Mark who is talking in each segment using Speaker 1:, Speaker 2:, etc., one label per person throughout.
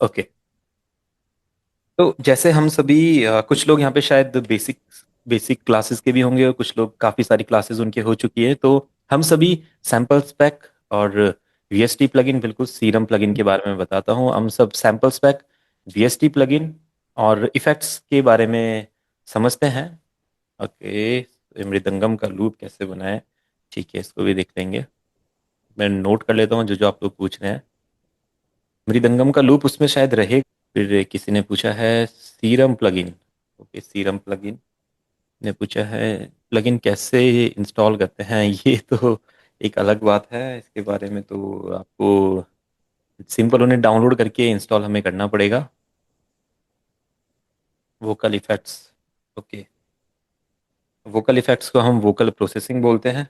Speaker 1: Okay. तो जैसे हम सभी कुछ लोग यहाँ पे शायद बेसिक बेसिक क्लासेस के भी होंगे और कुछ लोग काफ़ी सारी क्लासेस उनके हो चुकी है, तो हम सभी सैम्पल स्पेक और वीएसटी प्लगइन, बिल्कुल सीरम प्लगइन के बारे में बताता हूँ। हम सब सैम्पल स्पेक, वीएसटी प्लगइन और इफेक्ट्स के बारे में समझते हैं। ओके, मृदंगम का लूप कैसे बनाएं, ठीक है, इसको भी देख लेंगे। मैं नोट कर लेता हूँ जो जो आप लोग पूछ रहे हैं। मृदंगम का लूप उसमें शायद रहे। फिर किसी ने पूछा है serum plugin. Okay, serum plugin ने पूछा है प्लगइन कैसे इंस्टॉल करते हैं। ये तो एक अलग बात है, इसके बारे में तो आपको सिंपल उन्हें डाउनलोड करके इंस्टॉल हमें करना पड़ेगा। Vocal effects. Okay, vocal effects को हम वोकल प्रोसेसिंग बोलते हैं।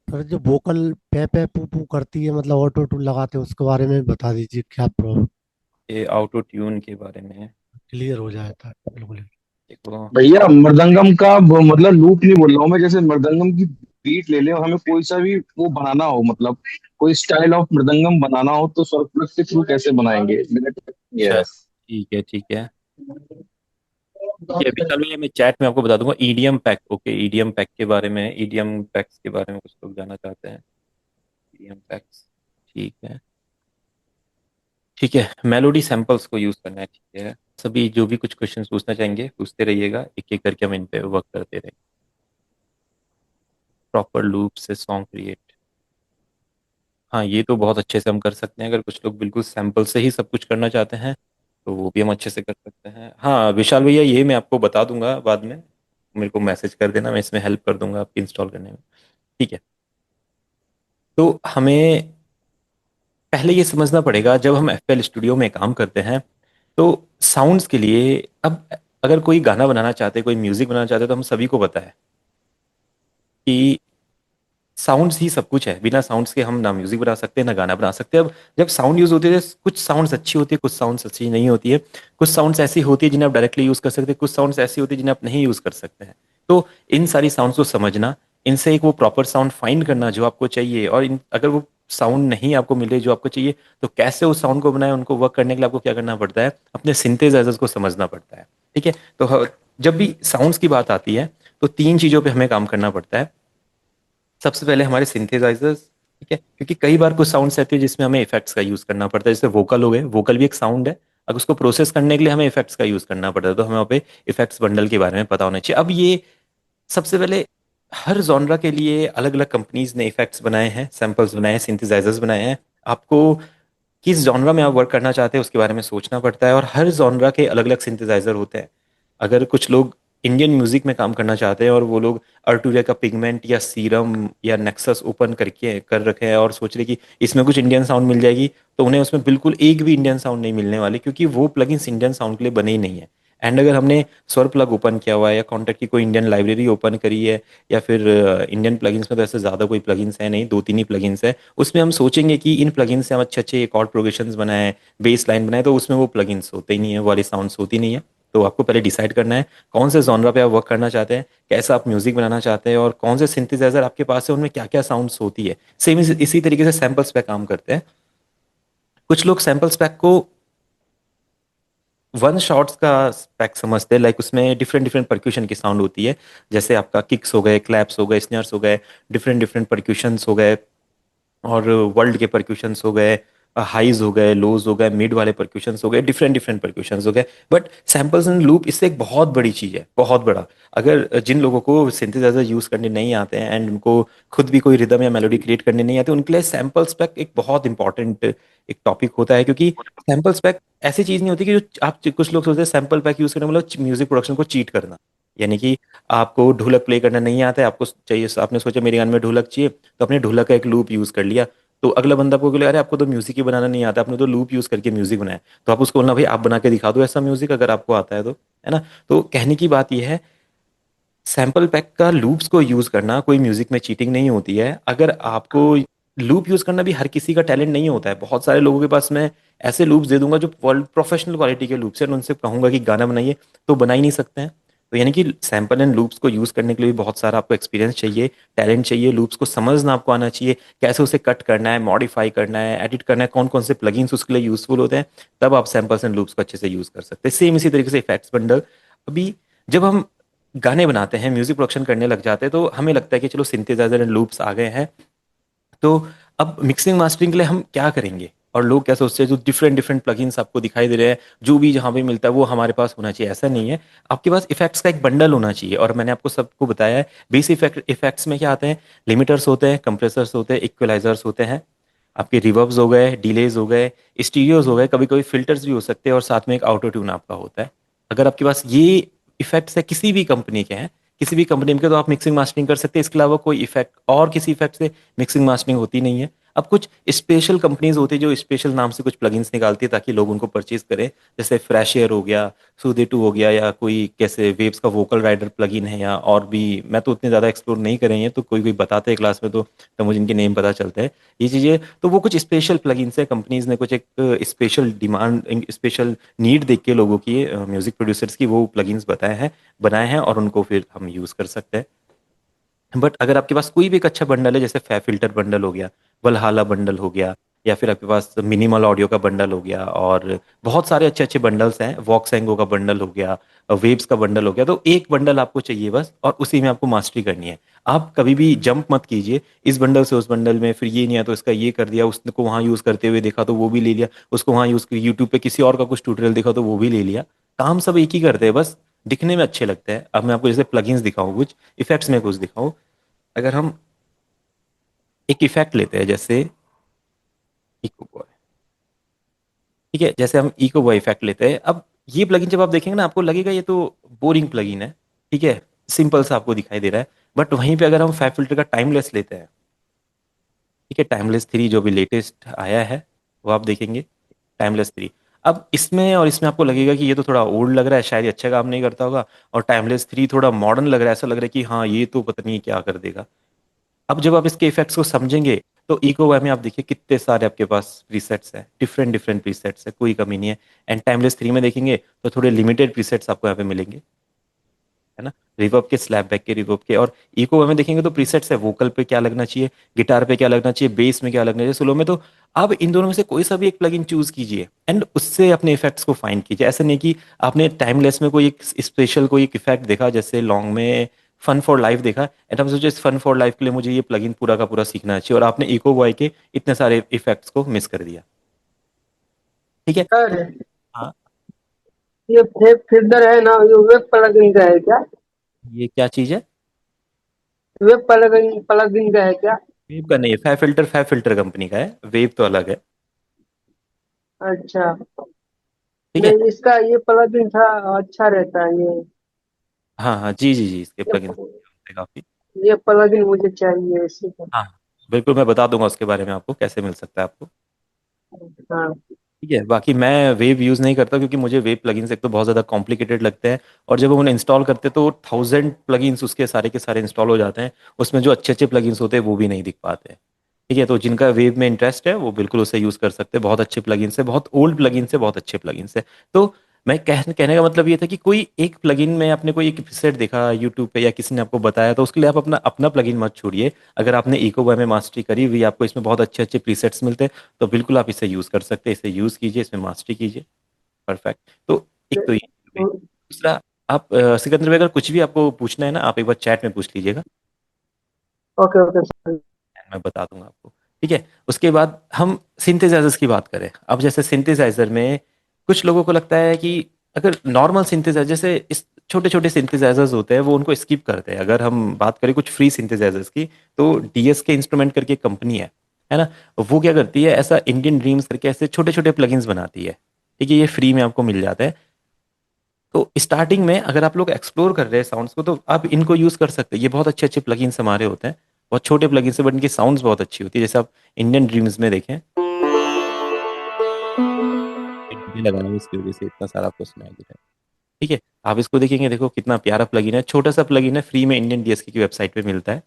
Speaker 2: सर जो वोकल पे पू पू करती है, मतलब ऑटो टून लगाते हैं, उसके बारे में बता दीजिए, क्या प्रॉब्लम
Speaker 1: ये ऑटो ट्यून के बारे में है।
Speaker 2: क्लियर हो जाए था बिल्कुल।
Speaker 1: देखो,
Speaker 3: भैया मृदंगम का मतलब लूप नहीं बोल रहा हूँ मैं। जैसे मृदंगम की बीट ले ले और हमें कोई सा भी वो बनाना हो, मतलब कोई स्टाइल ऑफ मृदंगम बनाना हो, तो सर्वप्लग के थ्रू कैसे बनाएंगे, मेरा question ये
Speaker 1: अच्छा,
Speaker 3: है।
Speaker 1: ठीक है ठीक है ठीक है विशाल भैया, मैं चैट में आपको बता दूंगा EDM pack. Okay, EDM pack के बारे में, ईडीएम पैक्स के बारे में कुछ लोग जानना चाहते हैं। ईडीएम पैक्स, ठीक है ठीक है। मेलोडी सैंपल्स को यूज करना है, ठीक है। सभी जो भी कुछ क्वेश्चंस पूछना चाहेंगे पूछते रहिएगा, एक एक करके हम इन पे वर्क करते रहेंगे। प्रॉपर लूप से सॉन्ग क्रिएट, हाँ ये तो बहुत अच्छे से हम कर सकते हैं। अगर कुछ लोग बिल्कुल सैंपल से ही सब कुछ करना चाहते हैं तो वो भी हम अच्छे से कर सकते हैं। हाँ विशाल भैया, ये मैं आपको बता दूंगा बाद में, मेरे को मैसेज कर देना, मैं इसमें हेल्प कर दूंगा आपकी इंस्टॉल करने में। ठीक है, तो हमें पहले ये समझना पड़ेगा जब हम एफएल स्टूडियो में काम करते हैं तो साउंड्स के लिए, अब अगर कोई गाना बनाना चाहते हैं, कोई म्यूजिक बनाना चाहते हैं, तो हम सभी को पता है कि साउंड्स ही सब कुछ है। बिना साउंड्स के हम ना म्यूजिक बना सकते हैं ना गाना बना सकते हैं। अब जब साउंड यूज होती है, कुछ साउंड्स अच्छी होती है, कुछ साउंड्स अच्छी नहीं होती है। कुछ साउंड्स ऐसी होती है जिन्हें आप डायरेक्टली यूज कर सकते हैं, कुछ साउंड्स ऐसी होती है जिन्हें आप नहीं यूज कर सकते हैं। तो इन सारी साउंड्स को समझना, इनसे एक वो प्रॉपर साउंड फाइंड करना जो आपको चाहिए, और अगर वो साउंड नहीं आपको मिल रही जो आपको चाहिए, तो कैसे उस साउंड को बनाए, उनको वर्क करने के लिए आपको क्या करना पड़ता है, अपने सिंथेसाइजर्स को समझना पड़ता है। ठीक है, तो जब भी साउंड्स की बात आती है तो तीन चीजों पे हमें काम करना पड़ता है। सबसे पहले हमारे सिंथेसाइजर्स, ठीक है, क्योंकि कई बार कुछ साउंड्स ऐसे हैं जिसमें हमें इफेक्ट्स का यूज करना पड़ता है। जैसे वोकल हो गए, वोकल भी एक साउंड है, अगर उसको प्रोसेस करने के लिए हमें इफेक्ट्स का यूज करना पड़ता है, तो हमें वहाँ पे इफेक्ट्स बंडल के बारे में पता होना चाहिए। अब ये सबसे पहले, हर जॉनरा के लिए अलग अलग कंपनीज ने इफेक्ट्स बनाए हैं, सैम्पल्स बनाए हैं, सिंथेसाइजर्स बनाए हैं। आपको किस जॉनरा में आप वर्क करना चाहते हैं उसके बारे में सोचना पड़ता है, और हर जॉनरा के अलग अलग सिंथेसाइजर होते हैं। अगर कुछ लोग इंडियन म्यूजिक में काम करना चाहते हैं और वो लोग अर्टूरिया का पिगमेंट या सीरम या नेक्सस ओपन करके कर रखे हैं और सोच रहे कि इसमें कुछ इंडियन साउंड मिल जाएगी, तो उन्हें उसमें बिल्कुल एक भी इंडियन साउंड नहीं मिलने वाले, क्योंकि वो प्लगइन्स इंडियन साउंड के लिए बने ही नहीं है। एंड अगर हमने स्वर प्लग ओपन किया हुआ है या कॉन्टैक्ट की कोई इंडियन लाइब्रेरी ओपन करी है, या फिर इंडियन प्लगइन्स में तो ऐसे ज़्यादा कोई प्लगइन्स है नहीं, दो तीन ही प्लगइन्स है, उसमें हम सोचेंगे कि इन प्लगइन्स से हम अच्छे अच्छे कॉर्ड प्रोग्रेशंस बनाए, बेस लाइन बनाए, तो उसमें वो प्लगइन्स होते ही नहीं है, वो वाली साउंड्स होती नहीं है। तो आपको पहले डिसाइड करना है कौन से जॉनरा पे आप वर्क करना चाहते हैं, कैसा आप म्यूजिक बनाना चाहते हैं, और कौन से सिंथेसाइजर आपके पास है, उनमें क्या क्या साउंड्स होती है। सेम इसी तरीके से सैम्पल्स पे काम करते हैं। कुछ लोग सैम्पल्स पैक को वन शॉट्स का स्पेक समझते हैं, लाइक उसमें डिफरेंट डिफरेंट परक्यूशन की साउंड होती है। जैसे आपका किक्स हो गए, क्लैप्स हो गए, स्नेयर्स हो गए, डिफरेंट डिफरेंट परक्यूशंस हो गए, और वर्ल्ड के परक्यूशंस हो गए, हाइज हो गए, लोज हो गए, मिड वाले परक्यूशंस हो गए, डिफरेंट डिफरेंट परक्यूशंस हो गए। बट सैम्पल्स एंड लूप इससे एक बहुत बड़ी चीज़ है, बहुत बड़ा। अगर जिन लोगों को सिंथेसाइजर यूज करने नहीं आते हैं एंड उनको खुद भी कोई रिदम या मेलोडी क्रिएट करने नहीं आते, उनके लिए सैम्पल्स पैक एक बहुत इंपॉर्टेंट एक टॉपिक होता है। क्योंकि सैम्पल्स पैक ऐसी चीज़ नहीं होती कि जो आप, कुछ लोग सोचते हैं सैम्पल पैक यूज करना मतलब म्यूजिक प्रोडक्शन को चीट करना। यानी कि आपको ढोलक प्ले करना नहीं आता है, आपको चाहिए, आपने सोचा मेरे गाने में ढोलक चाहिए, तो आपने ढोलक का एक लूप यूज कर लिया, तो अगला बंदा आपको बोले अरे आपको तो म्यूजिक ही बनाना नहीं आता, आपने तो लूप यूज करके म्यूजिक बनाया। तो आप उसको बोलना भाई आप बना के दिखा दो ऐसा म्यूजिक, अगर आपको आता है तो, है ना। तो कहने की बात यह है, सैंपल पैक का लूप्स को यूज करना कोई म्यूजिक में चीटिंग नहीं होती है। अगर आपको लूप यूज करना भी हर किसी का टैलेंट नहीं होता है, बहुत सारे लोगों के पास मैं ऐसे लूप्स दे दूंगा जो वर्ल्ड प्रोफेशनल क्वालिटी के लूप्स हैं, और उनसे कहूंगा कि गाना बनाइए तो बना ही नहीं सकते हैं। तो यानी कि सैंपल एंड लूप्स को यूज़ करने के लिए भी बहुत सारा आपको एक्सपीरियंस चाहिए, टैलेंट चाहिए, लूप्स को समझना आपको आना चाहिए, कैसे उसे कट करना है, मॉडिफाई करना है, एडिट करना है, कौन कौन से प्लगइन्स उसके लिए यूज़फुल होते हैं, तब आप सैंपल्स एंड लूप्स को अच्छे से यूज़ कर सकते हैं। सेम इसी तरीके से इफेक्ट्स बंडल। अभी जब हम गाने बनाते हैं, म्यूजिक प्रोडक्शन करने लग जाते हैं, तो हमें लगता है कि चलो सिंथेसाइजर एंड लूप्स आ गए हैं, तो अब मिक्सिंग मास्टरिंग के लिए हम क्या करेंगे? और लोग क्या सोचते हैं, जो डिफरेंट डिफरेंट प्लगइन्स आपको दिखाई दे रहे हैं, जो भी जहाँ भी मिलता है वो हमारे पास होना चाहिए, ऐसा नहीं है। आपके पास इफेक्ट्स का एक बंडल होना चाहिए, और मैंने आपको सबको बताया है। बेस इफेक्ट्स में क्या आते हैं? लिमिटर्स होते हैं, कंप्रेसर्स होते हैं, इक्वलाइजर्स होते हैं, आपके रिवर्ब्स हो गए, डिलेज हो गए, स्टीरियोज हो गए, कभी कभी फिल्टर्स भी हो सकते हैं, और साथ में एक ऑटो ट्यून आपका होता है। अगर आपके पास ये इफेक्ट्स है, किसी भी कंपनी के हैं, किसी भी कंपनी के, तो आप मिक्सिंग मास्टरिंग कर सकते हैं। इसके अलावा कोई इफेक्ट और किसी इफेक्ट से मिक्सिंग मास्टरिंग होती नहीं है। अब कुछ स्पेशल कंपनीज होती है जो स्पेशल नाम से कुछ प्लगइन्स निकालती है ताकि लोग उनको परचेज करें, जैसे फ्रेशियर हो गया, सूदे टू हो गया, या कोई कैसे वेव्स का वोकल राइडर प्लगइन है, या और भी। मैं तो उतने ज़्यादा एक्सप्लोर नहीं करे हैं, तो कोई कोई बताते हैं क्लास में, तो मुझे इनके नेम पता चलता है। ये चीज़ें तो वो कुछ स्पेशल प्लगइन्स है, कंपनीज ने कुछ एक स्पेशल डिमांड, स्पेशल नीड देख के लोगों की, म्यूजिक प्रोड्यूसर्स की, वो प्लगइन्स बनाए हैं, और उनको फिर हम यूज़ कर सकते हैं। बट अगर आपके पास कोई भी एक अच्छा बंडल है, जैसे फै फिल्टर बंडल हो गया, वलहाला बंडल हो गया, या फिर आपके पास मिनिमल ऑडियो का बंडल हो गया, और बहुत सारे अच्छे अच्छे बंडल्स हैं, वॉक्सैंगो का बंडल हो गया, वेव्स का बंडल हो गया, तो एक बंडल आपको चाहिए बस, और उसी में आपको मास्टरी करनी है। आप कभी भी जंप मत कीजिए इस बंडल से उस बंडल में, फिर ये नहीं आया तो इसका ये कर दिया, उसको वहाँ यूज़ करते हुए देखा तो वो भी ले लिया, उसको वहाँ यूज़ किया, यूट्यूब पे किसी और का कुछ ट्यूटोरियल देखा तो वो भी ले लिया। काम सब एक ही करते हैं, बस दिखने में अच्छे लगते हैं। अब मैं आपको जैसे प्लगइन्स दिखाऊं, कुछ इफेक्ट्स में कुछ दिखाऊं। अगर हम एक इफेक्ट लेते हैं, जैसे इको बॉय, ठीक है, जैसे हम इको बॉय इफेक्ट लेते हैं, अब ये प्लगइन जब आप देखेंगे ना, आपको लगेगा ये तो बोरिंग प्लगइन है, ठीक है, सिंपल सा आपको दिखाई दे रहा है। बट वहीं पे अगर हम फैब फिल्टर का टाइमलेस लेते हैं, ठीक है, टाइमलेस 3 जो भी लेटेस्ट आया है, वो आप देखेंगे, टाइमलेस 3। अब इसमें और इसमें आपको लगेगा कि ये तो थोड़ा ओल्ड लग रहा है, शायद ये अच्छा काम नहीं करता होगा, और टाइमलेस 3 थोड़ा मॉडर्न लग रहा है, ऐसा लग रहा है कि हाँ ये तो पता नहीं क्या कर देगा। अब जब आप इसके इफेक्ट्स को समझेंगे, तो इको वाई में आप देखिए कितने सारे आपके पास प्रीसेट्स हैं, डिफरेंट डिफरेंट प्रीसेट्स है, कोई कमी नहीं है। एंड टाइमलेस 3 में देखेंगे तो थोड़े लिमिटेड प्रीसेट्स आपको यहाँ पे मिलेंगे, है ना, रिवर्ब के, स्लैप बैक के, रिवर्ब के। और इको वाई में देखेंगे तो प्रीसेट्स है, वोकल पे क्या लगना चाहिए, गिटार पे क्या लगना चाहिए, बेस में क्या लगना चाहिए, सोलो में। तो आप इन दोनों में से कोई सा भी एक प्लगइन चूज कीजिए, एंड उससे अपने इफेक्ट्स को फाइंड कीजिए। ऐसा नहीं कि आपने टाइमलेस में कोई एक स्पेशल कोई एक इफेक्ट देखा, जैसे लॉन्ग में फन फॉर लाइफ देखा, एंड आप सोचे इस फन फॉर लाइफ के लिए मुझे ये प्लगइन पूरा का पूरा सीखना चाहिए, और आपने इको बॉय के इतने सारे इफेक्ट्स को मिस कर दिया, ठीक है।
Speaker 4: सर,
Speaker 1: हाँ,
Speaker 4: ये फेक फिल्टर है ना, ये वेब प्लगइन का है क्या?
Speaker 1: ये क्या चीज़ है?
Speaker 4: वेब प्लगइन प्लगइन का है क्या?
Speaker 1: वेव का नहीं है, फै फिल्टर कंपनी का है, वेव तो अलग है,
Speaker 4: अच्छा।
Speaker 1: ठीक है।
Speaker 4: नहीं, इसका ये प्लगइन था, अच्छा रहता है ये।
Speaker 1: हाँ हाँ, जी जी जी, इसके
Speaker 4: ये,
Speaker 1: प्लगइन काफ़ी।
Speaker 4: ये प्लगइन मुझे चाहिए इसी को।
Speaker 1: हाँ, बिल्कुल, मैं बता दूंगा उसके बारे में आपको कैसे मिल सकता है आपको,
Speaker 4: हाँ।
Speaker 1: ठीक है। बाकी मैं वेव यूज़ नहीं करता, क्योंकि मुझे वेव प्लगइन्स एक तो बहुत ज़्यादा कॉम्प्लिकेटेड लगते हैं, और जब हम उन्हें इंस्टॉल करते हैं तो 1000 प्लगइन्स उसके सारे के सारे इंस्टॉल हो जाते हैं, उसमें जो अच्छे अच्छे प्लगइन्स होते हैं वो भी नहीं दिख पाते हैं, ठीक है। तो जिनका वेव में इंटरेस्ट है वो बिल्कुल उसे यूज़ कर सकते हैं, बहुत अच्छे प्लगइन्स है, बहुत ओल्ड प्लगइन्स है, बहुत अच्छे प्लगइन्स है। तो मैं कहने का मतलब ये था कि कोई एक प्लगइन में आपने कोई एक प्रीसेट देखा यूट्यूब पे, या किसी ने आपको बताया, तो उसके लिए आप अपना अपना प्लगइन मत छोड़िए। अगर आपने इको में मास्टरी करी हुई, आपको इसमें बहुत अच्छे अच्छे प्रीसेट्स मिलते हैं, तो बिल्कुल आप इसे यूज़ कर सकते हैं, इसे यूज़ कीजिए, इसमें मास्टरी कीजिए। परफेक्ट। तो एक तो ये हो गई। दूसरा, आप सिकंदर भाई, अगर कुछ भी आपको पूछना है ना, आप एक बार चैट में पूछ लीजिएगा,
Speaker 4: ओके ओके सर।
Speaker 1: मैं बता दूंगा आपको, ठीक है। उसके बाद हम सिंथेसाइजर्स की बात करें। अब जैसे सिंथेसाइजर में कुछ लोगों को लगता है कि अगर नॉर्मल सिंथेसाइजर, जैसे इस छोटे छोटे सिंथेसाइजर्स होते हैं, वो उनको स्किप करते हैं। अगर हम बात करें कुछ फ्री सिंथेसाइजर्स की, तो डीएस के इंस्ट्रूमेंट करके कंपनी है ना, वो क्या करती है, ऐसा इंडियन ड्रीम्स करके ऐसे छोटे छोटे प्लगइन्स बनाती है, ठीक है, ये फ्री में आपको मिल जाता है। तो स्टार्टिंग में अगर आप लोग एक्सप्लोर कर रहे हैं साउंड्स को, तो आप इनको यूज़ कर सकते हैं, ये बहुत अच्छे अच्छे प्लगइन्स हमारे होते हैं, बहुत छोटे प्लगइन्स से, बट इनकी साउंड्स बहुत अच्छी होती है। जैसे आप इंडियन ड्रीम्स में देखें, डीजे लगाना है, इसकी वजह से इतना सारा आपको सुनाई दे रहा है, ठीक है। आप इसको देखेंगे, देखो कितना प्यारा प्लगइन है, छोटा सा प्लगइन है, फ्री में इंडियन डीएसके की वेबसाइट पे मिलता है।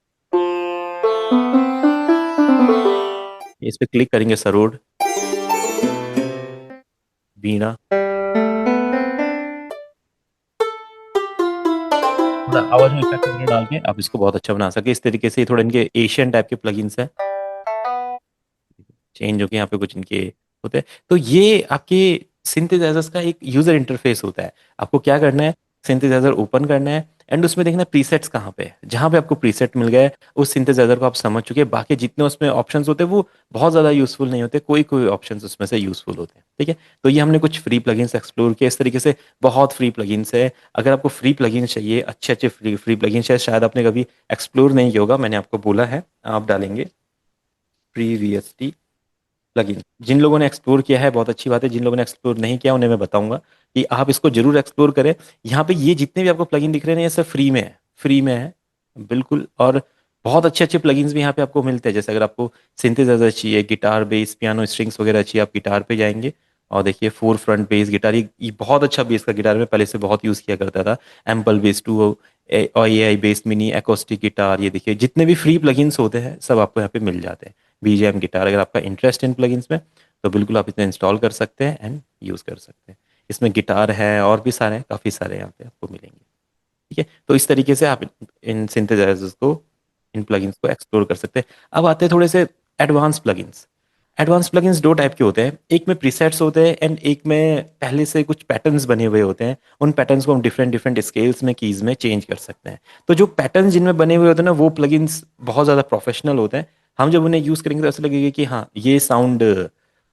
Speaker 1: इस पे क्लिक करेंगे, सरोड, वीणा, आवाज में इफेक्ट वगैरह डाल के आप इसको बहुत अच्छा बना सके। इस तरीके से थोड़े इनके एशियन टाइप के प्लगइन्स हैं, चेंज होके यहाँ पे कुछ इनके होते हैं। तो ये आपके सिंथेसाइजर्स का एक यूजर इंटरफेस होता है। आपको क्या करना है, सिंथेसाइजर ओपन करना है एंड उसमें देखना प्रीसेट्स कहाँ पे है। जहाँ पे आपको प्रीसेट मिल गए उस सिंथेसाइजर को आप समझ चुके हैं। बाकी जितने उसमें ऑप्शंस होते हैं वो बहुत ज़्यादा यूजफुल नहीं होते, कोई कोई ऑप्शंस उसमें से यूजफुल होते हैं। ठीक है, तो ये हमने कुछ फ्री प्लगइन्स एक्सप्लोर किए। इस तरीके से बहुत फ्री प्लगइन्स है। अगर आपको फ्री प्लगइन्स चाहिए, अच्छे अच्छे फ्री फ्री प्लगइन्स चाहिए, शायद आपने कभी एक्सप्लोर नहीं किया होगा, मैंने आपको बोला है, आप डालेंगे फ्री वीएसटी प्लगइन। जिन लोगों ने एक्सप्लोर किया है बहुत अच्छी बात है, जिन लोगों ने एक्सप्लोर नहीं किया उन्हें मैं बताऊंगा कि आप इसको जरूर एक्सप्लोर करें। यहाँ पे ये जितने भी आपको प्लगइन दिख रहे हैं ये सब फ्री में है, फ्री में है बिल्कुल। और बहुत अच्छे अच्छे प्लगइन्स भी यहाँ पे आपको मिलते हैं। जैसे अगर आपको सिंथेसाइजर चाहिए, गिटार बेस पियानो स्ट्रिंग्स वगैरह चाहिए, आप गिटार पे जाएंगे और देखिए फोर फ्रंट बेस गिटार, ये बहुत अच्छा बेस का गिटार मैं पहले से बहुत यूज़ किया करता था। एम्पल बेस टू और ए आई बेस मिनी एकोस्टिक गिटार, ये देखिए जितने भी फ्री प्लगइन्स होते हैं सब आपको यहाँ पे मिल जाते हैं। बीजेएम गिटार, अगर आपका इंटरेस्ट इन प्लगइन्स में तो बिल्कुल आप इसे इंस्टॉल कर सकते हैं एंड यूज़ कर सकते हैं। इसमें गिटार है और भी सारे काफ़ी सारे यहाँ पे आपको मिलेंगे। ठीक है, तो इस तरीके से आप इन सिंथेसाइजर्स को, इन प्लगइन्स को एक्सप्लोर कर सकते हैं। अब आते हैं थोड़े से एडवांस प्लगइन्स। एडवांस प्लगइन्स दो टाइप के होते हैं, एक में प्रीसेट्स होते हैं एंड एक में पहले से कुछ पैटर्न्स बने हुए होते हैं। उन पैटर्न्स को हम डिफरेंट डिफरेंट स्केल्स में कीज में चेंज कर सकते हैं। तो जो पैटर्न्स जिनमें बने हुए होते हैं ना वो प्लगइन्स बहुत ज़्यादा प्रोफेशनल होते हैं। हम जब उन्हें यूज़ करेंगे तो ऐसा लगेगा कि हाँ ये साउंड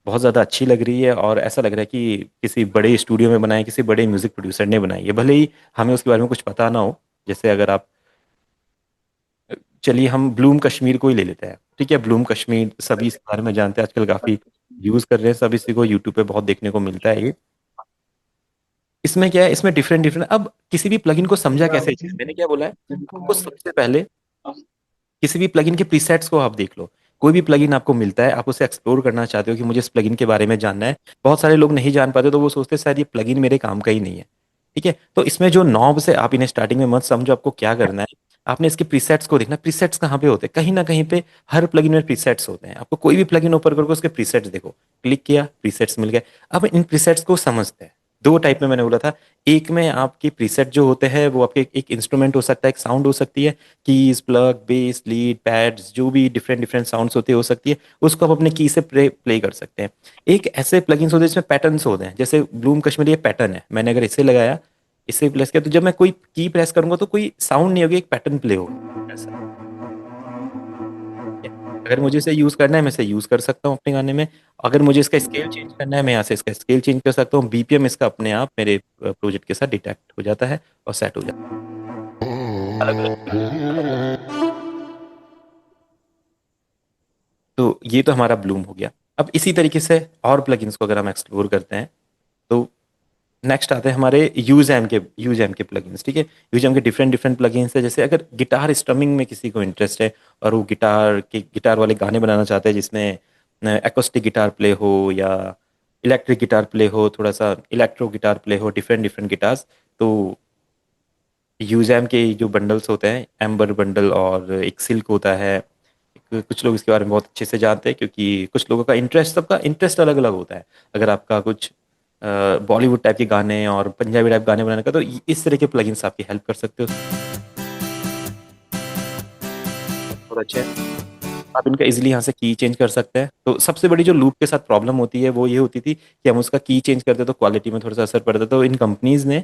Speaker 1: बहुत ज़्यादा अच्छी लग रही है और ऐसा लग रहा है कि किसी बड़े स्टूडियो में बनाई, किसी बड़े म्यूजिक प्रोड्यूसर ने बनाई है, भले ही हमें उसके बारे में कुछ पता ना हो। जैसे अगर आप, चलिए हम ब्लूम कश्मीर को ही ले लेते हैं। ठीक है, ब्लूम कश्मीर सभी इसके बारे में जानते हैं, आजकल काफ़ी यूज़ कर रहे हैं, सभी इसी को यूट्यूब पे बहुत देखने को मिलता है ये। इसमें क्या है, इसमें डिफरेंट डिफरेंट, अब किसी भी प्लगइन को समझा कैसे, चीज मैंने क्या बोला है आपको, सबसे पहले किसी भी प्लगइन के प्रीसेट्स को आप देख लो। कोई भी प्लगइन आपको मिलता है, आप उसे एक्सप्लोर करना चाहते हो कि मुझे इस प्लगइन के बारे में जानना है। बहुत सारे लोग नहीं जान पाते तो वो सोचते हैं शायद ये प्लगइन मेरे काम का ही नहीं है। ठीक है, तो इसमें जो नॉब्स है आप इन्हें स्टार्टिंग में मत समझो, आपको क्या करना है, आपने इसके प्रीसेट्स को देखना। प्रीसेट्स कहाँ पे होते हैं, कहीं ना कहीं पे हर प्लगइन में प्रीसेट्स होते हैं। आपको कोई भी प्लगइन ओपन करोगे उसके प्रीसेट्स देखो, क्लिक किया प्रीसेट्स मिल गए। अब इन प्रीसेट्स को समझते हैं। दो टाइप में मैंने बोला था, एक में आपकी प्रीसेट जो होते हैं वो आपके एक इंस्ट्रूमेंट हो सकता है, एक साउंड हो सकती है, keys plug base lead pads जो भी डिफरेंट डिफरेंट साउंड्स होते हैं हो सकती है, उसको आप अपने की से प्ले कर सकते हैं। एक ऐसे प्लगइन्स होते हैं जिसमें पैटर्न्स होते हैं, जैसे ब्लूम कश्मीरी ये पैटर्न है, मैंने अगर इसे लगाया, इसे प्रेस किया तो जब मैं कोई की प्रेस करूंगा तो कोई साउंड नहीं होगी, एक पैटर्न प्ले होगा ऐसा। अगर मुझे इसे यूज करना है मैं इसे यूज कर सकता हूँ अपने गाने में। अगर मुझे इसका स्केल चेंज करना है मैं यहाँ से इसका स्केल चेंज कर सकता हूँ। बीपीएम इसका अपने आप मेरे प्रोजेक्ट के साथ डिटेक्ट हो जाता है और सेट हो जाता है। अलग अलग, तो ये तो हमारा ब्लूम हो गया। अब इसी तरीके से और प्लगइन्स को अगर हम एक्सप्लोर करते हैं तो नेक्स्ट आते हैं हमारे यूजैम के प्लगइन्स। ठीक है, यूजैम के डिफरेंट डिफरेंट प्लगइन्स है। जैसे अगर गिटार स्ट्रमिंग में किसी को इंटरेस्ट है और वो गिटार वाले गाने बनाना चाहते हैं जिसमें एकोस्टिक गिटार प्ले हो या इलेक्ट्रिक गिटार प्ले हो, थोड़ा सा इलेक्ट्रो गिटार प्ले हो, डिफरेंट डिफरेंट गिटार्स, तो यूजैम के जो बंडल्स होते हैं, एम्बर बंडल और एक सिल्क होता है, कुछ लोग इसके बारे में बहुत अच्छे से जानते हैं क्योंकि कुछ लोगों का इंटरेस्ट, सबका इंटरेस्ट अलग अलग होता है। अगर आपका कुछ बॉलीवुड टाइप के गाने और पंजाबी टाइप गाने बनाने का तो इस तरह के प्लगइन्स आपकी हेल्प कर सकते हो। और अच्छे हैं, आप इनका इजीली यहाँ से की चेंज कर सकते हैं। तो सबसे बड़ी जो लूप के साथ प्रॉब्लम होती है वो ये होती थी कि हम उसका की चेंज करते तो क्वालिटी में थोड़ा सा असर पड़ता, तो इन कंपनीज ने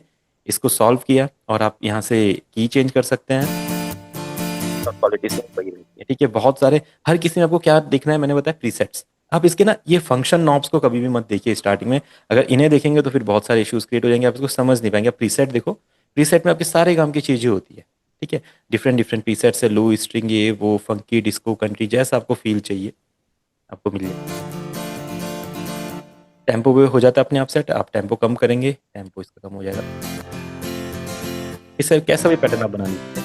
Speaker 1: इसको सॉल्व किया और आप यहाँ से की चेंज कर सकते हैं और क्वालिटी से वही रहती है। ठीक है, बहुत सारे, हर किसी में आपको क्या देखना है, मैंने बताया प्रीसेट्स। आप इसके ना ये फंक्शन नॉब्स को कभी भी मत देखिए स्टार्टिंग में, अगर इन्हें देखेंगे तो फिर बहुत सारे इश्यूज क्रिएट हो जाएंगे, आप इसको समझ नहीं पाएंगे। आप प्रीसेट देखो, प्रीसेट में आपके सारे काम की चीजें होती है। ठीक है, डिफरेंट डिफरेंट प्रीसेट्स है, लो स्ट्रिंग ये वो फंकी डिस्को कंट्री, जैसा आपको फील चाहिए आपको मिल जाए। टेम्पो भी हो जाता है अपने आप सेट, आप टेम्पो कम करेंगे टेम्पो इसका कम हो जाएगा। इससे कैसा भी पैटर्न आप बना लीजिए,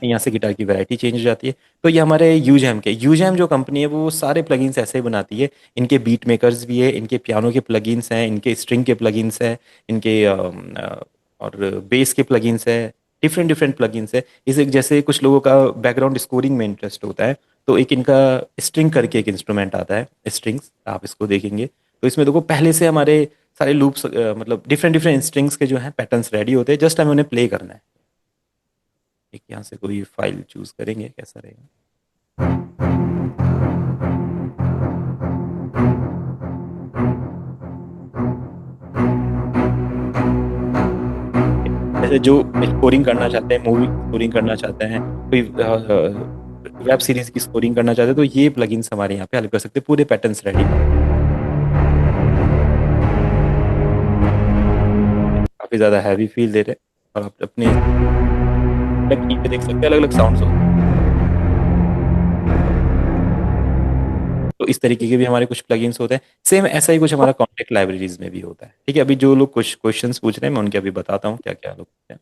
Speaker 1: यहाँ से गिटार की वैरायटी चेंज हो जाती है। तो ये हमारे यूजैम जो कंपनी है वो सारे प्लगइन्स ऐसे ही बनाती है। इनके बीट मेकर्स भी है, इनके पियानो के प्लगइन्स हैं, इनके स्ट्रिंग के प्लगइन्स हैं, इनके और बेस के प्लगइन्स है, डिफरेंट डिफरेंट प्लगइन्स है। इसे जैसे कुछ लोगों का बैकग्राउंड स्कोरिंग में इंटरेस्ट होता है तो एक इनका स्ट्रिंग करके एक इंस्ट्रूमेंट आता है, स्ट्रिंग्स, आप इसको देखेंगे तो इसमें देखो पहले से हमारे सारे लूप्स मतलब डिफरेंट डिफरेंट स्ट्रिंग्स के जो हैं पैटर्न्स रेडी होते हैं, जस्ट हमें उन्हें प्ले करना है। एक यहाँ से कोई फाइल चूज करेंगे, कैसा रहेगा। जैसे जो स्कोरिंग करना चाहते हैं, मूवी स्कोरिंग करना चाहते हैं, कोई वेब सीरीज की स्कोरिंग करना चाहते हैं, तो ये प्लगइन्स हमारे यहाँ पे हेल्प कर सकते हैं, पूरे पैटर्न्स रेडी। काफी ज्यादा हैवी फील दे रहे हैं, और आप अपने की पे देख सकते हैं अलग अलग साउंड्स हो। तो इस तरीके के भी हमारे कुछ प्लगइन्स होते हैं। सेम ऐसा ही कुछ हमारा कॉन्टेक्ट लाइब्रेरीज में भी होता है। ठीक है, अभी जो लोग कुछ क्वेश्चंस पूछ रहे हैं मैं उनके अभी बताता हूँ क्या क्या लोग पूछते हैं।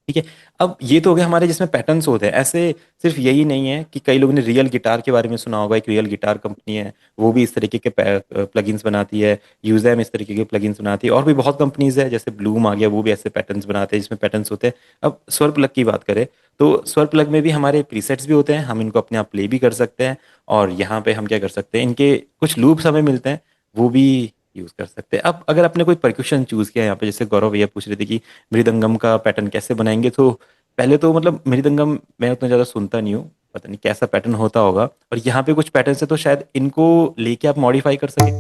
Speaker 1: ठीक है, अब ये तो हो गया हमारे जिसमें पैटर्न्स होते हैं। ऐसे सिर्फ यही नहीं है कि कई लोगों ने रियल गिटार के बारे में सुना होगा, एक रियल गिटार कंपनी है, वो भी इस तरीके के प्लगइन्स बनाती है। यूजैम इस तरीके के प्लगइन्स बनाती है, और भी बहुत कंपनीज है, जैसे ब्लूम आ गया, वो भी ऐसे पैटर्न्स बनाते हैं जिसमें पैटर्न्स होते हैं। अब स्वर प्लग की बात करें तो स्वर प्लग में भी हमारे प्रीसेट्स भी होते हैं, हम इनको अपने आप प्ले भी कर सकते हैं। और यहाँ पे हम क्या कर सकते हैं, इनके कुछ लूप्स हमें मिलते हैं, वो भी यूज कर सकते हैं। अब अगर आपने कोई परक्यूशन चूज किया यहाँ पे, जैसे गौरव भैया पूछ रहे थे कि मृदंगम का पैटर्न कैसे बनाएंगे, तो पहले तो मतलब मृदंगम मैं उतना ज़्यादा सुनता नहीं हूँ, पता नहीं कैसा पैटर्न होता होगा। और यहाँ पे कुछ पैटर्न है तो शायद इनको लेके आप मॉडिफाई कर सके।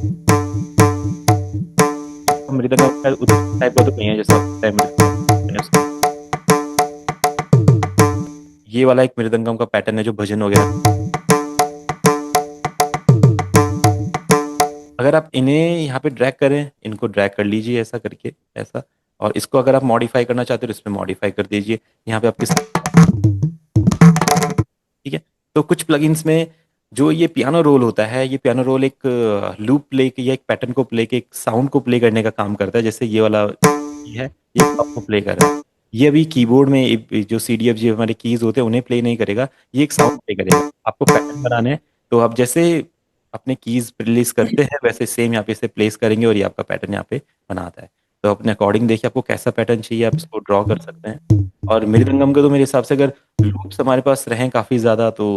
Speaker 1: मृदंगम शायद उस टाइप का तो नहीं है जैसा होता है मैंने ये वाला एक मृदंगम का पैटर्न है जो भजन वगैरह। अगर आप इन्हें यहाँ पे ड्रैग करें, इनको ड्रैग कर लीजिए ऐसा करके, ऐसा। और इसको अगर आप मॉडिफाई करना चाहते हो तो इसमें मॉडिफाई कर दीजिए। यहाँ पे आपके, ठीक है। तो कुछ प्लगइन्स में जो ये पियानो रोल होता है, ये पियानो रोल एक लूप प्ले या एक पैटर्न को प्ले के, एक साउंड को प्ले करने का काम करता है। जैसे ये वाला ये है, ये आपको प्ले कर रहा है। ये अभी कीबोर्ड में जो सी डी एफ जी हमारे कीज होते हैं उन्हें प्ले नहीं करेगा, ये एक साउंड प्ले करेगा। आपको पैटर्न बनाने हैं तो आप जैसे अपने कीज रिलीज करते हैं वैसे सेम यहाँ पे इसे प्लेस करेंगे और ये आपका पैटर्न यहाँ पे बनाता है। तो अपने अकॉर्डिंग देखिए आपको कैसा पैटर्न चाहिए, आप इसको ड्रॉ कर सकते हैं। और मृदंगम के तो मेरे हिसाब से अगर लूप्स हमारे पास रहें काफ़ी ज़्यादा तो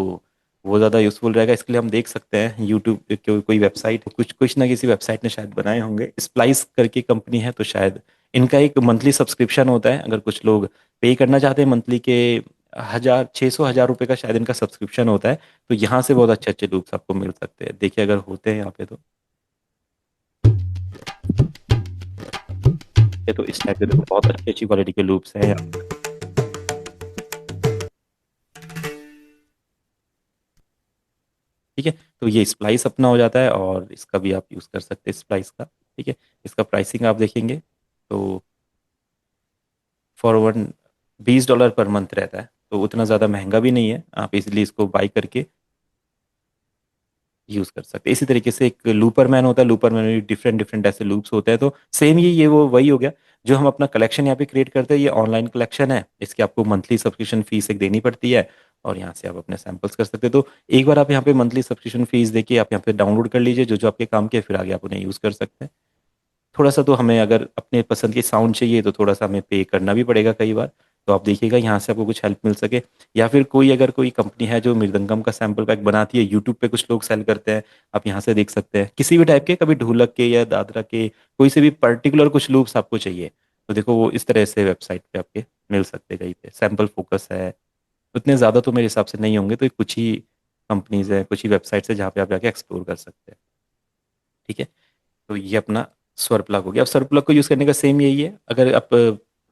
Speaker 1: वो ज़्यादा यूज़फुल रहेगा। इसके लिए हम देख सकते हैं यूट्यूब पे कोई वेबसाइट, कुछ कुछ ना किसी वेबसाइट ने शायद बनाए होंगे। स्प्लाइस करके कंपनी है, तो शायद इनका एक मंथली सब्सक्रिप्शन होता है। अगर कुछ लोग पे करना चाहते हैं मंथली के 1,000 600 1,000 रुपये का शायद इनका सब्सक्रिप्शन होता है, तो यहाँ से बहुत अच्छे अच्छे लूप्स आपको मिल सकते हैं। देखिए अगर होते हैं यहाँ पे तो ये तो इस टाइप के देखो बहुत अच्छी अच्छी क्वालिटी के लूप्स हैं। ठीक है, तो ये स्प्लाइस अपना हो जाता है और इसका भी आप यूज़ कर सकते हैं स्प्लाइस का। ठीक है, इसका प्राइसिंग आप देखेंगे तो फॉर वन $20 पर मंथ रहता है, तो उतना ज़्यादा महंगा भी नहीं है, आप इजीली इसको बाई करके यूज़ कर सकते हैं। इसी तरीके से एक लूपर मैन होता है, लूपर मैन में डिफरेंट डिफरेंट ऐसे लूप्स होते हैं। तो सेम ये वो वही हो गया जो हम अपना कलेक्शन यहाँ पे क्रिएट करते हैं। ये ऑनलाइन कलेक्शन है, इसकी आपको मंथली सब्सक्रिप्शन फीस एक देनी पड़ती है, और यहाँ से आप अपने सैंपल्स कर सकते हैं। तो एक बार आप यहाँ पे मंथली सब्सक्रिप्शन फीस देके आप यहाँ पे डाउनलोड कर लीजिए जो जो आपके काम के, फिर आगे आप उन्हें यूज़ कर सकते हैं। थोड़ा सा तो हमें अगर अपने पसंद की साउंड चाहिए तो थोड़ा सा हमें पे करना भी पड़ेगा कई बार, तो आप देखिएगा यहाँ से आपको कुछ हेल्प मिल सके। या फिर कोई अगर कोई कंपनी है जो मृदंगम का सैंपल पैक बनाती है, यूट्यूब पे कुछ लोग सेल करते हैं, आप यहाँ से देख सकते हैं किसी भी टाइप के, कभी ढोलक के या दादरा के, कोई से भी पर्टिकुलर कुछ लूप्स आपको चाहिए तो देखो वो इस तरह से वेबसाइट पे आपके मिल सकते हैं। कहीं पे सैंपल फोकस है, उतने ज़्यादा तो मेरे हिसाब से नहीं होंगे, तो कुछ ही कंपनीज है, कुछ ही वेबसाइट्स है जहाँ पे आप जाके एक्सप्लोर कर सकते हैं। ठीक है, तो ये अपना स्वर प्लग हो गया। अब स्वर प्लग को यूज़ करने का सेम यही है, अगर आप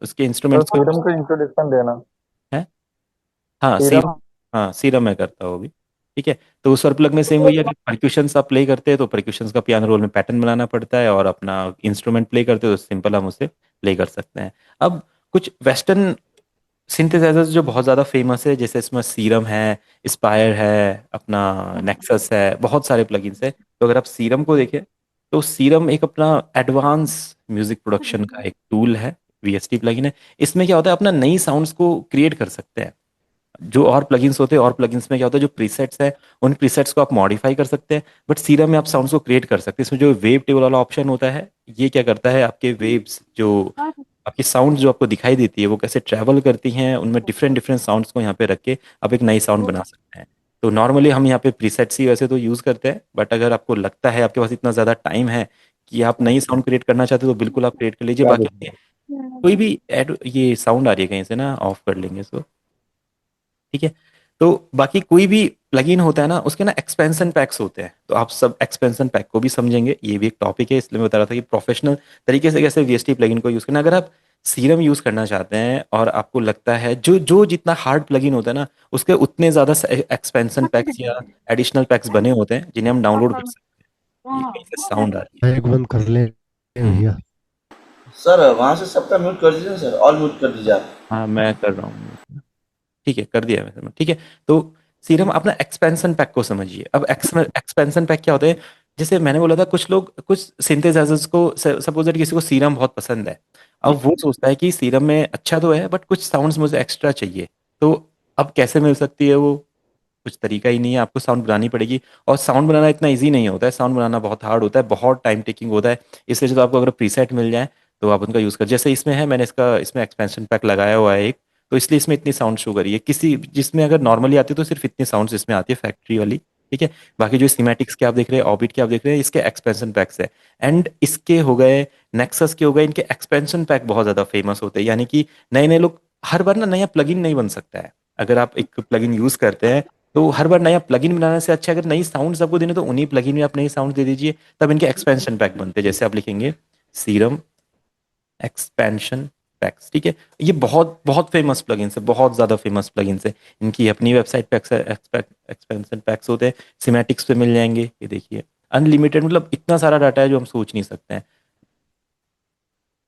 Speaker 1: उसके
Speaker 5: सर
Speaker 1: इंस्ट्रूमेंट्स को
Speaker 5: सीरम का इंट्रोडक्शन देना।
Speaker 1: है। हाँ सीरम,
Speaker 5: सीरम।
Speaker 1: हाँ सीरम मैं करता हूँ अभी। ठीक है, तो उस स्वर प्लग में सेम वही है कि परक्यूशंस आप प्ले करते हैं तो परक्यूशंस का पियानो रोल में पैटर्न बनाना पड़ता है, और अपना इंस्ट्रूमेंट प्ले करते हैं तो सिंपल हम उसे प्ले कर सकते हैं। अब कुछ वेस्टर्न सिंथेसाइजर्स जो बहुत ज़्यादा फेमस है, जैसे इसमें सीरम है, स्पायर है, अपना नेक्सस है, बहुत सारे प्लगइन्स है। तो अगर आप सीरम को देखें तो सीरम एक अपना एडवांस म्यूजिक प्रोडक्शन का एक टूल है, वीएसटी प्लगइन है। इसमें क्या होता है, अपना नई साउंड्स को क्रिएट कर सकते हैं। जो और प्लगइन्स होते हैं, और प्लगइन्स में क्या होता है, जो प्रीसेट्स है उन प्रीसेट्स को आप मॉडिफाई कर सकते हैं, बट सीरम में आप साउंड्स को क्रिएट कर सकते हैं। इसमें जो वेव टेबल वाला ऑप्शन होता है, ये क्या करता है, आपके वेव्स जो आपकी साउंड जो आपको दिखाई देती है वो कैसे ट्रैवल करती हैं, उनमें डिफरेंट डिफरेंट साउंड्स को यहाँ पे रख के आप एक नई साउंड बना सकते हैं। तो नॉर्मली हम यहाँ पे प्रीसेट्स ही वैसे तो यूज़ करते हैं, बट अगर आपको लगता है आपके पास इतना ज़्यादा टाइम है कि आप नई साउंड क्रिएट करना चाहते हो तो बिल्कुल आप क्रिएट कर लीजिए। बाकी कोई भी ऐड, ये साउंड आ रही है कहीं से ना, ऑफ कर लेंगे इसको, ठीक है। तो बाकी कोई भी प्लगइन होता है ना, उसके ना एक्सपेंशन पैक्स होते हैं, तो आप सब एक्सपेंशन पैक को भी समझेंगे, ये भी एक टॉपिक है, इसलिए मैं बता रहा था कि प्रोफेशनल तरीके से कैसे वीएसटी प्लगइन को यूज करना। अगर आप सीरम यूज करना चाहते हैं और आपको लगता है जो जो जितना हार्ड प्लगइन होता है ना, उसके उतने ज्यादा एक्सपेंशन पैक्स या एडिशनल पैक्स बने होते हैं जिन्हें हम डाउनलोड कर सकते हैं। ये कहीं से साउंड आ रही है।
Speaker 2: एक बंद कर ले
Speaker 1: हम्म,
Speaker 2: भैया।
Speaker 5: सर वहां से सबका म्यूट कर दीजिए सर, ऑल म्यूट कर दीजिए आप।
Speaker 1: हाँ मैं कर रहा हूँ, ठीक है कर दिया है मैंने, ठीक है। तो सीरम अपना एक्सपेंशन पैक को समझिए। अब एक्सपेंशन पैक क्या होते हैं, जैसे मैंने बोला था कुछ लोग कुछ सिंथेसाइजर्स को, सपोज दैट किसी को सीरम बहुत पसंद है, अब वो सोचता है कि सीरम में अच्छा तो है बट कुछ साउंड्स मुझे एक्स्ट्रा चाहिए। तो अब कैसे मिल सकती है वो, कुछ तरीका ही नहीं है, आपको साउंड बनानी पड़ेगी। और साउंड बनाना इतना इजी नहीं होता है, साउंड बनाना बहुत हार्ड होता है, बहुत टाइम टेकिंग होता है। इसलिए तो आपको अगर प्रीसेट मिल जाए तो आप उनका यूज़ कर, जैसे इसमें है, मैंने इसका इसमें एक्सपेंशन पैक लगाया हुआ है एक, तो इसलिए इसमें इतनी साउंड शो करी है। किसी जिसमें अगर नॉर्मली आती है तो सिर्फ इतनी साउंड्स इसमें आती है फैक्ट्री वाली, ठीक है। बाकी जो सिमेटिक्स के आप देख रहे हैं, ऑबिट के आप देख रहे हैं, इसके एक्सपेंशन पैक्स है। एंड इसके हो गए, नेक्सस के हो गए, इनके एक्सपेंशन पैक बहुत ज़्यादा फेमस होते हैं। यानी कि नए नए लोग, हर बार ना नया प्लगइन नहीं बन सकता है। अगर आप एक प्लगइन यूज़ करते हैं तो हर बार नया प्लगइन बनाने से अच्छा, अगर नई साउंड आपको देने तो उन्हीं प्लगइन में आप नई साउंड दे दीजिए, तब इनके एक्सपेंशन पैक बनते हैं। जैसे आप लिखेंगे सीरम एक्सपेंशन पैक्स, ठीक है। ये बहुत बहुत फेमस प्लगइन्स है, बहुत ज़्यादा फेमस प्लगइन्स है। इनकी अपनी वेबसाइट पे एक्सपेंशन पैक्स होते हैं, सिमेटिक्स पे मिल जाएंगे। ये देखिए अनलिमिटेड, मतलब इतना सारा डाटा है जो हम सोच नहीं सकते हैं।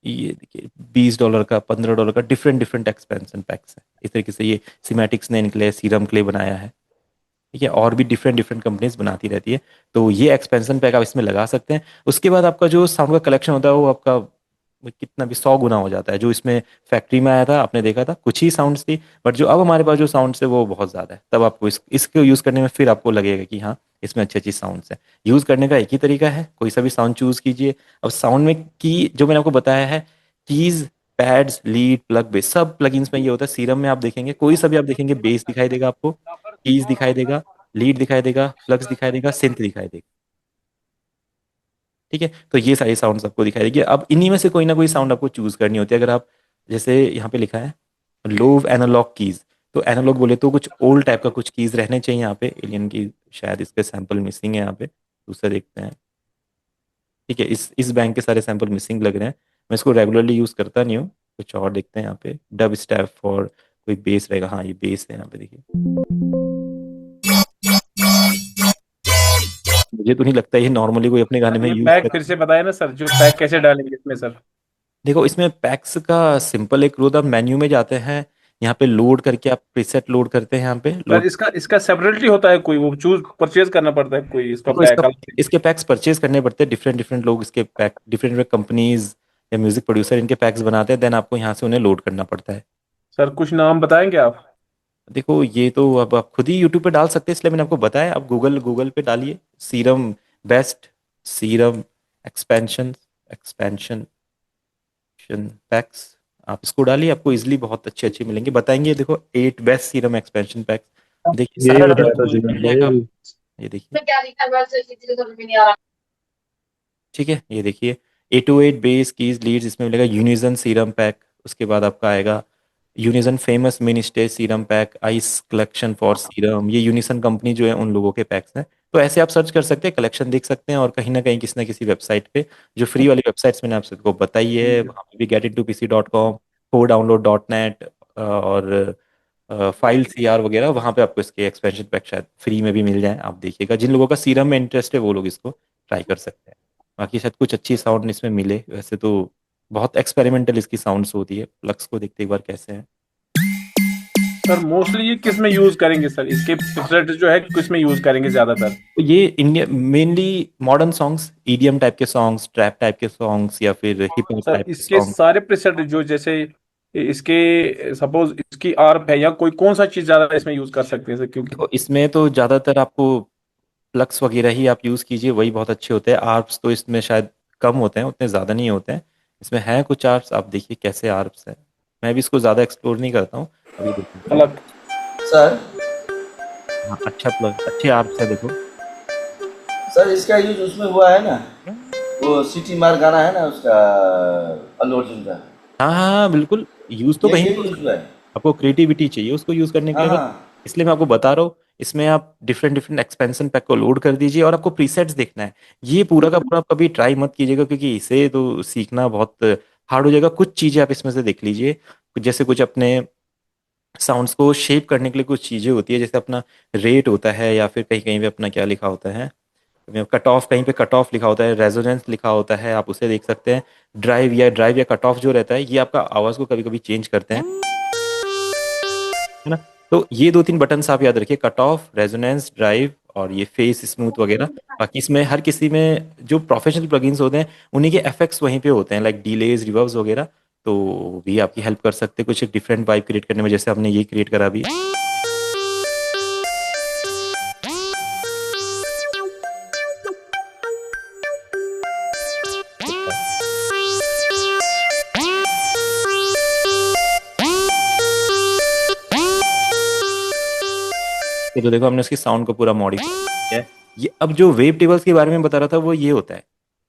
Speaker 1: ये देखिए $20 का, $15 का, डिफरेंट डिफरेंट एक्सपेंशन पैक्स है। इस तरीके से ये सिमेटिक्स ने इनके लिए सीरम के लिए बनाया है, ठीक है। और भी डिफरेंट डिफरेंट कंपनीज बनाती रहती है। तो ये एक्सपेंशन पैक आप इसमें लगा सकते हैं। उसके बाद आपका जो साउंड का कलेक्शन होता है वो आपका कितना भी 100 गुना हो जाता है। जो इसमें फैक्ट्री में आया था आपने देखा था कुछ ही साउंड्स थी, बट जो अब हमारे पास जो साउंड्स है वो बहुत ज़्यादा है। तब आपको इसको यूज़ करने में फिर आपको लगेगा कि हाँ इसमें अच्छी अच्छी साउंड्स है। यूज़ करने का एक ही तरीका है, कोई सा भी साउंड चूज़ कीजिए। अब साउंड में की जो मैंने आपको बताया है, keys, pads, lead, plug, base, सब प्लगइन्स में ये होता है। सीरम में आप देखेंगे कोई सा भी आप देखेंगे, बेस दिखाई देगा आपको, कीज दिखाई देगा, लीड दिखाई देगा, फ्लक्स दिखाई देगा, सिंथ दिखाई देगा, ठीक है। तो ये सारी साउंड्स आपको दिखाई देगी। अब इन्हीं में से कोई ना कोई साउंड आपको चूज करनी होती है। अगर आप, जैसे यहाँ पे लिखा है लो एनालॉग कीज, तो एनालॉग बोले तो कुछ ओल्ड टाइप का कुछ कीज रहने चाहिए यहाँ पे। एलियन की शायद इसके सैंपल मिसिंग है यहाँ पे, दूसरा देखते हैं, ठीक है। इस बैंक के सारे सैंपल मिसिंग लग रहे हैं। मैं इसको रेगुलरली यूज करता नहीं हूँ। कुछ और देखते हैं यहाँ पे, डब स्टेप फॉर कोई बेस रहेगा, हाँ ये बेस है यहाँ पे देखिए। मुझे तो नहीं लगता ये नॉर्मली कोई अपने गाने
Speaker 6: सर
Speaker 1: में
Speaker 6: ये
Speaker 1: यूज
Speaker 6: पैक फिर
Speaker 1: करे।
Speaker 6: से बताए ना सर, जो पैक कैसे डालेंगे इसमें सर?
Speaker 1: देखो इसमें पैक्स का सिंपल एक रूल, आप मेन्यू में जाते हैं, यहाँ पे लोड करके आप प्रीसेट लोड करते हैं, यहाँ पे
Speaker 6: सर
Speaker 1: लोड।
Speaker 6: इसका इसका सेपरेटली होता है कोई, वो चूज परचेज करना पड़ता है कोई इसका
Speaker 1: देखो
Speaker 6: पैक
Speaker 1: इसका,
Speaker 6: अलग से?
Speaker 1: इसके पैक्स परचेज करने पड़ते हैं। डिफरेंट डिफरेंट लोग इसके पैक, डिफरेंट डिफरेंट कंपनीज या म्यूजिक प्रोड्यूसर इनके पैक्स बनाते हैं, देन आपको यहाँ से उन्हें लोड करना पड़ता है।
Speaker 6: सर कुछ नाम बताएंगे आप?
Speaker 1: देखो ये तो अब आप खुद ही यूट्यूब पे डाल सकते हैं, इसलिए मैंने आपको बताया। आप गूगल गूगल पे डालिए serum best, serum expansion, expansion PACS, आप इसको डालिए, आपको इजिली बहुत अच्छे अच्छे मिलेंगे। बताएंगे देखो 8 बेस्ट सीरम एक्सपेंशन पैक्स, देखिए
Speaker 3: यही
Speaker 1: सारा डाटा
Speaker 3: बताया था
Speaker 1: गूगल
Speaker 3: जी
Speaker 1: पे मिल
Speaker 3: मैंने
Speaker 1: जाएगा
Speaker 3: ये भी।
Speaker 1: आपको। ये देखिए, ठीक है। ये देखिए 808 बेस कीज लीड्स, इसमें मिलेगा यूनिजन सीरम पैक। उसके बाद आपका आएगा unison famous mini stage serum pack, ice collection for serum, ये यूनिसन कंपनी जो है उन लोगों के पैक्स हैं। तो ऐसे आप सर्च कर सकते हैं, कलेक्शन देख सकते हैं, और कहीं ना कहीं किसी ना किसी वेबसाइट पे, जो फ्री वाली वेबसाइट्स मैंने आपको बताई है, वहाँ पे भी get2pc.com, codownload.net और फाइल CR वगैरह, वहाँ पे आपको इसके एक्सपेंशन पैक शायद फ्री में भी मिल जाए। आप देखिएगा, जिन लोगों का सीरम में इंटरेस्ट है वो लोग इसको ट्राई कर सकते हैं। बाकी शायद कुछ अच्छी साउंड इसमें मिले, वैसे तो बहुत एक्सपेरिमेंटल इसकी साउंड्स होती है। प्लग्स को देखते एक बार कैसे हैं।
Speaker 6: सर मोस्टली ये किस में यूज करेंगे सर, इसके पिक्चर जो है किस में यूज करेंगे ज्यादातर?
Speaker 1: तो ये India mainly modern songs, EDM type के सॉन्ग्स, ट्रैप टाइप के सॉन्ग्स, या फिर हिप हॉप
Speaker 6: सर
Speaker 1: टाइप के
Speaker 6: इसके
Speaker 1: सॉन्ग।
Speaker 6: सारे प्रीसेट जो जैसे इसके सपोज इसकी आर्प है या कोई कौन सा चीज ज्यादा इसमें यूज कर सकते हैं सर, क्योंकि
Speaker 1: देखो इसमें तो ज़्यादातर आपको प्लग्स वगैरह ही आप यूज़ कीजिए, वही बहुत अच्छे होते हैं। आर्प्स तो इसमें शायद कम होते हैं, उतने ज़्यादा नहीं होते हैं। इसमें हैं कुछ आर्प्स, आप देखिए कैसे आर्प्स हैं। मैं भी इसको ज़्यादा एक्सप्लोर नहीं करता हूँ, अभी देखिए।
Speaker 6: अलग?
Speaker 5: सर
Speaker 1: हाँ अच्छा प्लग, अच्छे आर्प्स है देखो।
Speaker 5: सर इसका यूज उसमें हुआ है ना, वो सिटी मार गाना है ना उसका, अल्लू अर्जुन का।
Speaker 1: हाँ हाँ हाँ, बिल्कुल यूज़ तो
Speaker 5: ये
Speaker 1: कहीं
Speaker 5: ये
Speaker 1: भी हो
Speaker 5: भी यूज हुआ
Speaker 1: सकता है।
Speaker 5: है।
Speaker 1: आपको क्रिएटिविटी चाहिए उसको यूज़ करने के
Speaker 5: हाँ
Speaker 1: लिए, बस
Speaker 5: हाँ।
Speaker 1: इसलिए मैं आपको बता रहा हूँ। इसमें आप डिफरेंट डिफरेंट एक्सपेंशन पैक को लोड कर दीजिए और आपको प्रीसेट्स देखना है। ये पूरा का पूरा आप कभी ट्राई मत कीजिएगा, क्योंकि इसे तो सीखना बहुत हार्ड हो जाएगा। कुछ चीज़ें आप इसमें से देख लीजिए, जैसे कुछ अपने साउंड्स को शेप करने के लिए कुछ चीज़ें होती है, जैसे अपना रेट होता है, या फिर कहीं कहीं पे अपना क्या लिखा होता है, कट ऑफ, कहीं पे कट ऑफ लिखा होता है, रेजोनेंस लिखा होता है, आप उसे देख सकते हैं। ड्राइव या कट ऑफ जो रहता है, ये आपका आवाज़ को कभी कभी चेंज करते हैं, है ना। तो ये दो तीन बटन्स आप याद रखिए, कट ऑफ, रेजोनेंस, ड्राइव और ये फेस स्मूथ वगैरह। बाकी इसमें हर किसी में जो प्रोफेशनल प्लगइन्स होते हैं उन्हीं के इफेक्ट्स वहीं पे होते हैं, लाइक डिलेज, रिवर्ब्स वगैरह। तो वो भी आपकी हेल्प कर सकते हैं कुछ डिफरेंट वाइब क्रिएट करने में, जैसे आपने ये क्रिएट करा भी। ये तो देखो हमने उसकी साउंड को पूरा मॉडिफाई किया है। ये अब जो वेव टेबल्स के बारे में बता रहा था वो ये होता है,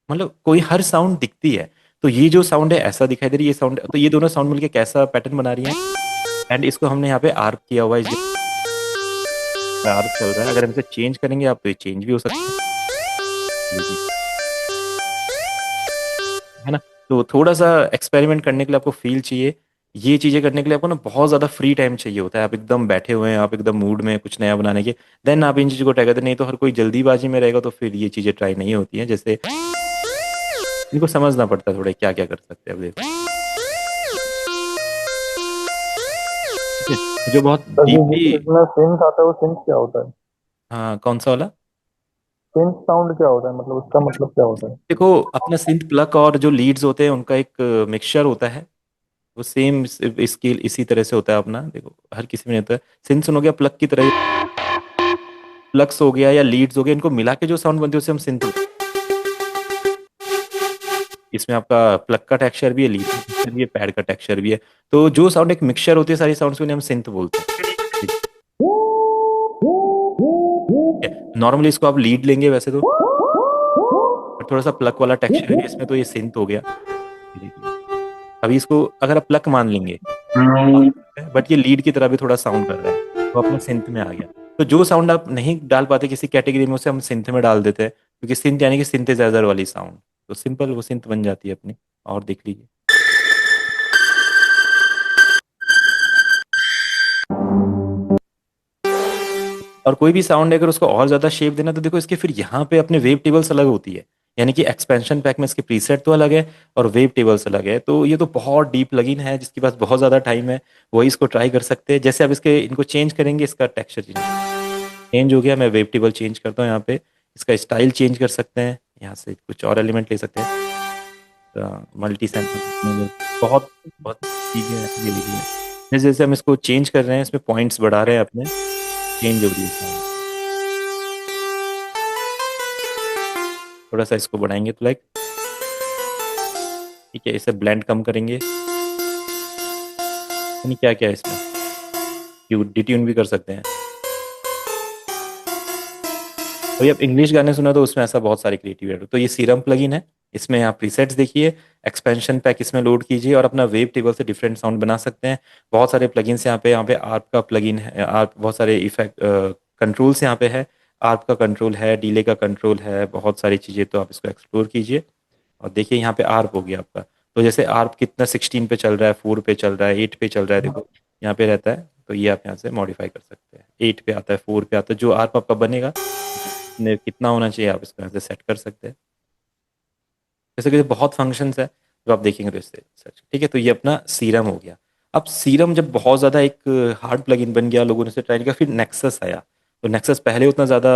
Speaker 1: मतलब कोई हर साउंड दिखती है, तो ये जो साउंड है ऐसा दिखाई दे रही है, ये साउंड, तो ये दोनों साउंड मिलके कैसा पैटर्न बना रही है। एंड इसको हमने यहाँ पे आर्प किया हुआ है, आर्प चल रहा है। अगर हम इसे चेंज करेंगे आप, तो ये चेंज भी हो सकता है, है ना। तो थोड़ा सा एक्सपेरिमेंट करने के लिए आपको फील चाहिए। ये चीज़ें करने के लिए आपको ना बहुत ज़्यादा फ्री टाइम चाहिए होता है, आप एकदम बैठे हुए हैं, आप एकदम मूड में कुछ नया बनाने के, देन आप इन चीज़ों को ट्राई करते हैं। नहीं तो हर कोई जल्दीबाजी में रहेगा तो फिर ये चीज़ें ट्राई नहीं होती हैं। जैसे इनको समझना पड़ता है थोड़ा क्या क्या कर सकते हैं। अब देखो, ठीक है, जो बहुत
Speaker 7: सर जी
Speaker 1: डीपली।
Speaker 7: इसमें सिंथ आता है, वो सिंथ क्या होता है?
Speaker 1: हाँ, कौन सा वाला?
Speaker 7: सिंथ साउंड क्या होता है, मतलब उसका मतलब क्या होता है?
Speaker 1: देखो, अपना सिंथ प्लग और जो लीड्स होते हैं उनका एक मिक्सचर होता है। वो सेम इसकी इसी तरह से होता है अपना, देखो हर किसी में नहीं होता है। सिंथ सुन हो गया प्लग की तरह, प्लग्स हो गया या लीड्स हो गया, इनको मिला के जो साउंड बनती है उसे हम सिंथ। इसमें आपका प्लग का टेक्सचर भी है, लीड का टेक्सचर भी है, पैड का टेक्सचर भी है। तो जो साउंड एक मिक्सचर होती है सारी साउंड्स, उन्हें हम सिंथ बोलते हैं। नॉर्मली इसको आप लीड लेंगे वैसे तो, और थोड़ा सा प्लग वाला टेक्सचर है इसमें, तो ये सिंथ हो गया। ये देखिए, अभी इसको अगर आप प्लग मान लेंगे, बट ये लीड की तरह भी थोड़ा साउंड कर रहा है, तो अपना सिंथ में आ गया। तो जो साउंड आप नहीं डाल पाते किसी कैटेगरी में, उसे हम सिंथ में डाल देते हैं, क्योंकि सिंथ यानी कि सिंथेसाइजर वाली साउंड, तो सिंपल वो सिंथ बन जाती है अपनी। और देख लीजिए, और कोई भी साउंड है अगर उसको और ज्यादा शेप देना, तो देखो इसके फिर यहाँ पे अपने वेव टेबल्स अलग होती है। यानी कि एक्सपेंशन पैक में इसके प्रीसेट तो अलग है और वेव टेबल्स अलग है। तो ये तो बहुत डीप प्लगइन है, जिसके पास बहुत ज्यादा टाइम है वही इसको ट्राई कर सकते हैं। जैसे आप इसके इनको चेंज करेंगे, इसका टेक्सचर चेंज हो गया, मैं वेव टेबल चेंज करता हूँ यहाँ पे। इसका स्टाइल चेंज कर सकते हैं, यहाँ से कुछ और एलिमेंट ले सकते हैं, मल्टी सैंपल, बहुत बहुत चीजें हैं ये लिखी है। जैसे जैसे हम इसको चेंज कर रहे हैं, इसमें पॉइंट्स बढ़ा रहे हैं अपने, चेंज हो रही है sound। थोड़ा सा इसको बढ़ाएंगे तो लाइक, ठीक है, इसे ब्लेंड कम करेंगे, यानी क्या क्या है इसमें, डिट्यून भी कर सकते हैं। अभी आप इंग्लिश गाने सुना तो उसमें ऐसा बहुत सारे क्रिएटिव है। तो ये सीरम प्लगइन है, इसमें आप प्रीसेट्स देखिए, एक्सपेंशन पैक इसमें लोड कीजिए और अपना वेव टेबल से डिफरेंट साउंड बना सकते हैं। बहुत सारे प्लगइन्स यहाँ पे आर्प का प्लगइन है, आर्प, बहुत सारे इफेक्ट कंट्रोल्स यहाँ पे है, आर्प का कंट्रोल है, डीले का कंट्रोल है, बहुत सारी चीज़ें। तो आप इसको एक्सप्लोर कीजिए और देखिए यहाँ पे आर्प हो गया आपका। तो जैसे आर्प कितना 16 पे चल रहा है, 4 पे चल रहा है, 8 पे चल रहा है, देखो यहाँ पे रहता है। तो ये आप यहाँ से मॉडिफाई कर सकते हैं, 8 पे आता है, 4 पे आता है, जो आर्प आपका बनेगा कितना होना चाहिए आप इसको यहाँ से सेट कर सकते हैं। जैसे कि बहुत फंक्शंस है जो आप देखेंगे तो इससे सर्च, ठीक है। तो ये अपना सीरम हो गया। अब सीरम जब बहुत ज़्यादा एक हार्ड प्लगइन बन गया, लोगों ने इसे ट्राई किया, फिर नेक्सस आया। तो नेक्सस पहले उतना ज़्यादा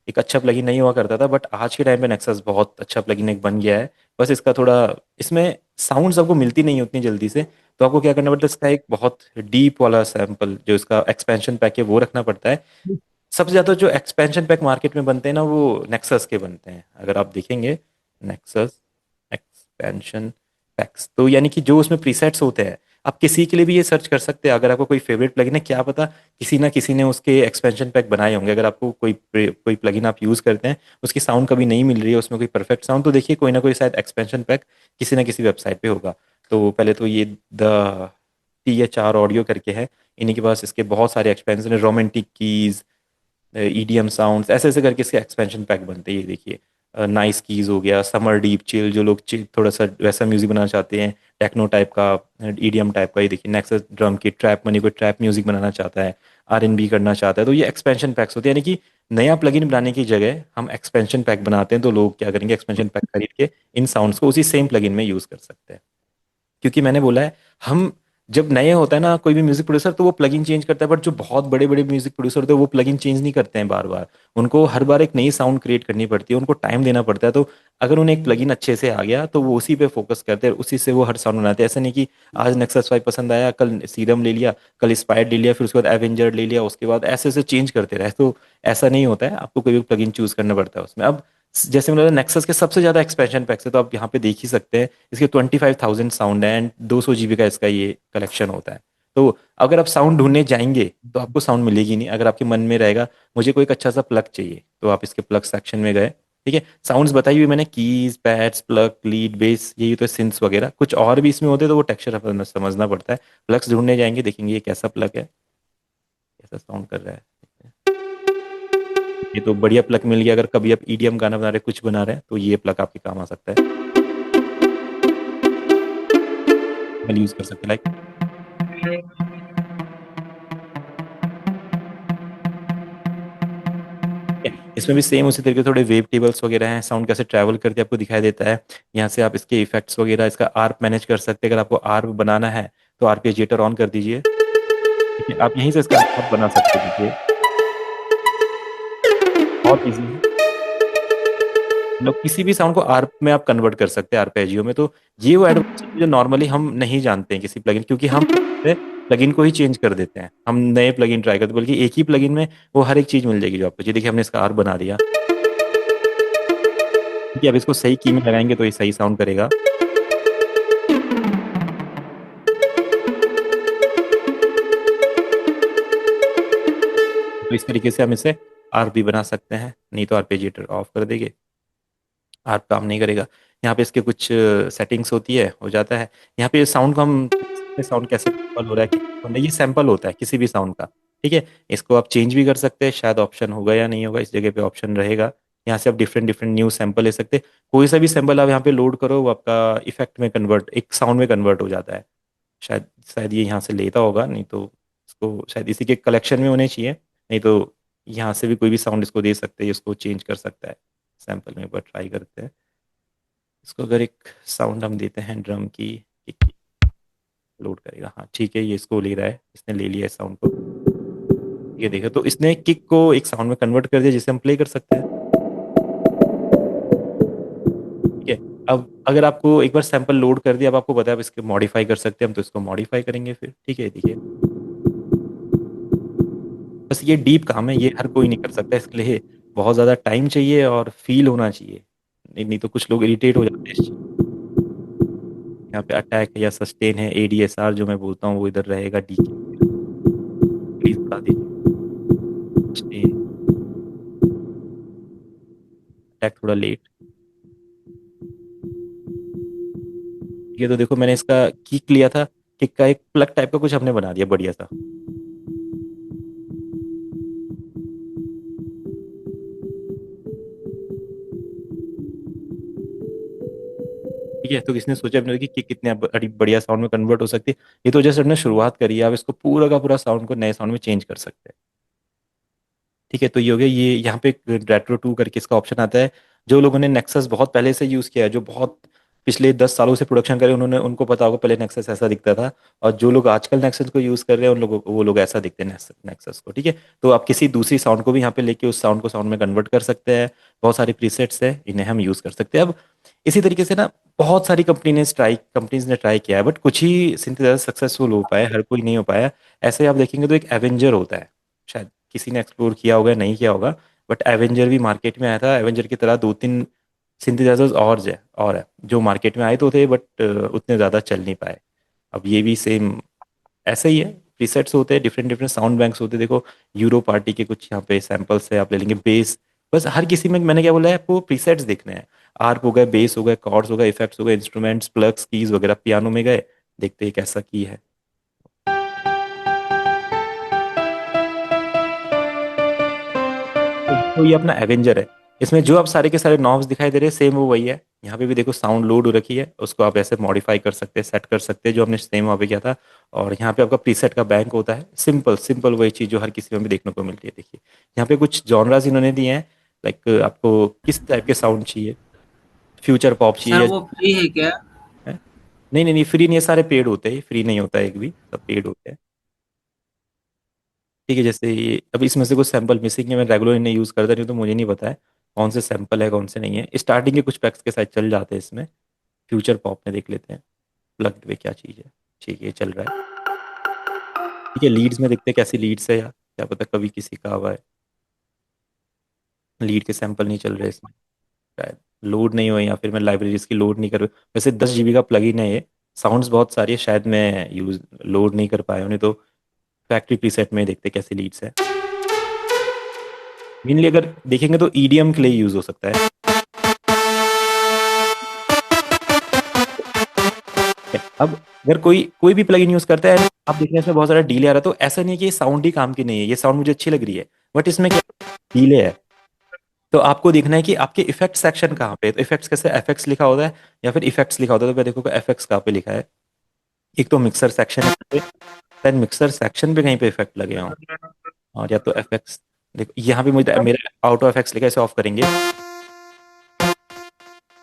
Speaker 1: एक अच्छा प्लगइन नहीं हुआ करता था, बट आज के टाइम पे नेक्सस बहुत अच्छा प्लगइन एक बन गया है। बस इसका थोड़ा, इसमें साउंड्स आपको मिलती नहीं उतनी जल्दी से, तो आपको क्या करना पड़ता है, इसका एक बहुत डीप वाला सैंपल जो इसका एक्सपेंशन पैक है वो रखना पड़ता है। सबसे ज़्यादा जो एक्सपेंशन पैक मार्केट में बनते हैं ना, वो नेक्सस के बनते हैं। अगर आप देखेंगे नेक्सस एक्सपेंशन पैक्स, तो यानी कि जो उसमें प्रीसेट्स होते हैं, आप किसी के लिए भी ये सर्च कर सकते हैं, अगर आपको कोई फेवरेट प्लगइन है, क्या पता किसी ना किसी ने उसके एक्सपेंशन पैक बनाए होंगे। अगर आपको कोई प्लगइन आप यूज़ करते हैं, उसकी साउंड कभी नहीं मिल रही है उसमें कोई परफेक्ट साउंड, तो देखिए कोई ना कोई शायद एक्सपेंशन पैक किसी ना किसी वेबसाइट पे होगा। तो पहले तो ये द THR ऑडियो करके है, इन्हीं के पास इसके बहुत सारे एक्सपेंशन है, रोमांटिक कीज, EDM साउंड्स, ऐसे ऐसे करके इसके एक्सपेंशन पैक बनते हैं। ये देखिए नाइस कीज हो गया, समर डीप चिल, जो लोग थोड़ा सा वैसा म्यूजिक बनाना चाहते हैं, टेक्नो टाइप का, EDM टाइप का। ये देखिए नेक्सस ड्रम की ट्रैप मनी, कोई ट्रैप म्यूजिक बनाना चाहता है, R&B करना चाहता है, तो ये एक्सपेंशन पैक्स होते हैं। यानी कि नया प्लगइन बनाने की जगह हम एक्सपेंशन पैक बनाते हैं, तो लोग क्या करेंगे, एक्सपेंशन पैक खरीद के इन साउंड्स को उसी सेम प्लगइन में यूज कर सकते हैं। क्योंकि मैंने बोला है, हम जब नए होता है ना कोई भी म्यूजिक प्रोड्यूसर, तो वो प्लगइन चेंज करता है, बट जो बहुत बड़े बड़े म्यूजिक प्रोड्यूसर होते हैं वो प्लगइन चेंज नहीं करते हैं बार बार। उनको हर बार एक नई साउंड क्रिएट करनी पड़ती है, उनको टाइम देना पड़ता है। तो अगर उन्हें एक प्लगइन अच्छे से आ गया तो वो उसी पे फोकस करते हैं, उसी से वो हर साउंड बनाते हैं। ऐसा नहीं कि आज नेक्सस 5 पसंद आया, कल सीरम ले लिया, कल स्पायर्ड ले लिया, फिर उसके बाद एवेंजर ले लिया, उसके बाद ऐसे ऐसे चेंज करते रहे। तो ऐसा नहीं होता है, आपको कोई भी प्लगइन चूज करना पड़ता है उसमें। अब जैसे मैंने नेक्सस के सबसे ज़्यादा एक्सपेंशन पैक्स है, तो आप यहाँ पे देख ही सकते हैं, इसके 25,000 साउंड है एंड 200 GB का इसका ये कलेक्शन होता है। तो अगर आप साउंड ढूंढने जाएंगे तो आपको साउंड मिलेगी नहीं। अगर आपके मन में रहेगा मुझे कोई एक अच्छा सा प्लग चाहिए, तो आप इसके प्लग सेक्शन में गए, ठीक है, साउंड्स बताई हुई मैंने, keys, pads, plug, lead, base, यही तो सिंथ्स वगैरह। कुछ और भी इसमें होते हैं तो वो टेक्सचर अपन समझना पड़ता है। प्लग्स ढूंढने जाएंगे, देखेंगे ये कैसा प्लग है, कैसा साउंड कर रहा है। ये तो बढ़िया प्लग मिल गया। अगर कभी आप EDM गाना बना रहे, कुछ बना रहे हैं, तो ये प्लग आपके काम आ सकता है, यूज कर सकते हैं। लाइक इसमें भी सेम उसी तरीके से थोड़े वेव टेबल्स वगैरह हैं, साउंड कैसे ट्रैवल करके आपको दिखाई देता है। यहाँ से आप इसके इफेक्ट्स वगैरह, इसका आर्प मैनेज कर सकते हैं। अगर आपको आर्प बनाना है तो आर्पेजिएटर ऑन कर दीजिए, ठीक है, आप यहीं से इसका आर्प बना सकते हैं। देखिए बहुत ईजी है, मतलब किसी भी साउंड को आर्प में आप कन्वर्ट कर सकते हैं, आर्पेजियो में। तो ये वो एडवांस जो नॉर्मली हम नहीं जानते हैं किसी प्लगइन, क्योंकि हम प्लगइन को ही चेंज कर देते हैं, हम नए प्लगइन ट्राई करते हैं, बल्कि एक ही प्लगइन में वो हर एक चीज मिल जाएगी जो आपको। ये देखिए हमने इसका आर्प बना दिया, ठीक है। अब इसको सही की में लगाएंगे तो ये सही साउंड करेगा। तो इस तरीके से हम इसे आर्प भी बना सकते हैं, नहीं तो आर्पेजिएटर ऑफ कर देंगे, आर्प काम नहीं करेगा। यहाँ पे इसके कुछ सेटिंग्स होती है, हो जाता है। यहाँ पे साउंड को हम, साउंड कैसे सैंपल हो रहा है, ये सैंपल होता है किसी भी साउंड का, ठीक है। इसको आप चेंज भी कर सकते हैं, शायद ऑप्शन होगा या नहीं होगा, इस जगह पे ऑप्शन रहेगा। यहाँ से आप डिफरेंट डिफरेंट न्यू सैंपल ले सकते हैं। कोई सा भी सैंपल आप यहाँ पे लोड करो, वो आपका इफेक्ट में कन्वर्ट, एक साउंड में कन्वर्ट हो जाता है। शायद शायद ये यहाँ से लेता होगा, नहीं तो इसको शायद इसी के कलेक्शन में होने चाहिए, नहीं तो यहाँ से भी कोई भी साउंड इसको दे सकते हैं, इसको चेंज कर सकता है। सैंपल में एक बार ट्राई करते हैं इसको। अगर एक साउंड हम देते हैं ड्रम की, किक की, लोड करेगा, हाँ ठीक है, ये इसको ले रहा है, इसने ले लिया है साउंड को। ये देखो, तो इसने किक को एक साउंड में कन्वर्ट कर दिया जिसे हम प्ले कर सकते हैं, ठीक है। अब अगर आपको एक बार सैंपल लोड कर दिया, अब आपको पता है अब इसके मॉडिफाई कर सकते हैं हम, तो इसको मॉडिफाई करेंगे फिर, ठीक है। देखिए बस ये डीप काम है, ये हर कोई नहीं कर सकता, इसके लिए बहुत ज़्यादा टाइम चाहिए और फील होना चाहिए, नहीं तो कुछ लोग इरिटेट हो जाते हैं इस चीज़। यहाँ पे अटैक या सस्टेन है, ADSR जो मैं बोलता हूँ वो इधर रहेगा, डी प्लीज बता दीजिए। सस्टेन, अटैक थोड़ा लेट, ठीक है। तो देखो मैंने इसका किक लिया था, किक का एक प्लग टाइप का कुछ हमने बना दिया बढ़िया सा, ठीक है। तो किसने सोचा अपने कि किक कितने बड़ी बढ़िया साउंड में कन्वर्ट हो सकती है। ये तो जैसे हमने शुरुआत करी है, आप इसको पूरा का पूरा साउंड को नए साउंड में चेंज कर सकते हैं, ठीक है। तो ये हो गया, ये यहाँ पे रेट्रो 2 करके इसका ऑप्शन आता है। जो लोगों ने नेक्सस बहुत पहले से यूज़ किया है, जो बहुत पिछले 10 सालों से प्रोडक्शन करे, उन्होंने, उनको पता होगा पहले नेक्सस ऐसा दिखता था, और जो लोग आजकल नेक्सस को यूज़ कर रहे हैं उन लोगों, वो लोग ऐसा दिखते हैं नेक्सस को, ठीक है। तो आप किसी दूसरी साउंड को भी यहाँ पे लेके उस साउंड को साउंड में कन्वर्ट कर सकते हैं। बहुत सारे प्रीसेट्स हैं, इन्हें हम यूज़ कर सकते हैं। अब इसी तरीके से ना बहुत सारी कंपनीज ने ट्राई किया है, बट कुछ ही सिंथेसाइजर सक्सेसफुल हो पाए, हर कोई नहीं हो पाया। ऐसे आप देखेंगे तो एक एवेंजर होता है, शायद किसी ने एक्सप्लोर किया होगा, नहीं किया होगा, बट एवेंजर भी मार्केट में आया था। एवेंजर की तरह 2-3 सिंथेसाइजर्स और है जो मार्केट में आए तो थे, बट उतने ज़्यादा चल नहीं पाए। अब ये भी सेम ऐसा ही है, प्रीसेट्स होते हैं, डिफरेंट डिफरेंट साउंड बैंक्स होते हैं। देखो यूरो पार्टी के कुछ यहाँ पे सैंपल्स है, आप ले लेंगे बेस। बस हर किसी में मैंने क्या बोला है, आपको प्रीसेट्स देखने हैं। आर्प हो गए, बेस हो गए, कॉर्ड्स हो गए, इफेक्ट्स हो गए, इंस्ट्रूमेंट्स, प्लग्स, कीज वगैरह। पियानो में गए, देखते हैं कैसा की है। तो ये अपना एवेंजर है। इसमें जो आप सारे के सारे नॉब्स दिखाई दे रहे हैं, सेम वो वही है। यहाँ पे भी देखो साउंड लोड हो रखी है, उसको आप ऐसे मॉडिफाई कर सकते हैं, सेट कर सकते हैं, जो हमने सेम वहाँ पे किया था। और यहाँ पे आपका प्रीसेट का बैंक होता है, सिंपल सिंपल वही चीज़ जो हर किसी में भी देखने को मिलती है। देखिए यहाँ पे कुछ जॉनरास इन्होंने दिए हैं, लाइक आपको किस टाइप के साउंड चाहिए, फ्यूचर पॉप चाहिए
Speaker 8: सर
Speaker 1: या
Speaker 8: वो फ्री है क्या?
Speaker 1: है? नहीं नहीं नहीं, फ्री नहीं है, सारे पेड होते हैं, फ्री नहीं होता है एक भी, सब पेड होते हैं। ठीक है, जैसे ये अब इसमें से कुछ सैंपल मिसिंग है, मैं रेगुलर इन्हें यूज़ करता नहीं हूं, तो मुझे नहीं पता है कौन से सैंपल है कौन से नहीं है। स्टार्टिंग के कुछ पैक्स के साथ चल जाते हैं इसमें। फ्यूचर पॉप में देख लेते हैं प्लग्ड पे क्या चीज़ है। ठीक है, ये चल रहा है। ठीक है, लीड्स में देखते हैं कैसी लीड्स है, यार क्या पता कभी किसी का हुआ है। लीड के सैंपल नहीं चल रहे इसमें, शायद लोड नहीं हुए, या फिर मैं लाइब्रेरीज की लोड नहीं कर। वैसे 10 GB का प्लगइन है ये, साउंड्स बहुत सारी है, शायद मैं यूज लोड नहीं कर पाया उन्हें। तो फैक्ट्री प्रीसेट में देखते हैं कैसी लीड्स है। मेनली अगर देखेंगे तो ईडीएम के लिए यूज हो सकता है। अब अगर कोई कोई भी प्लगइन यूज करता है, आप देख रहे हैं इसमें बहुत सारा डीले आ रहा है, तो ऐसा नहीं है कि ये साउंड ही काम की नहीं है, ये साउंड मुझे अच्छी लग रही है, बट इसमें क्या डीले है। तो आपको देखना है कि आपके इफेक्ट सेक्शन कहाँ पे है। तो इफेक्ट्स कैसे, एफएक्स लिखा होता है या फिर इफेक्ट्स लिखा होता है, तो मैं देखो एफएक्स कहाँ पे लिखा है। एक तो मिक्सर सेक्शन है पे, शायद मिक्सर सेक्शन पे कहीं पे इफेक्ट लगे हों, और या तो एफएक्स। देखो यहाँ पे मुझे मेरा ऑटो एफएक्स लिखा है, इसे ऑफ करेंगे,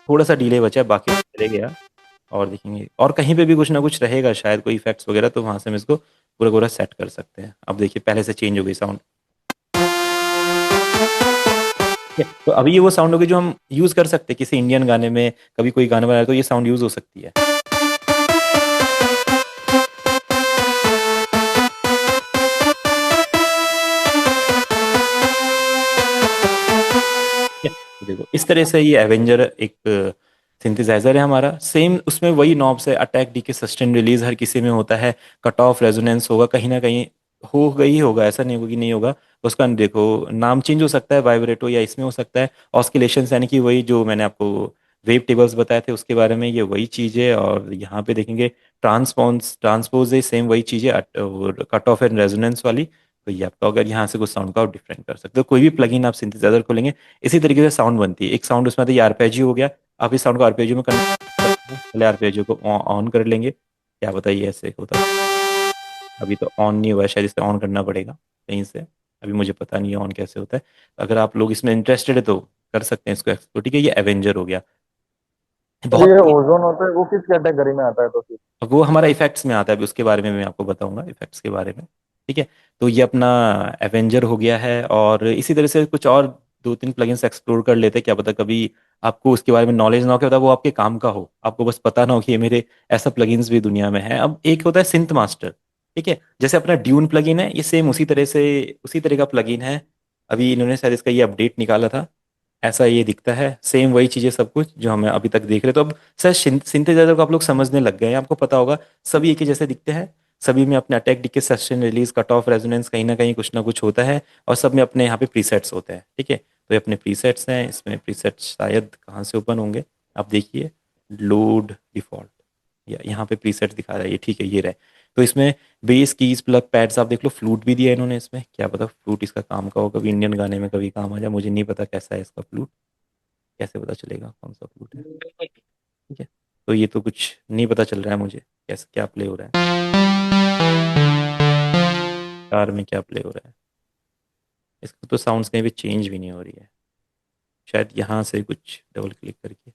Speaker 1: थोड़ा सा डिले बचा है, बाकी चले गया। और देखेंगे और कहीं पे भी कुछ ना कुछ रहेगा शायद, कोई इफेक्ट्स वगैरह, तो वहां से हम इसको पूरा पूरा सेट कर सकते हैं। अब देखिए पहले से चेंज हो गई साउंड। तो अभी ये वो साउंड होगी जो हम यूज कर सकते हैं किसी इंडियन गाने में, कभी कोई गाना बना रहा है तो ये साउंड यूज हो सकती है। तो देखो इस तरह से ये एवेंजर एक सिंथेसाइजर है हमारा। सेम उसमें वही नॉब्स है, अटैक, डीके, सस्टेन, रिलीज हर किसी में होता है। कट ऑफ, रेजोनेंस होगा कहीं ना कहीं, हो गई होगा, ऐसा नहीं होगा कि नहीं होगा। उसका देखो नाम चेंज हो सकता है, वाइब्रेटो या इसमें हो सकता है। ऑस्किलेशंस यानी कि वही जो मैंने आपको वेव टेबल्स बताए थे उसके बारे में, ये वही चीज़ है। और यहाँ पे देखेंगे ट्रांसपोज है, सेम वही चीज़ है, और कट ऑफ एंड रेजोनेंस वाली। तो ये आपका अगर यहाँ से कुछ साउंड का आप डिफरेंट कर सकते हो, कोई भी प्लगइन आप सिंथेसाइजर खोलेंगे इसी तरीके से साउंड बनती है। एक साउंड उसमें आता है, ये आरपेजियो हो गया, आप इस साउंड को आरपेजियो में करना पहले आरपेजियो को ऑन कर लेंगे, क्या बताइए ऐसे होता है। अभी तो ऑन नहीं हुआ है, शायद इसे ऑन करना पड़ेगा कहीं से, अभी मुझे पता नहीं है ऑन कैसे होता है। अगर आप लोग इसमें इंटरेस्टेड है तो कर सकते हैं इसको एक्सप्लोर। ठीक है, ये एवेंजर हो गया
Speaker 7: तो
Speaker 1: बहुत।
Speaker 7: ये ओजोन होता है वो किस कैटेगरी में आता है तो फिर?
Speaker 1: वो हमारा इफेक्ट्स में आता है, अभी उसके बारे में मैं आपको बताऊंगा, इफेक्ट्स के बारे में। ठीक है, तो ये अपना एवेंजर हो गया है। और इसी तरह से कुछ और दो तीन प्लगइन्स एक्सप्लोर कर लेते हैं, क्या पता कभी आपको उसके बारे में नॉलेज ना हो, क्या पता वो आपके काम का हो, आपको बस पता ना हो कि ये मेरे ऐसा प्लगइन्स भी दुनिया में है। अब एक होता है सिंथ मास्टर। ठीक है, जैसे अपना ड्यून प्लगइन है, ये सेम उसी तरह का प्लगइन है। अभी इन्होंने शायद इसका ये अपडेट निकाला था, ऐसा ये दिखता है, सेम वही चीजें सब कुछ जो हमें अभी तक देख रहे। तो अब सर सिंथेसाइजर को आप लोग समझने लग गए हैं, आपको पता होगा सभी एक ही जैसे दिखते हैं, सभी में अपने attack, decay, sustain, release, cut off, resonance कहीं ना कुछ होता है, और सब में अपने यहाँ पे प्रीसेट्स होते हैं। ठीक है, तो ये अपने प्रीसेट्स हैं, इसमें प्रीसेट्स शायद कहाँ से ओपन होंगे, आप देखिए लोड डिफॉल्ट, या यहाँ पे प्रीसेट्स दिखा रहा है ये। ठीक है, ये रहे। तो इसमें बेस, कीज, प्लग, पैड्स, आप देख लो, फ्लूट भी दिया है इन्होंने इसमें, क्या पता फ्लूट इसका काम का हो, कभी इंडियन गाने में कभी काम आ जाए, मुझे नहीं पता कैसा है इसका फ्लूट, कैसे पता चलेगा कौन सा फ्लूट है। ठीक है, तो ये तो कुछ नहीं पता चल रहा है मुझे कैसे क्या प्ले हो रहा है, कार में क्या प्ले हो रहा है। इसका तो साउंड्स कहीं भी चेंज भी नहीं हो रही है, शायद यहाँ से कुछ डबल क्लिक करके।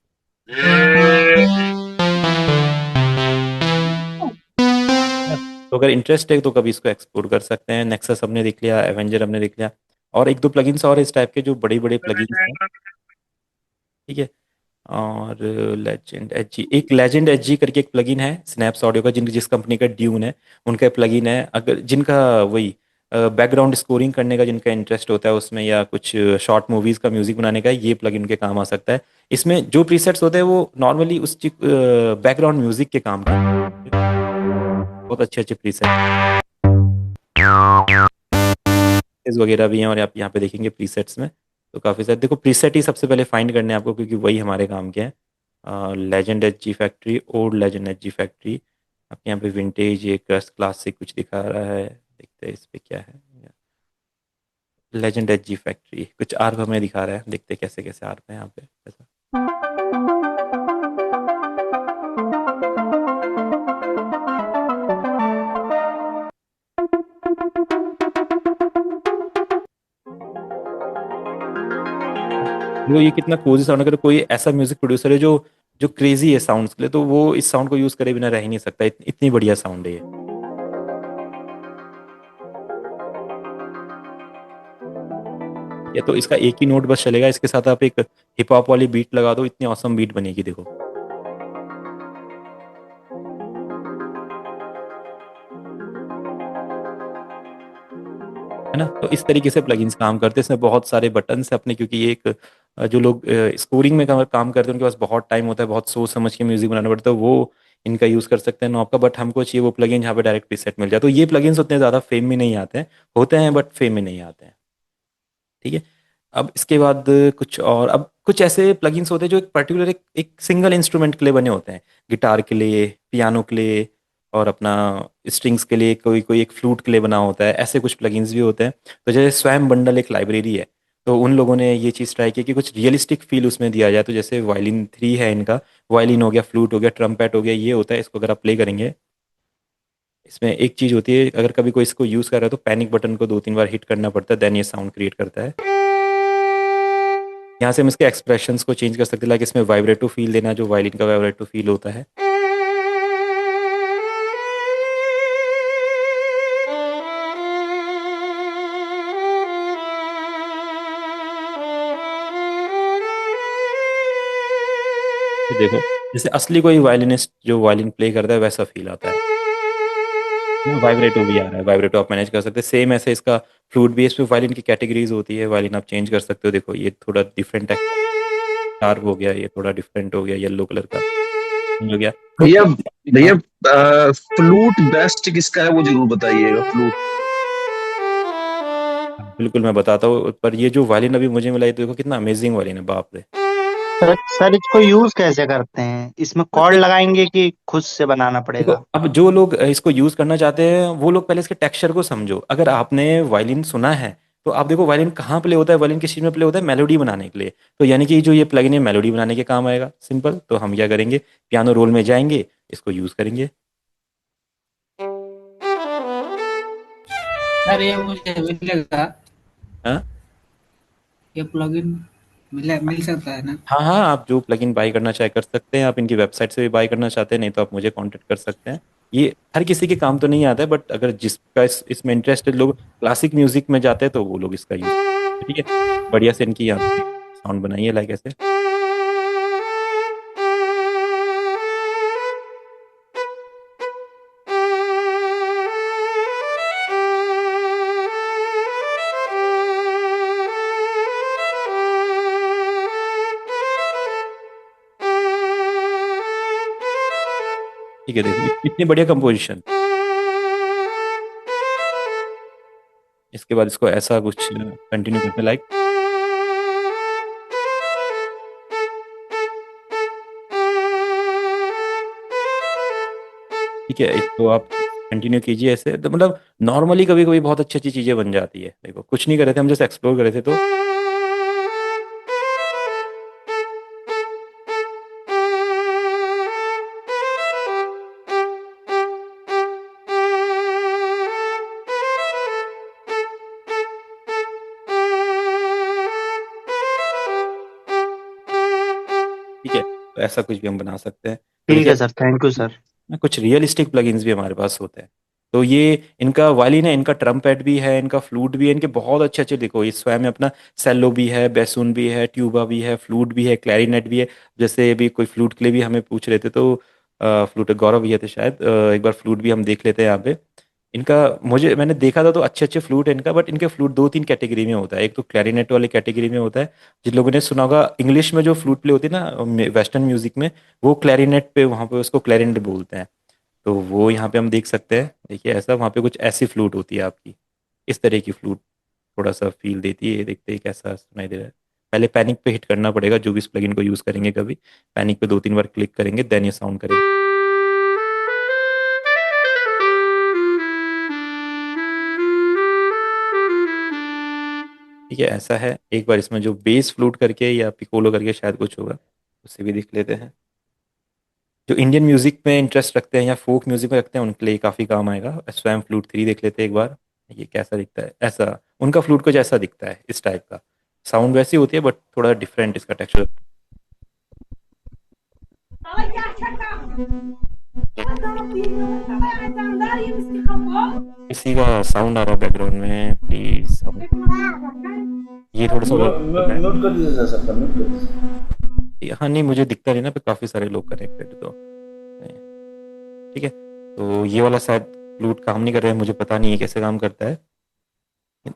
Speaker 1: तो अगर इंटरेस्ट है तो कभी इसको एक्सप्लोर कर सकते हैं। नेक्सस हमने देख लिया, एवेंजर हमने देख लिया, और एक दो प्लगइन्स और इस टाइप के जो बड़े बड़े प्लगइन्स हैं। ठीक है, और लेजेंड एच जी, एक लेजेंड एच जी करके एक प्लगइन है स्नैप्स ऑडियो का, जिस कंपनी का ड्यून है उनका प्लगइन है। अगर जिनका वही बैकग्राउंड स्कोरिंग करने का जिनका इंटरेस्ट होता है उसमें, या कुछ शॉर्ट मूवीज का म्यूजिक बनाने का, ये प्लगइन उनके काम आ सकता है। इसमें जो प्रीसेट्स होते हैं वो नॉर्मली उस बैकग्राउंड म्यूजिक के काम का बहुत अच्छे अच्छे प्रीसेट वगैरह भी हैं, और आप यहाँ पे देखेंगे प्रीसेट्स में तो काफ़ी सारे, देखो प्रीसेट ही सबसे पहले फाइंड करने हैं आपको, क्योंकि वही हमारे काम के हैं। Legend H G factory, old legend H G factory, आपके यहाँ पे विंटेज, ये क्लासिक कुछ दिखा रहा है, देखते हैं इस पे क्या है। लेजेंड एच जी फैक्ट्री कुछ आर्प हमें दिखा रहा है, देखते हैं कैसे कैसे आर्प है यहाँ पे ऐसा। वो ये कितना कोजी साउंड, अगर कोई ऐसा म्यूजिक प्रोड्यूसर है जो जो क्रेजी है साउंड्स के लिए, तो वो इस साउंड को यूज करे बिना रह ही नहीं सकता, इतनी बढ़िया साउंड है ये। ये तो इसका एक ही नोट बस चलेगा, इसके साथ आप एक हिप हॉप वाली बीट लगा दो, इतनी औसम बीट बनेगी देखो। है ना, तो इस तरीके से प्लगइन्स काम करते हैं, इसमें बहुत सारे बटन्स है अपने, क्योंकि ये एक जो लोग स्कोरिंग में काम करते हैं उनके पास बहुत टाइम होता है, बहुत सोच समझ के म्यूजिक बनाना पड़ता है, वो इनका यूज कर सकते हैं नॉब का। बट हमको चाहिए वो प्लगइन जहाँ पे डायरेक्ट प्रीसेट मिल जाए, तो ये प्लगइन्स उतने ज्यादा फेम में नहीं आते हैं, होते हैं बट फेम में नहीं आते हैं। ठीक है, अब इसके बाद कुछ और, अब कुछ ऐसे प्लगइन्स होते हैं जो एक पर्टिकुलर एक सिंगल इंस्ट्रूमेंट के लिए बने होते हैं, गिटार के लिए, पियानो के लिए, और अपना स्ट्रिंग्स के लिए, कोई कोई एक फ्लूट के लिए बना होता है, ऐसे कुछ प्लगइन्स भी होते हैं। तो जैसे स्वयं बंडल एक लाइब्रेरी है, तो उन लोगों ने ये चीज़ ट्राई की कि कुछ रियलिस्टिक फील उसमें दिया जाए। तो जैसे वायलिन 3 है इनका, वायलिन हो गया, फ्लूट हो गया, ट्रम्पेट हो गया, ये होता है, इसको अगर आप प्ले करेंगे, इसमें एक चीज़ होती है, अगर कभी कोई इसको यूज़ कर रहा है तो पैनिक बटन को 2-3 बार हिट करना पड़ता है, देन ये साउंड क्रिएट करता है। यहाँ से हम इसके एक्सप्रेशंस को चेंज कर सकते हैं, लाइक इसमें वाइब्रेटो फील देना, जो वायलिन का वाइब्रेटो फील होता है। ये देखो, जैसे असली कोई वायलिनिस्ट जो वायलिन प्ले करता है वैसा फील आता है। वाइब्रेटो भी आ रहा है, वाइब्रेटो आप मैनेज कर सकते हैं, सेम ऐसे इसका फ्लूट भी है, इसमें वायलिन की कैटेगरीज होती है, वायलिन आप चेंज कर सकते हो। देखो ये थोड़ा डिफरेंट है, शार्प हो गया, ये थोड़ा डिफरेंट हो गया, येलो कलर का हो गया। तो
Speaker 3: भैया,
Speaker 1: हाँ,
Speaker 3: भैया फ्लूट बेस्ट किसका है वो जरूर बताइएगा, फ्लूट।
Speaker 1: बिल्कुल मैं बताता हूँ, पर ये जो वायलिन अभी मुझे मिला, ये देखो कितना अमेजिंग वायलिन है, बाप रे।
Speaker 8: सर इसको यूज कैसे करते हैं? इसमें कॉर्ड लगाएंगे कि खुद से बनाना
Speaker 1: देखो,
Speaker 8: पड़ेगा?
Speaker 1: अब जो लोग इसको यूज करना चाहते हैं वो लोग पहले इसके टेक्सचर को समझो। अगर आपने वायलिन सुना है तो आप देखो वायलिन कहाँ प्ले होता है, वायलिन किस चीज में प्ले होता है, मेलोडी बनाने के लिए। तो यानी कि जो ये प्लगइन है मेलोडी बनाने के काम आएगा, सिंपल। तो हम क्या करेंगे, पियानो रोल में जाएंगे, इसको यूज करेंगे।
Speaker 9: सर ये मुझे मिलेगा,
Speaker 1: हाँ
Speaker 9: ये प्लगइन मिल सकता है ना?
Speaker 1: हाँ हाँ, आप जो प्लगइन बाई करना चाहे कर सकते हैं, आप इनकी वेबसाइट से भी बाई करना चाहते हैं, नहीं तो आप मुझे कांटेक्ट कर सकते हैं। ये हर किसी के काम तो नहीं आता है, बट अगर जिसका इसमें इंटरेस्टेड लोग क्लासिक म्यूजिक में जाते हैं तो वो लोग इसका यूज, ठीक है। बढ़िया से इनकी यहाँ साउंड बनाइए, लाइक ऐसे। ठीक है, देखो इतनी बढ़िया कंपोजिशन। इसके बाद इसको ऐसा कुछ कंटिन्यू करते, लाइक ठीक है, इसको आप कंटिन्यू कीजिए ऐसे, तो मतलब नॉर्मली कभी कभी बहुत अच्छी अच्छी चीजें बन जाती है। देखो कुछ नहीं कर रहे थे हम, जस्ट एक्सप्लोर कर रहे थे, तो ठीक है, तो ऐसा कुछ भी हम बना सकते हैं। तो
Speaker 8: ठीक
Speaker 1: देखिए
Speaker 8: है सर, थैंक यू सर।
Speaker 1: कुछ रियलिस्टिक प्लगइन्स भी हमारे पास होते हैं। तो ये इनका वायलिन है, इनका ट्रम्पेट भी है, इनका फ्लूट भी है, इनके बहुत अच्छे अच्छे, देखो इस स्वयं में अपना सेलो भी है, बेसुन भी है, ट्यूबा भी है, फ्लूट भी है, क्लैरिनेट भी है। जैसे अभी कोई फ्लूट के लिए भी हमें पूछ रहे थे, तो फ्लूट गौरव भैया थे शायद, एक बार फ्लूट भी हम देख लेते हैं यहाँ पे। इनका मैंने देखा था तो अच्छे अच्छे फ्लूट है इनका, बट इनके फ्लूट 2-3 कैटेगरी में होता है। एक तो क्लैरिनेट वाली कैटेगरी में होता है, जिन लोगों ने सुना होगा इंग्लिश में जो फ्लूट प्ले होती है ना वेस्टर्न म्यूजिक में, वो क्लैरिनेट पे, वहाँ पे उसको क्लैरिनेट बोलते हैं। तो वो यहाँ पे हम देख सकते हैं। देखिए ऐसा वहाँ पे कुछ ऐसी फ्लूट होती है आपकी, इस तरह की फ्लूट थोड़ा सा फील देती है। ये देखते हैं कैसा सुनाई दे रहा है। पहले पैनिक पे हिट करना पड़ेगा, जो भी इस प्लगइन को यूज़ करेंगे कभी पैनिक पे 2-3 बार क्लिक करेंगे, देन ये साउंड करेंगे। ठीक है, ऐसा है। एक बार इसमें जो बेस फ्लूट करके या पिकोलो करके शायद कुछ होगा, उससे भी देख लेते हैं। जो इंडियन म्यूजिक में इंटरेस्ट रखते हैं या फोक म्यूजिक में रखते हैं उनके लिए काफ़ी काम आएगा। स्वयं फ्लूट 3 देख लेते हैं एक बार, ये कैसा दिखता है। ऐसा उनका फ्लूट कुछ ऐसा दिखता है, इस टाइप का साउंड वैसी होती है बट थोड़ा डिफरेंट इसका टेक्सचर। किसी का साउंड आ रहा है बैकग्राउंड में, प्लीज। ये थोड़ा सा
Speaker 5: म्यूट कर दीजिए सर, सबका म्यूट कर दीजिए।
Speaker 1: हाँ नहीं, मुझे दिखता नहीं ना, पे काफी सारे लोग कनेक्टेड तो ठीक है। तो ये वाला शायद फ्लूट काम नहीं कर रहा है, मुझे पता नहीं है कैसे काम करता है।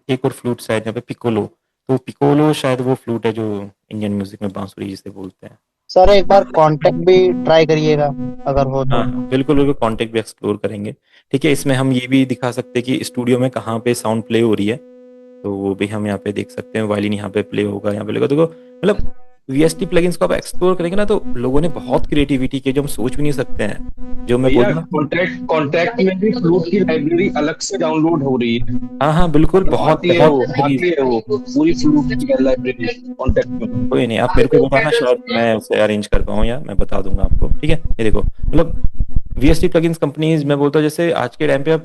Speaker 1: एक और फ्लूट शायद यहाँ पे पिकोलो, तो पिकोलो शायद वो फ्लूट है जो इंडियन म्यूजिक में बांसुरी जिसे बोलते हैं।
Speaker 8: सर एक बार कांटेक्ट भी ट्राई करिएगा अगर हो तो।
Speaker 1: हाँ बिल्कुल बिल्कुल, कॉन्टेक्ट भी एक्सप्लोर करेंगे। ठीक है, इसमें हम ये भी दिखा सकते हैं कि स्टूडियो में कहाँ पे साउंड प्ले हो रही है, तो वो भी हम यहाँ पे देख सकते हैं। वायलिन यहाँ पे प्ले होगा, यहाँ पे लगेगा। देखो मतलब वीएसटी प्लगइन्स को आप एक्सप्लोर करेंगे ना, तो लोगों ने बहुत क्रिएटिविटी की जो हम सोच भी नहीं सकते हैं। जो मैं बोल
Speaker 3: भैया
Speaker 1: रहा हूँ,
Speaker 3: कॉन्ट्रैक्ट कॉन्ट्रैक्ट में भी फ्लूट की लाइब्रेरी अलग से डाउनलोड हो रही है।
Speaker 1: हाँ हाँ बिल्कुल, बहुत
Speaker 3: आती है
Speaker 1: बहुत
Speaker 3: वो
Speaker 1: बेहतरीन।
Speaker 3: आती है वो पूरी फ्लूट की लाइब्रेरी कॉन्ट्रैक्ट में।
Speaker 1: कोई नहीं, आप मेरे को बताना, शायद मैं उसे अरेंज कर पाऊँ या मैं बता दूंगा आपको। ठीक है, ये देखो मतलब वीएसटी प्लगइन्स कंपनीज, मैं बोलता हूँ जैसे आज के टाइम पे आप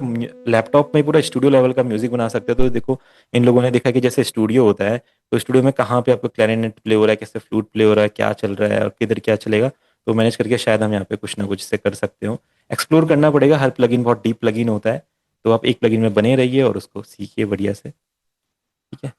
Speaker 1: लैपटॉप में पूरा स्टूडियो लेवल का म्यूजिक बना सकते हो। तो देखो इन लोगों ने देखा कि जैसे स्टूडियो होता है, तो स्टूडियो में कहाँ पे आपको क्लैरिनेट प्ले हो रहा है, कैसे फ्लूट प्ले हो रहा है, क्या चल रहा है और किधर क्या चलेगा, तो मैनेज करके शायद हम यहाँ पे कुछ ना कुछ से कर सकते हो। एक्सप्लोर करना पड़ेगा, हर प्लगइन बहुत डीप प्लगइन होता है। तो आप एक प्लगइन में बने रहिए और उसको सीखिए बढ़िया से। ठीक है।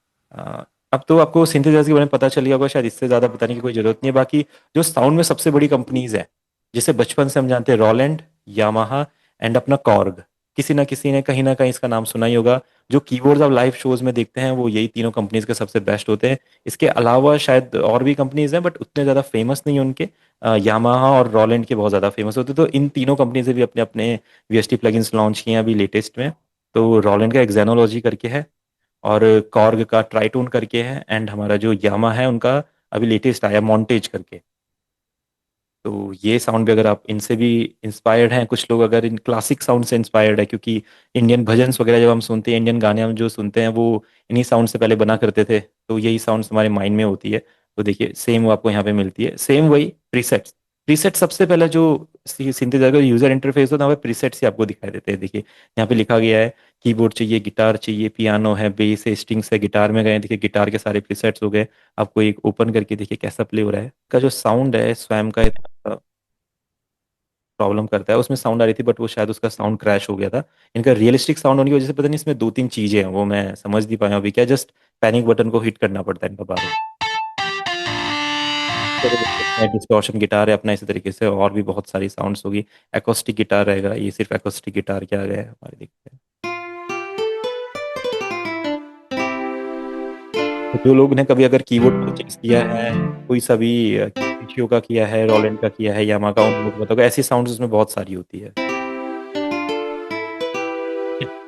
Speaker 1: अब तो आपको सिंथेसाइजर के बारे में पता चल गया होगा, शायद इससे ज़्यादा बताने की कोई ज़रूरत नहीं है। बाकी जो साउंड में सबसे बड़ी कंपनीज है, जिसे बचपन से हम जानते हैं, रॉलैंड, यामाहा एंड अपना कॉर्ग। किसी ना किसी ने कहीं ना कहीं इसका नाम सुना ही होगा। जो कीबोर्ड्स आप लाइव शोज में देखते हैं वो यही तीनों कंपनीज के सबसे बेस्ट होते हैं। इसके अलावा शायद और भी कंपनीज हैं बट उतने ज़्यादा फेमस नहीं है उनके। यामाहा और रॉलैंड के बहुत ज़्यादा फेमस होते हैं। तो इन तीनों कंपनी से भी अपने अपने वीएसटी प्लगइन्स लॉन्च किए हैं अभी लेटेस्ट में। तो रॉलैंड का एक्जेनोलॉजी करके है, और कॉर्ग का ट्राइटोन करके है, एंड हमारा जो यामा है उनका अभी लेटेस्ट आया मॉन्टेज करके। तो ये साउंड भी, अगर आप इनसे भी इंस्पायर्ड हैं, कुछ लोग अगर इन क्लासिक साउंड से इंस्पायर्ड है, क्योंकि इंडियन भजन्स वगैरह जब हम सुनते हैं, इंडियन गाने हम जो सुनते हैं वो इन्हीं साउंड से पहले बना करते थे, तो यही साउंड्स हमारे माइंड में होती है। तो देखिए सेम वो आपको यहाँ पे मिलती है, सेम वही प्रीसेट्स। प्रीसेट सबसे पहले जो सिंथेसाइजर का यूजर इंटरफेस होता है, वहाँ प्रीसेट्स ही आपको दिखाई देते हैं। देखिए यहाँ पे लिखा गया है कीबोर्ड चाहिए, गिटार चाहिए, पियानो है, बेस है, स्ट्रिंग्स है, गिटार में गए, देखिए गिटार के सारे प्रीसेट्स हो गए। आपको एक ओपन करके देखिए कैसा प्ले हो रहा है। का जो साउंड है स्वयं का प्रॉब्लम करता है, उसमें साउंड आ रही थी बट वो शायद उसका साउंड क्रैश हो गया था। इनका रियलिस्टिक साउंड होने की वजह से पता नहीं, इसमें 2-3 चीजें हैं वो मैं समझ नहीं पाया अभी क्या। जस्ट पैनिक बटन को हिट करना पड़ता है इनका बार बार। डिस्टॉर्शन गिटार है अपना, इसी तरीके से और भी बहुत सारी साउंड्स होगी। एकोस्टिक गिटार रहेगा, ये सिर्फ एकोस्टिक गिटार क्या गया है हमारे, देखते हैं। तो जो लोग ने कभी अगर कीबोर्ड परचेज किया है, कोई सा भी पीसीओ का किया है, रोलैंड का किया है, यामा का, उन लोगों को बताओगे ऐसी साउंड्स उसमें बहुत सारी होती है।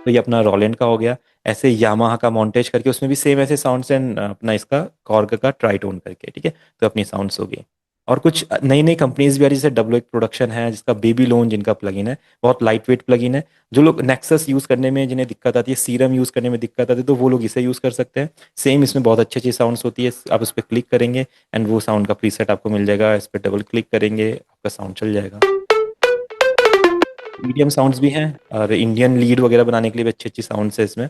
Speaker 1: तो ये अपना रोलैंड का हो गया। ऐसे यामाहा का मॉन्टेज करके उसमें भी सेम ऐसे साउंड्स एंड अपना इसका कॉर्ग का ट्राइटोन करके। ठीक है, तो अपनी साउंड्स हो गई। और कुछ नई नई कंपनीज भी आ रही है, जैसे डब्ल्यू एक प्रोडक्शन है जिसका बेबी लोन जिनका प्लगइन है, बहुत लाइट वेट प्लगइन है। जो लोग नेक्सस यूज करने में जिन्हें दिक्कत आती है, सीरम यूज करने में दिक्कत आती है, तो वो लोग इसे यूज कर सकते हैं। सेम इसमें बहुत अच्छी अच्छी साउंड्स होती है। आप उस पर क्लिक करेंगे एंड वो साउंड का प्रीसेट आपको मिल जाएगा। इस पर डबल क्लिक करेंगे, आपका साउंड चल जाएगा। मीडियम साउंड्स भी हैं और इंडियन लीड वगैरह बनाने के लिए भी अच्छी अच्छी साउंड्स है इसमें।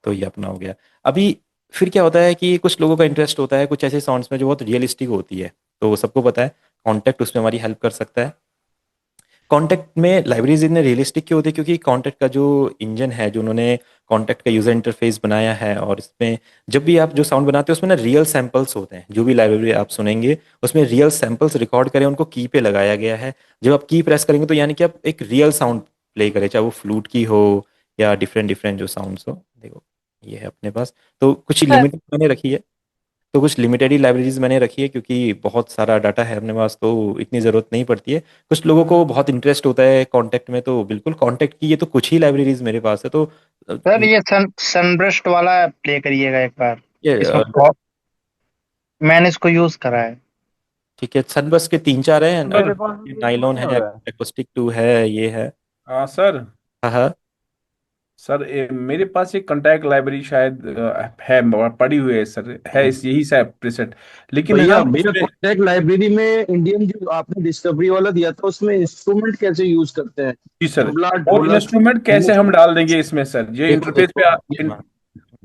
Speaker 1: तो ये अपना हो गया। अभी फिर क्या होता है कि कुछ लोगों का इंटरेस्ट होता है कुछ ऐसे साउंड्स में जो बहुत रियलिस्टिक होती है। तो सबको पता है कॉन्टेक्ट उसमें हमारी हेल्प कर सकता है। कॉन्टेक्ट में लाइब्रेरीज इतने रियलिस्टिक क्यों होती है, क्योंकि कॉन्टेक्ट का जो इंजन है, जो उन्होंने कॉन्टेक्ट का यूजर इंटरफेस बनाया है, और इसमें जब भी आप जो साउंड बनाते हैं उसमें ना रियल सैंपल्स होते हैं। जो भी लाइब्रेरी आप सुनेंगे उसमें रियल सैंपल्स रिकॉर्ड करें, उनको की पे लगाया गया है। जब आप की प्रेस करेंगे तो यानी कि आप एक रियल साउंड प्ले करें, चाहे वो फ्लूट की हो या डिफरेंट डिफरेंट जो साउंड्स हो। देखो ये है अपने पास, तो कुछ लिमिट मैंने रखी है। तो कुछ लिमिटेड ही लाइब्रेरीज मैंने रखी है, क्योंकि बहुत सारा डाटा है अपने पास तो इतनी ज़रूरत नहीं पड़ती है। कुछ लोगों को बहुत इंटरेस्ट होता है कॉन्टेक्ट में, तो बिल्कुल कॉन्टेक्ट की ये तो कुछ ही लाइब्रेरीज मेरे पास है। तो
Speaker 8: सर ये सनब्रस्ट वाला प्ले करिएगा एक बार।
Speaker 1: ये
Speaker 8: इसमें मैंने इसको यूज करा है।
Speaker 1: ठीक है, सनबस के 3-4 हैं,
Speaker 6: सर
Speaker 1: नाइलॉन है, एक्वास्टिक 2 है, ये है।
Speaker 6: हाँ सर।
Speaker 1: हाँ हाँ।
Speaker 6: सर मेरे पास एक कॉन्टैक्ट लाइब्रेरी शायद है, पड़ी हुई है सर, है इस यही शायद प्रीसेट, लेकिन
Speaker 3: भैया
Speaker 6: हम
Speaker 3: भैया
Speaker 6: उसमें।
Speaker 3: कॉन्टैक्ट लाइब्रेरी में इंडियन जो आपने डिस्कवरी वाला दिया था उसमें इंस्ट्रूमेंट कैसे यूज करते हैं?
Speaker 6: जी सर,
Speaker 3: तबला
Speaker 6: और
Speaker 3: ढोलक।
Speaker 6: इंस्ट्रूमेंट कैसे हम डाल देंगे इसमें सर, ये
Speaker 1: देखो
Speaker 6: इंटरफेस
Speaker 1: देखो
Speaker 6: पे
Speaker 1: मैं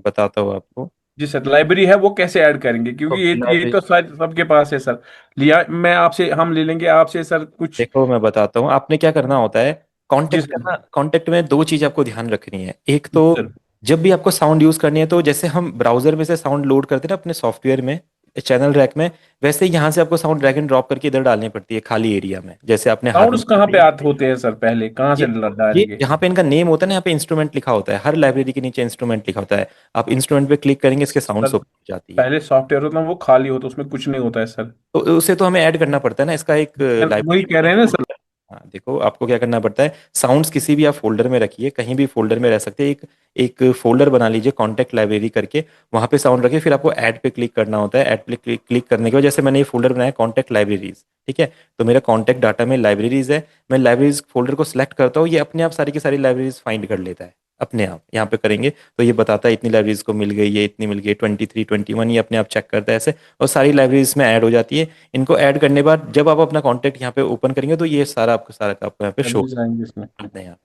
Speaker 1: बताता हूँ आपको।
Speaker 6: जी सर, लाइब्रेरी है वो कैसे ऐड करेंगे, क्योंकि
Speaker 1: तो
Speaker 6: ये तो शायद सबके पास है सर। लिया मैं आपसे, हम ले लेंगे आपसे सर कुछ।
Speaker 1: देखो मैं बताता हूँ, आपने क्या करना होता है।
Speaker 6: जी
Speaker 1: कांटेक्ट
Speaker 6: सर।
Speaker 1: करना, कांटेक्ट में दो चीज आपको ध्यान रखनी है। एक
Speaker 6: जी
Speaker 1: तो
Speaker 6: सर।
Speaker 1: जब भी आपको साउंड यूज करनी है, तो जैसे हम ब्राउजर में से साउंड लोड करते हैं ना अपने सॉफ्टवेयर में, चैनल रैक में, वैसे ही यहाँ से आपको साउंड ड्रैग एंड ड्रॉप करके इधर डालनी पड़ती है खाली एरिया में, जैसे आपने
Speaker 6: साउंड्स कहाँ पे
Speaker 1: हारमोनियम।
Speaker 6: आते होते हैं सर, पहले कहाँ से
Speaker 1: ये ये
Speaker 6: डालेंगे?
Speaker 1: यहाँ पे इनका नेम होता है ना, यहाँ पे इंस्ट्रूमेंट लिखा होता है, हर लाइब्रेरी के नीचे इंस्ट्रूमेंट लिखा होता है। आप इंस्ट्रूमेंट पे क्लिक करेंगे, इसके साउंड्स
Speaker 6: सर
Speaker 1: ओपन हो जाती है।
Speaker 6: पहले सॉफ्टवेयर होता है वो खाली होता है, उसमें कुछ नहीं होता है सर।
Speaker 1: तो उसे तो हमें ऐड करना पड़ता है ना, इसका एक
Speaker 6: वही कह
Speaker 1: लाइब्रेरी।
Speaker 6: रहे हैं ना सर।
Speaker 1: हाँ देखो, आपको क्या करना पड़ता है, साउंड्स किसी भी आप फोल्डर में रखिए, कहीं भी फोल्डर में रह सकते हैं। एक एक फोल्डर बना लीजिए कॉन्टेक्ट लाइब्रेरी करके, वहां पे साउंड रखिए, फिर आपको ऐड पे क्लिक करना होता है। ऐड पे क्लिक करने के बाद, जैसे मैंने ये फोल्डर बनाया कॉन्टेक्ट लाइब्रेरीज, ठीक है, तो मेरा कॉन्टेक्ट डाटा में लाइब्रेरीज है। मैं लाइब्रेरीज फोल्डर को सिलेक्ट करता हूँ, ये अपने आप सारी की सारी लाइब्रेरीज फाइंड कर लेता है अपने आप। यहाँ पे करेंगे तो ये बताता है इतनी लाइब्रेरीज को मिल गई, ये इतनी मिल गई, 23, 21, ये अपने आप चेक करता है ऐसे, और सारी लाइब्रेरीज में ऐड हो जाती है। इनको ऐड करने के बाद जब आप अपना कॉन्टेक्ट यहाँ पे ओपन करेंगे, तो ये सारा आपको सारा का आपको यहाँ पे शो
Speaker 6: लाइब्रेरीज आएंगे इसमें।
Speaker 1: करते हैं यहाँ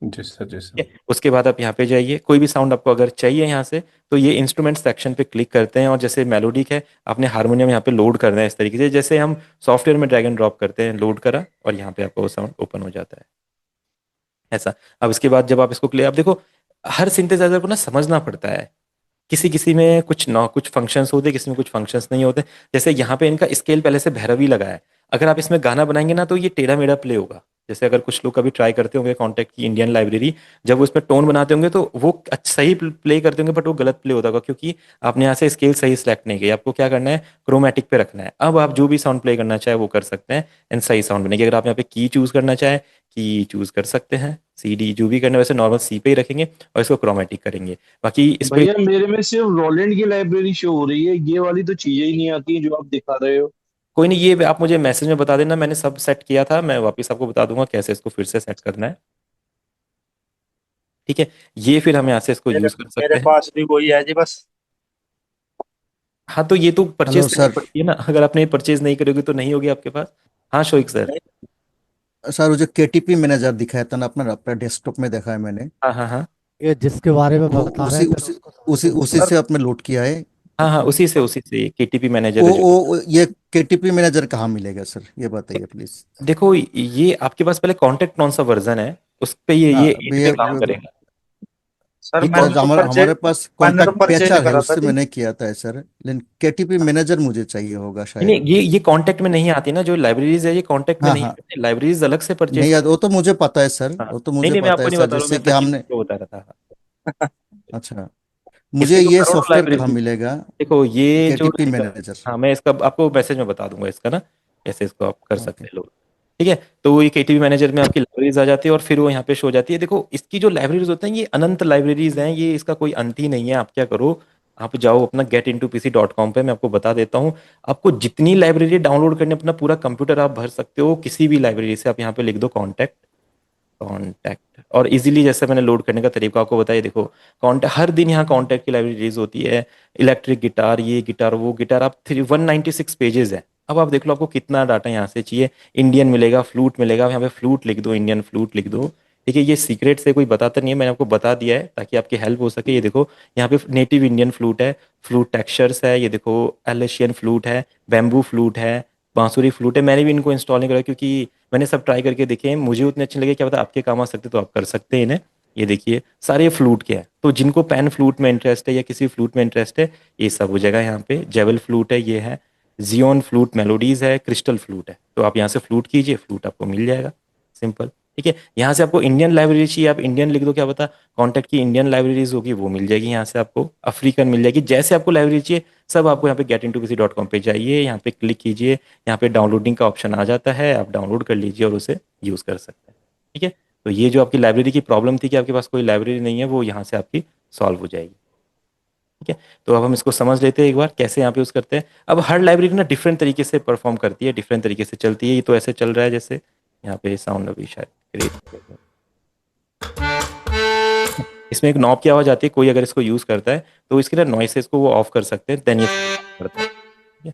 Speaker 6: जी सर, जी
Speaker 1: पे।
Speaker 6: सर।
Speaker 1: ठीक है? उसके बाद आप यहाँ पे जाइए, कोई भी साउंड आपको अगर चाहिए यहाँ से, तो ये इंस्ट्रूमेंट सेक्शन पे क्लिक करते हैं, और जैसे मेलोडिक है, आपने हारमोनियम यहाँ पे लोड करना है इस तरीके से, जैसे हम सॉफ्टवेयर में ड्रैग एंड ड्रॉप करते हैं, लोड करा और यहाँ पे आपको वो साउंड ओपन हो जाता है ऐसा। अब इसके बाद जब आप इसको क्लियर, आप देखो हर सिंथेसाइजर को ना समझना पड़ता है। किसी किसी में कुछ ना कुछ फंक्शंस होते, किसी में कुछ फंक्शंस नहीं होते। जैसे यहाँ पे इनका स्केल पहले से भैरवी लगा है, अगर आप इसमें गाना बनाएंगे ना, तो ये टेढ़ा मेढ़ा प्ले होगा। जैसे अगर कुछ लोग कभी ट्राई करते होंगे कॉन्टेक्ट की इंडियन लाइब्रेरी, जब वो इसमें टोन बनाते होंगे, तो वो सही प्ले करते होंगे, बट वो गलत प्ले होता होगा, क्योंकि आपने यहाँ से स्केल सही सेलेक्ट नहीं किया। आपको क्या करना है, क्रोमेटिक पे रखना है। अब आप जो भी साउंड प्ले करना चाहे वो कर सकते हैं, एंड सही साउंड बनेगी। अगर आप यहाँ पे की चूज करना चाहे, की चूज कर सकते हैं। सी डी जो भी करना है, वैसे नॉर्मल सी पे ही रखेंगे, और इसको क्रोमेटिक करेंगे। बाकी इस पे
Speaker 3: भैया मेरे में सिर्फ रोलैंड की लाइब्रेरी शो हो रही है, ये वाली तो चीजें ही नहीं आती जो आप दिखा रहे हो।
Speaker 1: कोई नहीं, ये आप मुझे मैसेज में बता देना, मैंने सब सेट किया था, मैं वापस आपको बता दूंगा कैसे इसको फिर से सेट करना है। ठीक है, ये फिर हम यहाँ से इसको
Speaker 8: मेरे
Speaker 1: यूज कर
Speaker 8: मेरे
Speaker 1: सकते हैं।
Speaker 8: पास भी वही है जी बस।
Speaker 1: हाँ, तो ये तो परचेज
Speaker 2: हेलो
Speaker 1: करनी
Speaker 2: सर।
Speaker 1: पड़ती है ना, अगर आपने परचेज नहीं करोगे तो नहीं होगी आपके पास। हाँ शोइक सर।
Speaker 10: सर वो जो केटीपी मैनेजर दिखाया था ना अपना अपना डेस्कटॉप में देखा है मैंने।
Speaker 1: हाँ हाँ हाँ।
Speaker 2: ये जिसके बारे में
Speaker 10: वो
Speaker 2: बता रहे
Speaker 10: उसी
Speaker 2: हैं जरा
Speaker 10: उसी
Speaker 2: उसको
Speaker 10: उसी
Speaker 2: समझाइए।
Speaker 10: उसी से आपने लोड किया है।
Speaker 1: हाँ हाँ, उसी से केटीपी मैनेजर है जो।
Speaker 10: ये केटीपी मैनेजर कहाँ मिलेगा सर, ये बताइए प्लीज।
Speaker 1: देखो ये आपके पास पहले कॉन्टेक्ट कौन सा वर्जन है, उस पे
Speaker 10: हाँ
Speaker 1: ये
Speaker 10: अभी
Speaker 1: इस पे काम करेगा।
Speaker 8: सर
Speaker 1: ये
Speaker 10: सर हमारे पास
Speaker 8: मैंने तो
Speaker 10: कॉन्टैक्ट
Speaker 8: परचेज
Speaker 10: पेचा है,
Speaker 8: करा था
Speaker 10: उससे
Speaker 8: जी।
Speaker 10: मैंने किया था सर, लेकिन केटीपी मैनेजर मुझे चाहिए होगा
Speaker 1: नहीं
Speaker 10: शायद।
Speaker 1: नहीं, ये कांटेक्ट में नहीं आती ना, जो लाइब्रेरीज है ये कांटेक्ट में
Speaker 10: हाँ
Speaker 1: नहीं
Speaker 10: हाँ।
Speaker 1: आती, लाइब्रेरीज अलग से परचेज
Speaker 10: नहीं यार,
Speaker 1: कर।
Speaker 10: वो तो मुझे पता है सर,
Speaker 1: हाँ
Speaker 10: वो तो
Speaker 1: नहीं
Speaker 10: मुझे
Speaker 1: नहीं, मैं
Speaker 10: पता
Speaker 1: आपको
Speaker 10: है
Speaker 1: नहीं
Speaker 10: सर,
Speaker 1: बता रहा हूँ,
Speaker 10: जैसे
Speaker 1: मैं
Speaker 10: कि
Speaker 1: तर्कीब
Speaker 10: हमने।
Speaker 1: को बता रहा था।
Speaker 10: अच्छा, मुझे
Speaker 1: इसमें तो
Speaker 10: ये
Speaker 1: करोड़ों
Speaker 10: सॉफ्टवेयर कहाँ
Speaker 1: लाइब्रेरी।
Speaker 10: मिलेगा?
Speaker 1: देखो ये जो
Speaker 10: केटीपी
Speaker 1: रहेगा,
Speaker 10: मैनेजर।
Speaker 1: हाँ मैं इसका आपको मैसेज में बता दूंगा इसका ना, कैसे इसको आप कर सकते
Speaker 10: ओके।
Speaker 1: हैं लोग। ठीक है, तो ये केटीबी मैनेजर में आपकी लाइब्रेरीज आ जाती है, और फिर वो यहाँ पे शो हो जाती है। देखो इसकी जो लाइब्रेरीज होते हैं, ये अनंत लाइब्रेरीज हैं, ये इसका कोई अंत ही नहीं है। आप क्या करो, आप जाओ अपना getintopc.com पे, मैं आपको बता देता हूँ। आपको जितनी लाइब्रेरी डाउनलोड करनी है, अपना पूरा कंप्यूटर आप भर सकते हो किसी भी लाइब्रेरी से। आप यहाँ पे लिख दो कॉन्टैक्ट, कॉन्टैक्ट, और इजीली जैसे मैंने लोड करने का तरीका आपको बताया। देखो कॉन्टैक्ट, हर दिन यहाँ कॉन्टैक्ट की लाइब्रेरी रिलीज होती है। इलेक्ट्रिक गिटार, ये गिटार, वो गिटार, आप 196 पेजेस है। अब आप देख लो आपको कितना डाटा यहाँ से चाहिए। इंडियन मिलेगा, फ्लूट मिलेगा, यहाँ पे फ्लूट लिख दो, इंडियन फ्लूट लिख दो। ठीक है, ये सीक्रेट से कोई बताता नहीं है, मैंने आपको बता दिया है ताकि आपकी हेल्प हो सके। ये देखो यहाँ पे नेटिव इंडियन फ्लूट है, फ्लूट टेक्सचर्स है, ये देखो एलेशियन फ्लूट है, बैम्बू फ्लूट है, बांसुरी फ्लूट है। मैंने भी इनको इंस्टॉल नहीं करा, क्योंकि मैंने सब ट्राई करके देखे हैं, मुझे उतने अच्छे लगे, क्या पता आपके काम आ सकते तो आप कर सकते हैं इन्हें। ये देखिए सारे फ्लूट के हैं, तो जिनको पैन फ्लूट में इंटरेस्ट है या किसी फ्लूट में इंटरेस्ट है, ये सब हो जाएगा यहाँ पे। जेवल फ्लूट है, ये है जियोन फ्लूट, मेलोडीज है, क्रिस्टल फ्लूट है। तो आप यहाँ से फ्लूट कीजिए, फ्लूट आपको मिल जाएगा, सिंपल। ठीक है, यहाँ से आपको इंडियन लाइब्रेरी चाहिए, आप इंडियन लिख दो, क्या पता कॉन्टैक्ट की इंडियन लाइब्रेरीज होगी वो मिल जाएगी यहाँ से आपको, अफ्रीकन मिल जाएगी, जैसे आपको लाइब्रेरी चाहिए सब आपको यहाँ पे getintokisi.com पे जाइए, यहाँ पे क्लिक कीजिए, यहाँ पे डाउनलोडिंग का ऑप्शन आ जाता है, आप डाउनलोड कर लीजिए और उसे यूज़ कर सकते हैं। ठीक है, तो ये जो आपकी लाइब्रेरी की प्रॉब्लम थी कि आपके पास कोई लाइब्रेरी नहीं है, वो यहाँ से आपकी सॉल्व हो जाएगी। ठीक है, तो अब हम इसको समझ लेते हैं एक बार कैसे यहाँ पे यूज़ करते हैं। अब हर लाइब्रेरी ना डिफरेंट तरीके से परफॉर्म करती है, डिफरेंट तरीके से चलती है, ये तो ऐसे चल रहा है जैसे यहाँ पे साउंड अभी शायद create, इसमें एक नॉब की आवाज़ आती है, कोई अगर इसको यूज़ करता है तो इसके ना नॉइसेस को वो ऑफ कर सकते हैं, देन ये करता है। ठीक है,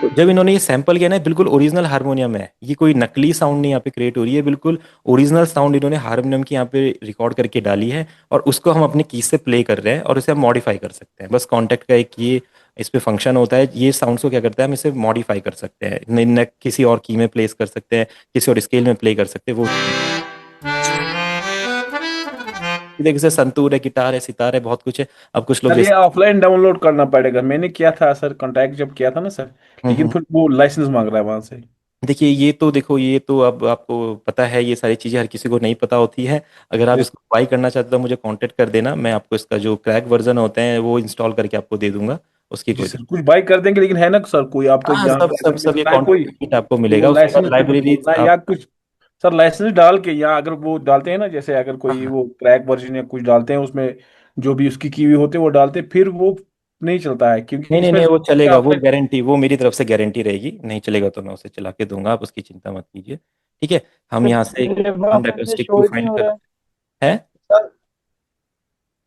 Speaker 1: तो जब इन्होंने ये सैंपल किया ना, बिल्कुल ओरिजिनल हारमोनियम है, ये कोई नकली साउंड नहीं यहाँ पे क्रिएट हो रही है, बिल्कुल ओरिजिनल साउंड इन्होंने हारमोनियम की यहाँ पे रिकॉर्ड करके डाली है, और उसको हम अपने की से प्ले कर रहे हैं और इसे हम मॉडिफाई कर सकते हैं। बस कॉन्टैक्ट का एक ये इस पे फंक्शन होता है, ये साउंड्स को क्या करता है, हम इसे मॉडिफाई कर सकते हैं, न किसी और की में प्लेस कर सकते हैं, किसी और स्केल में प्ले कर सकते हैं। वो देखिए जैसे संतूर है, गिटार है, सितार है, बहुत कुछ है। अब कुछ लोग
Speaker 6: सर ये
Speaker 1: जैसे
Speaker 6: ऑफलाइन डाउनलोड करना पड़ेगा, मैंने किया था सर, कॉन्टैक्ट जब किया था ना सर, लेकिन
Speaker 1: हम्म।
Speaker 6: फिर वो लाइसेंस मांग रहा है वहां से।
Speaker 1: देखिए ये तो देखो, ये तो अब आपको पता है, ये सारी चीज़ें हर किसी को नहीं पता होती है। अगर आप
Speaker 6: जी
Speaker 1: इसको बाई करना चाहते हो तो मुझे कांटेक्ट कर देना, मैं आपको इसका जो क्रैक वर्जन होते हैं वो इंस्टॉल करके आपको दे दूंगा, उसकी
Speaker 6: जी
Speaker 1: कोई
Speaker 6: सर,
Speaker 1: दिक्कत।
Speaker 6: कुछ बाई कर देंगे, लेकिन है ना सर कोई, आप तो
Speaker 1: हाँ,
Speaker 6: यहाँ
Speaker 1: सब
Speaker 6: पे
Speaker 1: सब
Speaker 6: अगर
Speaker 1: सब ये
Speaker 6: मिलता है कोई
Speaker 1: कॉन्टेक्ट किट आपको
Speaker 6: तो वो
Speaker 1: मिलेगा, उसके बाद
Speaker 6: लाइसेंस
Speaker 1: लाइब्रेरी
Speaker 6: या
Speaker 1: आप।
Speaker 6: कुछ, सर लाइसेंस डाल के, या अगर वो डालते हैं ना, जैसे अगर कोई
Speaker 1: हाँ,
Speaker 6: वो क्रैक वर्जन या कुछ डालते हैं उसमें, जो भी उसकी की हुई होते हैं वो डालते हैं, फिर वो नहीं चलता है, क्योंकि
Speaker 1: नहीं नहीं
Speaker 6: इसमें
Speaker 1: नहीं, वो चलेगा, वो
Speaker 6: ऑफलाइन।
Speaker 1: गारंटी, वो मेरी तरफ से गारंटी रहेगी, नहीं चलेगा तो मैं उसे चला के दूंगा, आप उसकी चिंता मत कीजिए। ठीक है, हम यहाँ से
Speaker 7: ये वहाँ पे मुझे
Speaker 1: स्टिक
Speaker 7: शो
Speaker 1: टू
Speaker 7: ही नहीं
Speaker 1: फाइंड
Speaker 7: हो रहा है।
Speaker 1: करते हैं।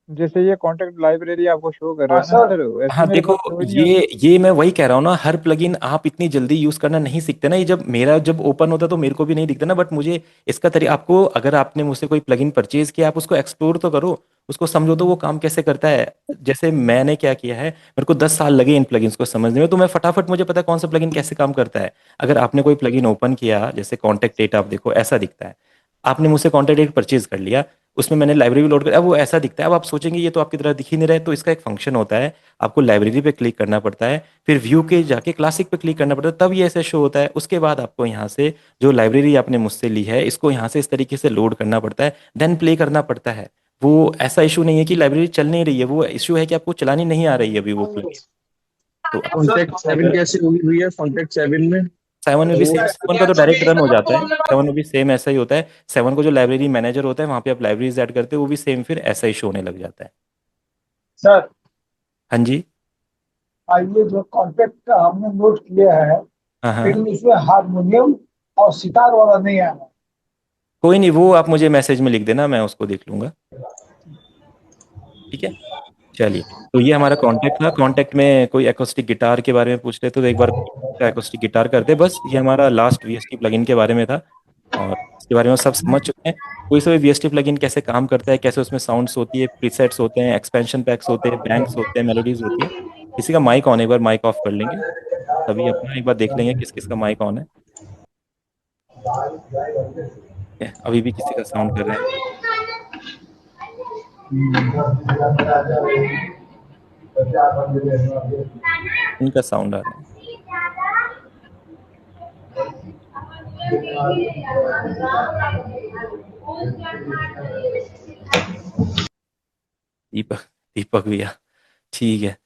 Speaker 7: जैसे ये कॉन्टेक्ट लाइब्रेरी आपको शो कर रहा
Speaker 4: हाँ
Speaker 7: है ना
Speaker 4: सर।
Speaker 7: सर, वैसे
Speaker 1: हाँ
Speaker 7: मेरे
Speaker 1: देखो,
Speaker 7: पास शो ही नहीं हो रहा।
Speaker 1: ये मैं वही कह रहा हूँ ना, हर प्लगइन आप इतनी जल्दी यूज करना नहीं सीखते ना, ये जब मेरा जब ओपन होता है तो मेरे को भी नहीं दिखता ना, बट मुझे इसका तरीका आपको, अगर आपने मुझसे कोई प्लगइन परचेज किया, आप उसको एक्सप्लोर तो करो, उसको समझो तो वो काम कैसे करता है। जैसे मैंने क्या किया है, मेरे को 10 साल लगे इन प्लगइन्स को समझने में, तो मैं फटाफट मुझे पता है कौन सा प्लगइन कैसे काम करता है। अगर आपने कोई प्लगइन ओपन किया, जैसे कॉन्टेक्ट डेटा, आप देखो ऐसा दिखता है, आपने मुझसे कॉन्टेक्ट डेटा परचेज कर लिया, उसमें मैंने लाइब्रेरी लोड कर, अब वो ऐसा दिखता है, अब आप सोचेंगे ये तो आपकी तरह दिख ही नहीं रहा है, तो इसका एक फंक्शन होता है, आपको लाइब्रेरी पे क्लिक करना पड़ता है, फिर व्यू के जाके क्लासिक पे क्लिक करना पड़ता है, तब ये ऐसे शो होता है। उसके बाद आपको यहाँ से जो लाइब्रेरी आपने मुझसे ली है, इसको यहाँ से इस तरीके से लोड करना पड़ता है, देन प्ले करना पड़ता है। वो ऐसा इशू नहीं है कि लाइब्रेरी चल नहीं रही है, वो इशू है कि आपको चलानी नहीं आ रही है अभी वो प्लगइन। तो
Speaker 3: कॉन्टेक्ट सेवन
Speaker 1: अगर
Speaker 3: कैसे होगी भैया, कॉन्टेक्ट सेवन में?
Speaker 1: 7 में भी सेम, 7 का तो डायरेक्ट रन हो जाता है, 7 में भी सेम ऐसा ही होता है। 7 को जो लाइब्रेरी मैनेजर होता है, वहाँ पे आप लाइब्रेरीज ऐड करते हो, वो भी सेम फिर ऐसा ही शो होने लग जाता है।
Speaker 4: सर,
Speaker 1: हाँ जी।
Speaker 4: ये जो कॉन्टेक्ट का हमने नोट किया है,
Speaker 1: हाँ हाँ,
Speaker 4: लेकिन इसमें हारमोनियम और सितार वाला नहीं आया।
Speaker 1: कोई नहीं, वो आप मुझे मैसेज में लिख देना, मैं उसको देख लूंगा। ठीक है, चलिए। तो ये हमारा कॉन्टेक्ट था, कॉन्टेक्ट में कोई एकोस्टिक गिटार के बारे में पूछ रहे तो एक बार एकोस्टिक गिटार करते, बस ये हमारा लास्ट वीएसटी प्लगइन के बारे में था, और इसके बारे में सब समझ चुके हैं। कोई सा भी वीएसटी प्लगइन कैसे काम करता है, कैसे उसमें साउंड्स होती है, प्रीसेट्स होते हैं, एक्सपेंशन पैक्स होते हैं, बैंक्स होते हैं, मेलोडीज होती है। किसी का माइक ऑन है, एक बार माइक ऑफ कर लेंगे, तभी अपना एक बार देख लेंगे किस किस का माइक ऑन है। अभी भी किसी का साउंड कर रहे हैं, इनका साउंड आ रहा है। दीपक, दीपक भैया, ठीक है।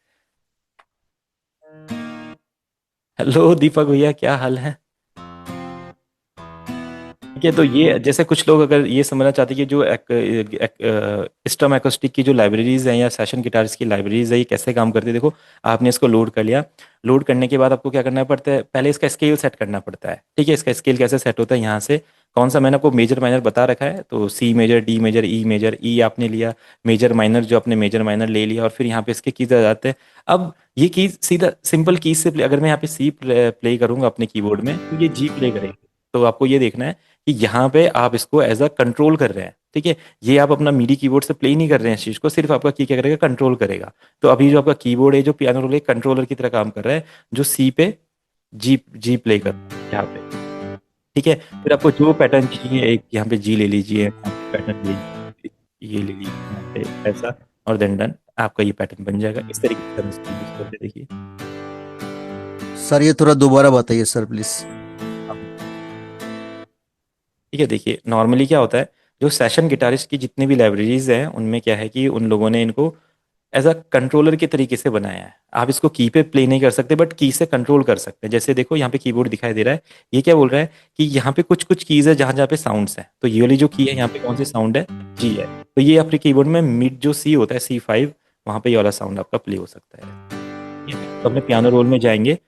Speaker 1: हेलो दीपक भैया, क्या हाल है? ठीक है, तो ये जैसे कुछ लोग अगर ये समझना चाहते हैं कि जो स्टम एक्रोस्टिक की जो लाइब्रेरीज हैं या सेशन गिटार्स की लाइब्रेरीज है, ये कैसे काम करती है, देखो आपने इसको लोड कर लिया, लोड करने के बाद आपको क्या करना पड़ता है, पहले इसका स्केल सेट करना पड़ता है। ठीक है, इसका स्केल कैसे सेट होता है, यहाँ से कौन सा, मैंने आपको मेजर माइनर बता रखा है, तो C major, D major, E major, E आपने लिया, मेजर माइनर जो आपने मेजर माइनर ले लिया, और फिर यहाँ पे इसके कीज आ जाते हैं। अब ये कीज सीधा सिंपल कीज से अगर मैं यहाँ पे सी प्ले करूंगा अपने कीबोर्ड में, तो ये जी प्ले करेंगे। तो आपको ये देखना है कि यहाँ पे आप इसको एज अ कंट्रोल कर रहे हैं। ठीक है, ये आप अपना मीडी कीबोर्ड से प्ले नहीं कर रहे हैं इस चीज को, सिर्फ आपका की क्या करेगा, कंट्रोल करेगा। तो अभी जो आपका कीबोर्ड है, जो पियानो रोल है, कंट्रोलर की तरह काम कर रहा है, जो सी पे जी जी प्ले कर यहाँ पे। ठीक है, फिर आपको जो पैटर्न चाहिए, एक यहाँ पे जी ले लीजिए, पैटर्न ले लीजिए, ये ले लीजिए यहाँ पे ऐसा, और देन डन, आपका ये पैटर्न बन जाएगा। इस तरीके से हम इसको यूज करते, देखिए।
Speaker 10: सर ये थोड़ा दोबारा बताइए सर प्लीज।
Speaker 1: ठीक है, देखिए नॉर्मली क्या होता है, जो सेशन गिटारिस्ट की जितनी भी लाइब्रेरीज हैं उनमें क्या है कि उन लोगों ने इनको एज अ कंट्रोलर के तरीके से बनाया है। आप इसको की पे प्ले नहीं कर सकते बट की से कंट्रोल कर सकते हैं। जैसे देखो यहाँ पे कीबोर्ड दिखाई दे रहा है, ये क्या बोल रहा है कि यहाँ पे कुछ कुछ कीज है जहाँ जहाँ पे साउंड्स है, तो ये वाली जो की है यहाँ पे कौन सी साउंड है, जी है। तो ये आपके कीबोर्ड में मिड जो सी होता है C5, वहाँ पे ये वाला साउंड आपका प्ले हो सकता है। ठीक है? तो अपने पियानो रोल में जाएंगे।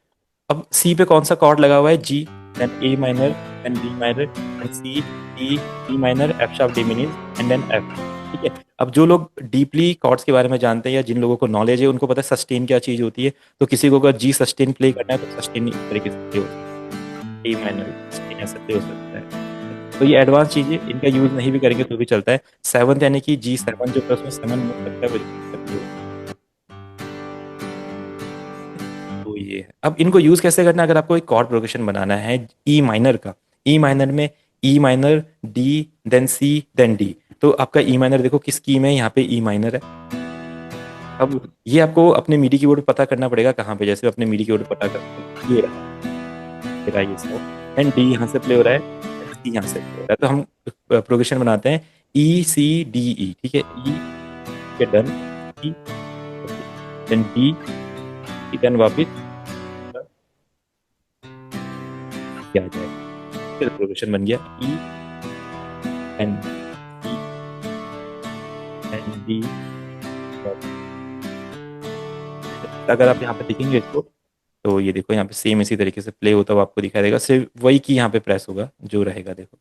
Speaker 1: अब सी पे कौन सा कॉर्ड लगा हुआ है, G, then A minor, then B minor, then C, D, E minor, F sharp diminished and then F. ठीक है, अब जो लोग डीपली कॉर्ड्स के बारे में जानते हैं या जिन लोगों को नॉलेज है उनको पता है सस्टेन क्या चीज होती है। तो किसी को अगर जी सस्टेन प्ले करना है तो सस्टेन इस तरीके से प्ले हो सकता है, ए माइनर सस्टेन ऐसे प्ले हो सकता है। तो ये एडवांस चीज है, इनका यूज नहीं भी करेंगे तो भी चलता है। सेवंथ यानी कि G7 जो प्लस में 7 मूव करता है वो, तो ये है। अब इनको यूज कैसे करना है, अगर आपको एक कॉर्ड प्रोग्रेशन बनाना है ई माइनर का, ई माइनर में ई माइनर, डी, देन सी, देन डी। तो आपका ई माइनर देखो किस की में, यहाँ पे ई माइनर है। अब ये आपको अपने मीडी कीबोर्ड पे पता करना पड़ेगा कहाँ पे, जैसे अपने मीडी कीबोर्ड पे पता करते हैं ये रहा ये सब, एंड डी यहाँ से प्ले हो रहा है, सी यहाँ से प्ले हो रहा है। तो हम प्रोग्रेशन बनाते हैं E C D E, ठीक है, ई के done, E then D, then वापिस क्या आ जाएगा, फिर प्रोग्रेशन बन गया E N E N D. अगर आप यहाँ पे देखेंगे इसको तो ये देखो यहाँ पे सेम इसी तरीके से प्ले होता हुआ आपको दिखाई देगा, सिर्फ वही की यहाँ पे प्रेस होगा जो रहेगा, देखो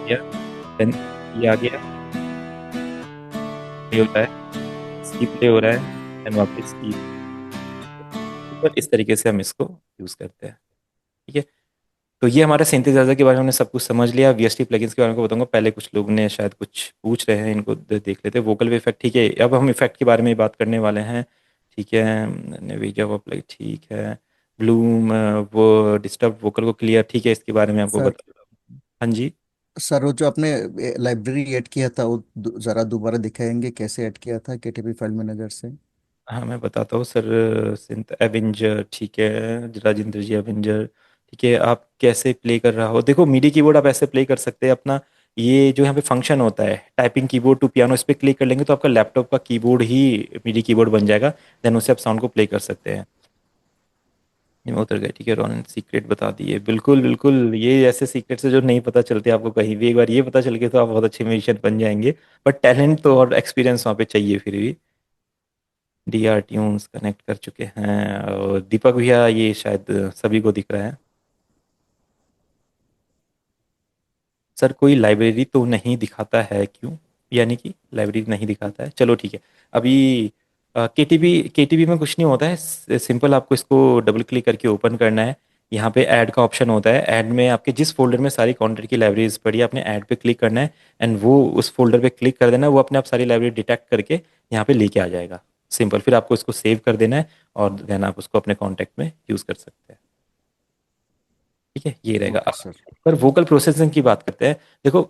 Speaker 1: या देन ये आ गया, प्ले होता है, सी प्ले हो रहा है, देन वापस ई। पर इस तरीके से हम इसको यूज करते हैं। ठीक है, तो ये हमारा सिंथेसाइजर के बारे में हमने सब कुछ समझ लिया। VST प्लगइन्स के बारे में बताऊंगा, पहले कुछ लोग ने शायद कुछ पूछ रहे हैं, इनको देख लेते हैं। वोकल इफेक्ट, ठीक है, अब हम इफेक्ट के बारे में बात करने वाले हैं। ठीक है, नेविजा वो प्लग, ठीक है, ब्लूम, वो डिस्टर्ब वोकल को क्लियर, ठीक है, इसके बारे में आपको
Speaker 10: सर
Speaker 1: बता। हाँ जी।
Speaker 10: सर वो जो आपने लाइब्रेरी ऐड किया था वो जरा दोबारा दिखाएंगे कैसे ऐड किया था केटीपी फाइल मैनेजर से।
Speaker 1: हाँ मैं बताता हूँ सर। सिंथ एवेंजर, ठीक है, राजेंद्र जी एवेंजर। ठीक है, आप कैसे प्ले कर रहा हो, देखो मीडी कीबोर्ड आप ऐसे प्ले कर सकते हैं अपना। ये जो यहाँ पे फंक्शन होता है टाइपिंग कीबोर्ड टू पियानो, इस पर क्लिक कर लेंगे तो आपका लैपटॉप का कीबोर्ड ही मीडी कीबोर्ड बन जाएगा। देन उससे आप साउंड को प्ले कर सकते हैं। ये उतर गए, ठीक है, रॉन सीक्रेट बता दिए, बिल्कुल बिल्कुल, ये ऐसे सीक्रेट से जो नहीं पता चलते आपको कहीं भी, एक बार ये पता चल गए तो आप बहुत अच्छे म्यूजिशियन बन जाएंगे। बट टैलेंट तो और एक्सपीरियंस वहाँ पे चाहिए फिर भी। DR ट्यून्स कनेक्ट कर चुके हैं, और दीपक भैया ये शायद सभी को दिख रहा है। सर कोई लाइब्रेरी तो नहीं दिखाता है क्यों, यानी कि लाइब्रेरी नहीं दिखाता है, चलो ठीक है। अभी केटीबी में कुछ नहीं होता है, सिंपल आपको इसको डबल क्लिक करके ओपन करना है। यहाँ पे ऐड का ऑप्शन होता है, ऐड में आपके जिस फोल्डर में सारी कंटेंट की लाइब्रेरीज पड़ी है आपने ऐड पे क्लिक करना है, एंड वो उस फोल्डर पे क्लिक कर देना है, वो अपने आप सारी लाइब्रेरी डिटेक्ट करके यहाँ पे लेके आ जाएगा। सिंपल, फिर आपको इसको सेव कर देना है और देन आप उसको अपने कॉन्टैक्ट में यूज़ कर सकते हैं। ठीक है, ये रहेगा।
Speaker 10: Okay sir.
Speaker 1: पर वोकल प्रोसेसिंग की बात करते हैं, देखो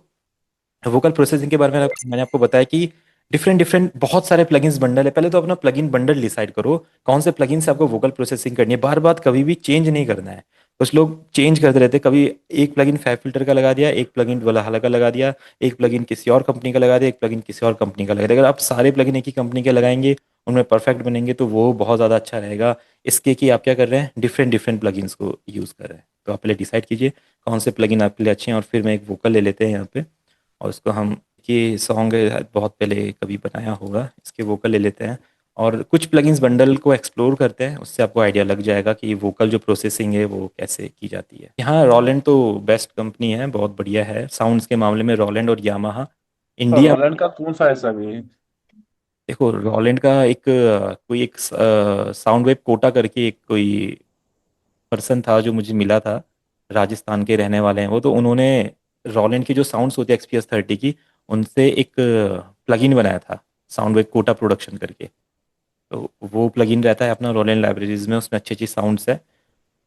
Speaker 1: वोकल प्रोसेसिंग के बारे में मैंने आपको बताया कि डिफरेंट डिफरेंट बहुत सारे प्लगइन्स बंडल है। पहले तो अपना प्लगइन बंडल डिसाइड करो कौन से प्लगइन से आपको वोकल प्रोसेसिंग करनी है, बार बार कभी भी चेंज नहीं करना है। कुछ लोग चेंज करते रहते हैं, कभी एक प्लगइन फैब फिल्टर का लगा दिया, एक प्लगइन वलाहला का लगा दिया, एक प्लगइन किसी और कंपनी का लगा दिया, एक प्लगइन किसी और कंपनी का लगा दिया। अगर आप सारे प्लगइन एक ही कंपनी के लगाएंगे, उनमें परफेक्ट बनेंगे तो वो बहुत ज़्यादा अच्छा रहेगा। इसके कि आप क्या कर रहे हैं, डिफरेंट डिफरेंट प्लगइन्स को यूज़ कर रहे हैं। तो आप पहले डिसाइड कीजिए कौन से प्लगइन आपके लिए अच्छे हैं, और फिर मैं एक वोकल ले लेते हैं यहाँ पे, और उसको हम, ये सॉन्ग बहुत पहले कभी बनाया होगा, इसके वोकल ले लेते हैं और कुछ प्लगइन्स बंडल को एक्सप्लोर करते हैं, उससे आपको आइडिया लग जाएगा कि वोकल जो प्रोसेसिंग है वो कैसे की जाती है। यहाँ रॉलैंड तो बेस्ट कंपनी है, बहुत बढ़िया है साउंड्स के मामले में, रॉलैंड और यामाहा
Speaker 6: तो
Speaker 1: इंडिया।
Speaker 6: रोलैंड का कौन सा है सर ये?
Speaker 1: देखो रॉलैंड का एक कोई एक साउंड वेव कोटा करके एक कोई पर्सन था जो मुझे मिला था, राजस्थान के रहने वाले हैं वो, तो उन्होंने रॉलैंड की जो साउंड्स होती है XPS 30 की, उनसे एक प्लगइन बनाया था साउंड वेव कोटा प्रोडक्शन करके। तो वो प्लगइन रहता है अपना रॉलैंड लाइब्रेरीज में, उसमें अच्छी अच्छी साउंड्स है।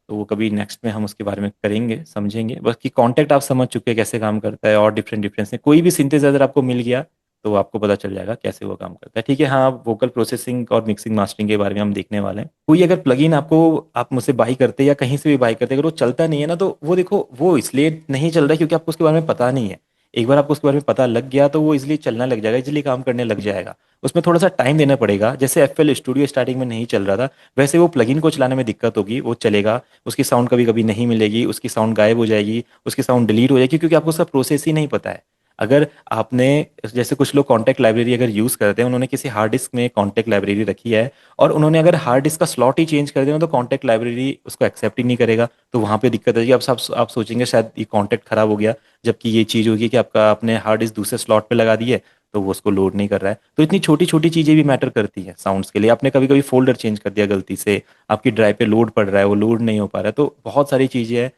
Speaker 1: तो वो कभी नेक्स्ट में हम उसके बारे में करेंगे, समझेंगे। बाकी कॉन्टेक्ट आप समझ चुके हैं कैसे काम करता है, और डिफरेंट डिफरेंस है, कोई भी सिंथेसाइजर आपको मिल गया तो आपको पता चल जाएगा कैसे वो काम करता है। ठीक है, हाँ, वोकल प्रोसेसिंग और मिक्सिंग मास्टरिंग के बारे में हम देखने वाले हैं। कोई अगर प्लगइन आपको, आप मुझसे बाई करते हैं या कहीं से भी बाई करते हैं, अगर वो चलता नहीं है ना, तो वो देखो वो इसलिए नहीं चल रहा है क्योंकि आपको उसके बारे में पता नहीं है। एक बार आपको उसके बारे में पता लग गया तो वो इसलिए चलना लग जाएगा, इसलिए काम करने लग जाएगा। उसमें थोड़ा सा टाइम देना पड़ेगा। जैसे FL स्टूडियो स्टार्टिंग में नहीं चल रहा था, वैसे वो प्लगइन को चलाने में दिक्कत होगी, वो चलेगा, उसकी साउंड कभी कभी नहीं मिलेगी, उसकी साउंड गायब हो जाएगी, उसकी साउंड डिलीट हो जाएगी, क्योंकि आपको उसका प्रोसेस ही नहीं पता है। अगर आपने, जैसे कुछ लोग कॉन्टैक्ट लाइब्रेरी अगर यूज़ करते हैं, उन्होंने किसी हार्ड डिस्क में कॉन्टैक्ट लाइब्रेरी रखी है और उन्होंने अगर हार्ड डिस्क का स्लॉट ही चेंज कर दिया तो कॉन्टैक्ट लाइब्रेरी उसको एक्सेप्ट ही नहीं करेगा, तो वहाँ पे दिक्कत आएगी। अब आप सोचेंगे शायद ये कॉन्टैक्ट खराब हो गया, जबकि ये चीज़ होगी कि आपका आपने हार्ड डिस्क दूसरे स्लॉट पे लगा दी है, तो वो उसको लोड नहीं कर रहा है। तो इतनी छोटी छोटी चीज़ें भी मैटर करती हैं साउंड्स के लिए। आपने कभी कभी फोल्डर चेंज कर दिया गलती से, आपकी ड्राइव पे लोड पड़ रहा है, वो लोड नहीं हो पा रहा है, तो बहुत सारी चीज़ें हैं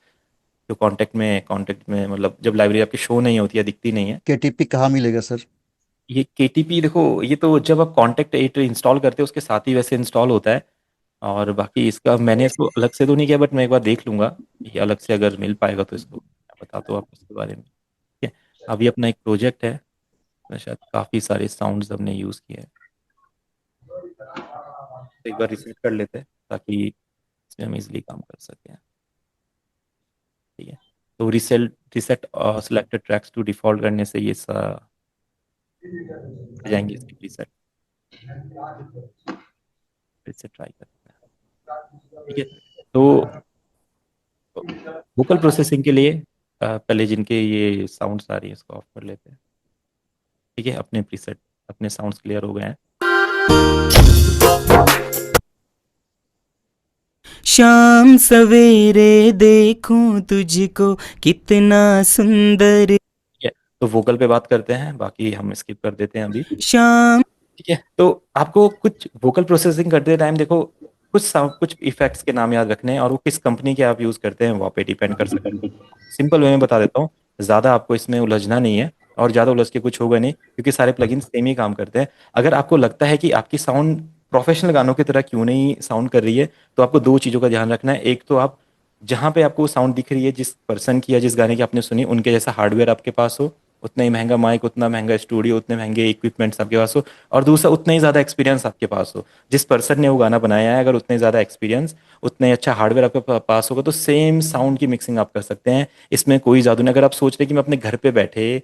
Speaker 1: जो कॉन्टेक्ट में मतलब जब लाइब्रेरी आपकी शो नहीं होती है, दिखती नहीं है।
Speaker 10: KTP कहाँ मिलेगा सर?
Speaker 1: ये KTP देखो, ये तो जब आप कॉन्टेक्ट एट इंस्टॉल करते हो उसके साथ ही वैसे इंस्टॉल होता है। और बाकी इसका मैंने इसको अलग से तो नहीं किया, बट मैं एक बार देख लूंगा ये अलग से अगर मिल पाएगा तो इसको मैं बताता हूँ आपको इसके बारे में। ठीक है, अभी अपना एक प्रोजेक्ट है, मैं शायद काफ़ी सारे साउंड्स हमने यूज़ किए हैं, तो एक बार रिसेट कर लेते हैं ताकि इसमें हम इजीली काम कर सकें। ठीक है, तो reset reset selected tracks to default करने से ये हट जाएंगे इसके प्रीसेट। फिर से ट्राई करते हैं। ठीक है, तो वोकल प्रोसेसिंग के लिए पहले जिनके ये साउंड्स आ रही है इसको ऑफ कर लेते हैं। ठीक है, अपने प्रीसेट, अपने साउंड्स क्लियर हो गए हैं।
Speaker 11: शाम सवेरे देखूं तुझको कितना सुंदर।
Speaker 1: ठीक है, तो वोकल पे बात करते हैं, बाकी हम स्किप कर देते हैं अभी।
Speaker 11: शाम।
Speaker 1: ठीक है, तो आपको कुछ वोकल प्रोसेसिंग करते टाइम देखो कुछ साउंड, कुछ इफेक्ट्स के नाम याद रखने हैं, और वो किस कंपनी के आप यूज़ करते हैं वहाँ पे डिपेंड कर सकते हैं। सिंपल वे में बता देता हूँ, ज़्यादा आपको इसमें उलझना नहीं है, और ज़्यादा उलझ के कुछ होगा नहीं, क्योंकि सारे प्लगइन सेम ही काम करते हैं। अगर आपको लगता है कि आपकी साउंड प्रोफेशनल गानों की तरह क्यों नहीं साउंड कर रही है, तो आपको दो चीज़ों का ध्यान रखना है। एक तो आप जहाँ पे आपको साउंड दिख रही है, जिस पर्सन की या जिस गाने की आपने सुनी, उनके जैसा हार्डवेयर आपके पास हो, उतना ही महंगा माइक, उतना महंगा स्टूडियो, उतने महंगे इक्विपमेंट्स आपके पास हो, और दूसरा उतना ही ज़्यादा एक्सपीरियंस आपके पास हो। जिस पर्सन ने वो गाना बनाया है, अगर उतने ज़्यादा एक्सपीरियंस, उतना ही अच्छा हार्डवेयर आपके पास होगा, तो सेम साउंड की मिक्सिंग आप कर सकते हैं। इसमें कोई जादू नहीं। अगर आप सोच रहे हैं कि मैं अपने घर पे बैठे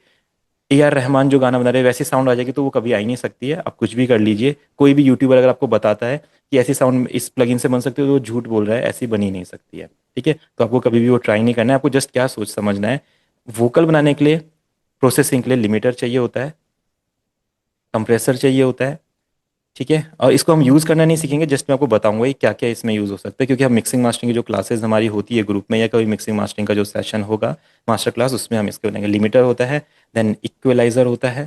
Speaker 1: AR रहमान जो गाना बना रहे हैं वैसी साउंड आ जाएगी, तो वो कभी आ ही नहीं सकती है। आप कुछ भी कर लीजिए, कोई भी यूट्यूबर अगर आपको बताता है कि ऐसी साउंड इस प्लगइन से बन सकती है, तो वो झूठ बोल रहा है, ऐसी बनी नहीं सकती है। ठीक है, तो आपको कभी भी वो ट्राई नहीं करना है। आपको जस्ट क्या सोच समझना है, वोकल बनाने के लिए, प्रोसेसिंग के लिए लिमिटर चाहिए होता है, कंप्रेसर चाहिए होता है। ठीक है, और इसको हम यूज़ करना नहीं सीखेंगे, जस्ट मैं आपको बताऊंगा कि क्या क्या इसमें यूज़ हो सकता है, क्योंकि हम मिक्सिंग मास्टरिंग की जो क्लासेस हमारी होती है ग्रुप में, या कोई मिक्सिंग मास्टरिंग का जो सेशन होगा मास्टर क्लास, उसमें हम इसके बनाएंगे। लिमिटर होता है, देन इक्वलाइजर होता है।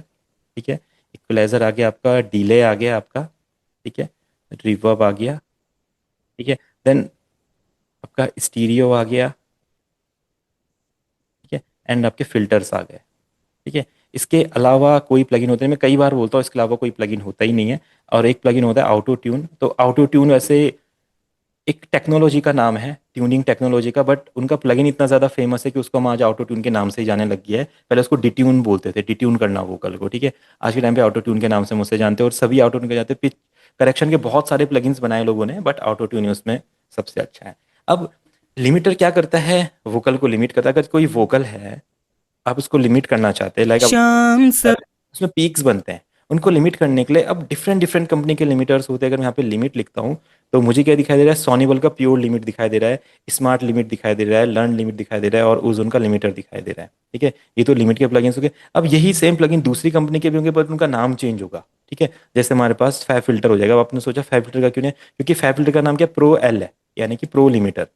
Speaker 1: ठीक है, इक्वलाइजर आ गया आपका, डिले आ गया आपका, ठीक है, रिवर्ब आ गया, ठीक है, देन आपका स्टीरियो आ गया, ठीक है, एंड आपके फिल्टर्स आ गए। ठीक है, इसके अलावा कोई प्लगइन होते हैं, मैं कई बार बोलता हूँ इसके अलावा कोई प्लगइन होता ही नहीं है। और एक प्लगइन होता है ऑटो ट्यून। तो ऑटो ट्यून वैसे एक टेक्नोलॉजी का नाम है, ट्यूनिंग टेक्नोलॉजी का, बट उनका प्लगइन इतना ज़्यादा फेमस है कि उसको हम आज ऑटो ट्यून के नाम से ही जाने लग गया है। पहले उसको डिट्यून बोलते थे, डिट्यून करना वोकल को। ठीक है, आज के टाइम पे ऑटो ट्यून के नाम से मुझसे जानते हैं, और सभी ऑटो ट्यून के जाते हैं। पिच करेक्शन के बहुत सारे प्लगइन्स बनाए लोगों ने, बट ऑटो ट्यून ही उसमें सबसे अच्छा है। अब लिमिटर क्या करता है, वोकल को लिमिट करता है। अगर कोई वोकल है, आप उसको लिमिट करना चाहते हैं, लाइक अब
Speaker 11: शाम सब।
Speaker 1: उसमें पीक्स बनते हैं, उनको लिमिट करने के लिए अब डिफरेंट डिफरेंट कंपनी के लिमिटर्स होते हैं। अगर मैं यहाँ पे लिमिट लिखता हूँ, तो मुझे क्या दिखाई दे रहा है, सोनीबल का प्योर लिमिट दिखाई दे रहा है, स्मार्ट लिमिट दिखाई दे रहा है, लर्न लिमिट दिखाई दे रहा है, और ओजोन का लिमिटर दिखाई दे रहा है। ठीक है, ये तो लिमिट के प्लगइन्स हो गए। अब यही सेम प्लगइन दूसरी कंपनी के भी होंगे, बट उनका नाम चेंज होगा। ठीक है, जैसे हमारे पास फैब फिल्टर हो जाएगा। अब आपने सोचा फैब फिल्टर का क्यों नहीं, क्योंकि फैब फिल्टर का नाम क्या, प्रो एल है, यानी कि प्रो लिमिटर।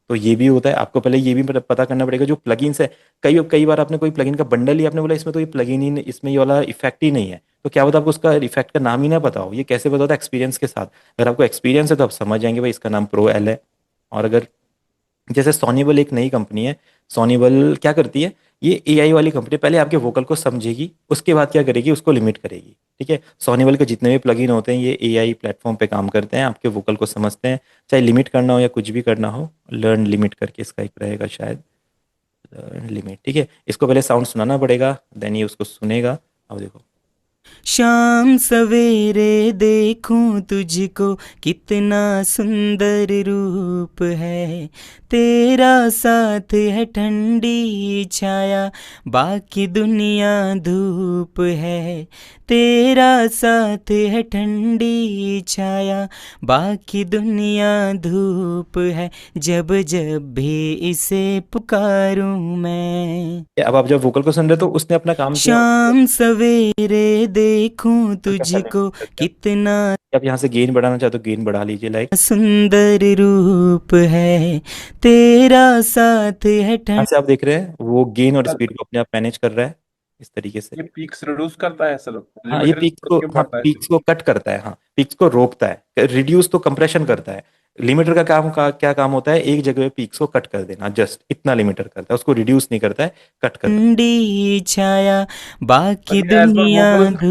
Speaker 1: तो ये भी होता है। आपको पहले ये भी पता करना पड़ेगा जो प्लगइन्स है। कई कई बार आपने कोई प्लगइन का बंडल लिया, आपने बोला इसमें तो ये प्लगइन ही इसमें ये वाला इफेक्ट ही नहीं है, तो क्या होता है आपको उसका इफेक्ट का नाम ही ना पता हो। ये कैसे पता होता है, एक्सपीरियंस के साथ। अगर आपको एक्सपीरियंस है तो आप समझ जाएंगे भाई इसका नाम प्रो एल है। और अगर जैसे सोनीबल एक नई कंपनी है, सोनीबल क्या करती है, ये AI वाली कंपनी, पहले आपके वोकल को समझेगी, उसके बाद क्या करेगी, उसको लिमिट करेगी। ठीक है, सोनीबल के जितने भी प्लगइन होते हैं ये AI प्लेटफॉर्म पे काम करते हैं, आपके वोकल को समझते हैं, चाहे लिमिट करना हो या कुछ भी करना हो। लर्न लिमिट करके इसका एक रहेगा शायद, लर्न लिमिट। ठीक है, इसको पहले साउंड सुनाना पड़ेगा, देन ये उसको सुनेगा। अब देखो,
Speaker 11: शाम सवेरे देखूं तुझको कितना सुंदर रूप है, तेरा साथ है ठंडी छाया बाकी दुनिया धूप है, तेरा साथ है ठंडी छाया बाकी दुनिया धूप है, जब जब भी इसे पुकारूं मैं।
Speaker 1: अब आप जब वोकल को सुन रहे हो तो उसने अपना काम किया।
Speaker 11: शाम सवेरे देखूं
Speaker 1: कैसा लगा
Speaker 11: तुझको कितना
Speaker 1: आप यहाँ से गेन बढ़ाना चाहते हो गेन बढ़ा लीजिए, लाइक
Speaker 11: सुंदर रूप है, तेरा साथ है
Speaker 1: यहाँ से आप देख रहे हैं वो गेन और स्पीड को अपने आप मैनेज कर रहा है इस तरीके से।
Speaker 6: ये पीक्स रिड्यूस करता है सर,
Speaker 1: हाँ ये
Speaker 6: लिमिटर
Speaker 1: पीक्स को,
Speaker 6: के
Speaker 1: हाँ
Speaker 6: बढ़ता है
Speaker 1: पीक्स को कट करता है, हाँ पीक्स को रोकता है, रिड्यूस तो कंप्रेशन करता है। लिमिटर का काम क्या काम होता है, एक जगह पे पीक्स को कट कर देना, जस्ट इतना लिमिटर करता है, उसको रिड्यूस नहीं करता है, कट करता है।
Speaker 11: ठंडी छाया बाकी
Speaker 6: एज पर
Speaker 11: दुनिया धूप।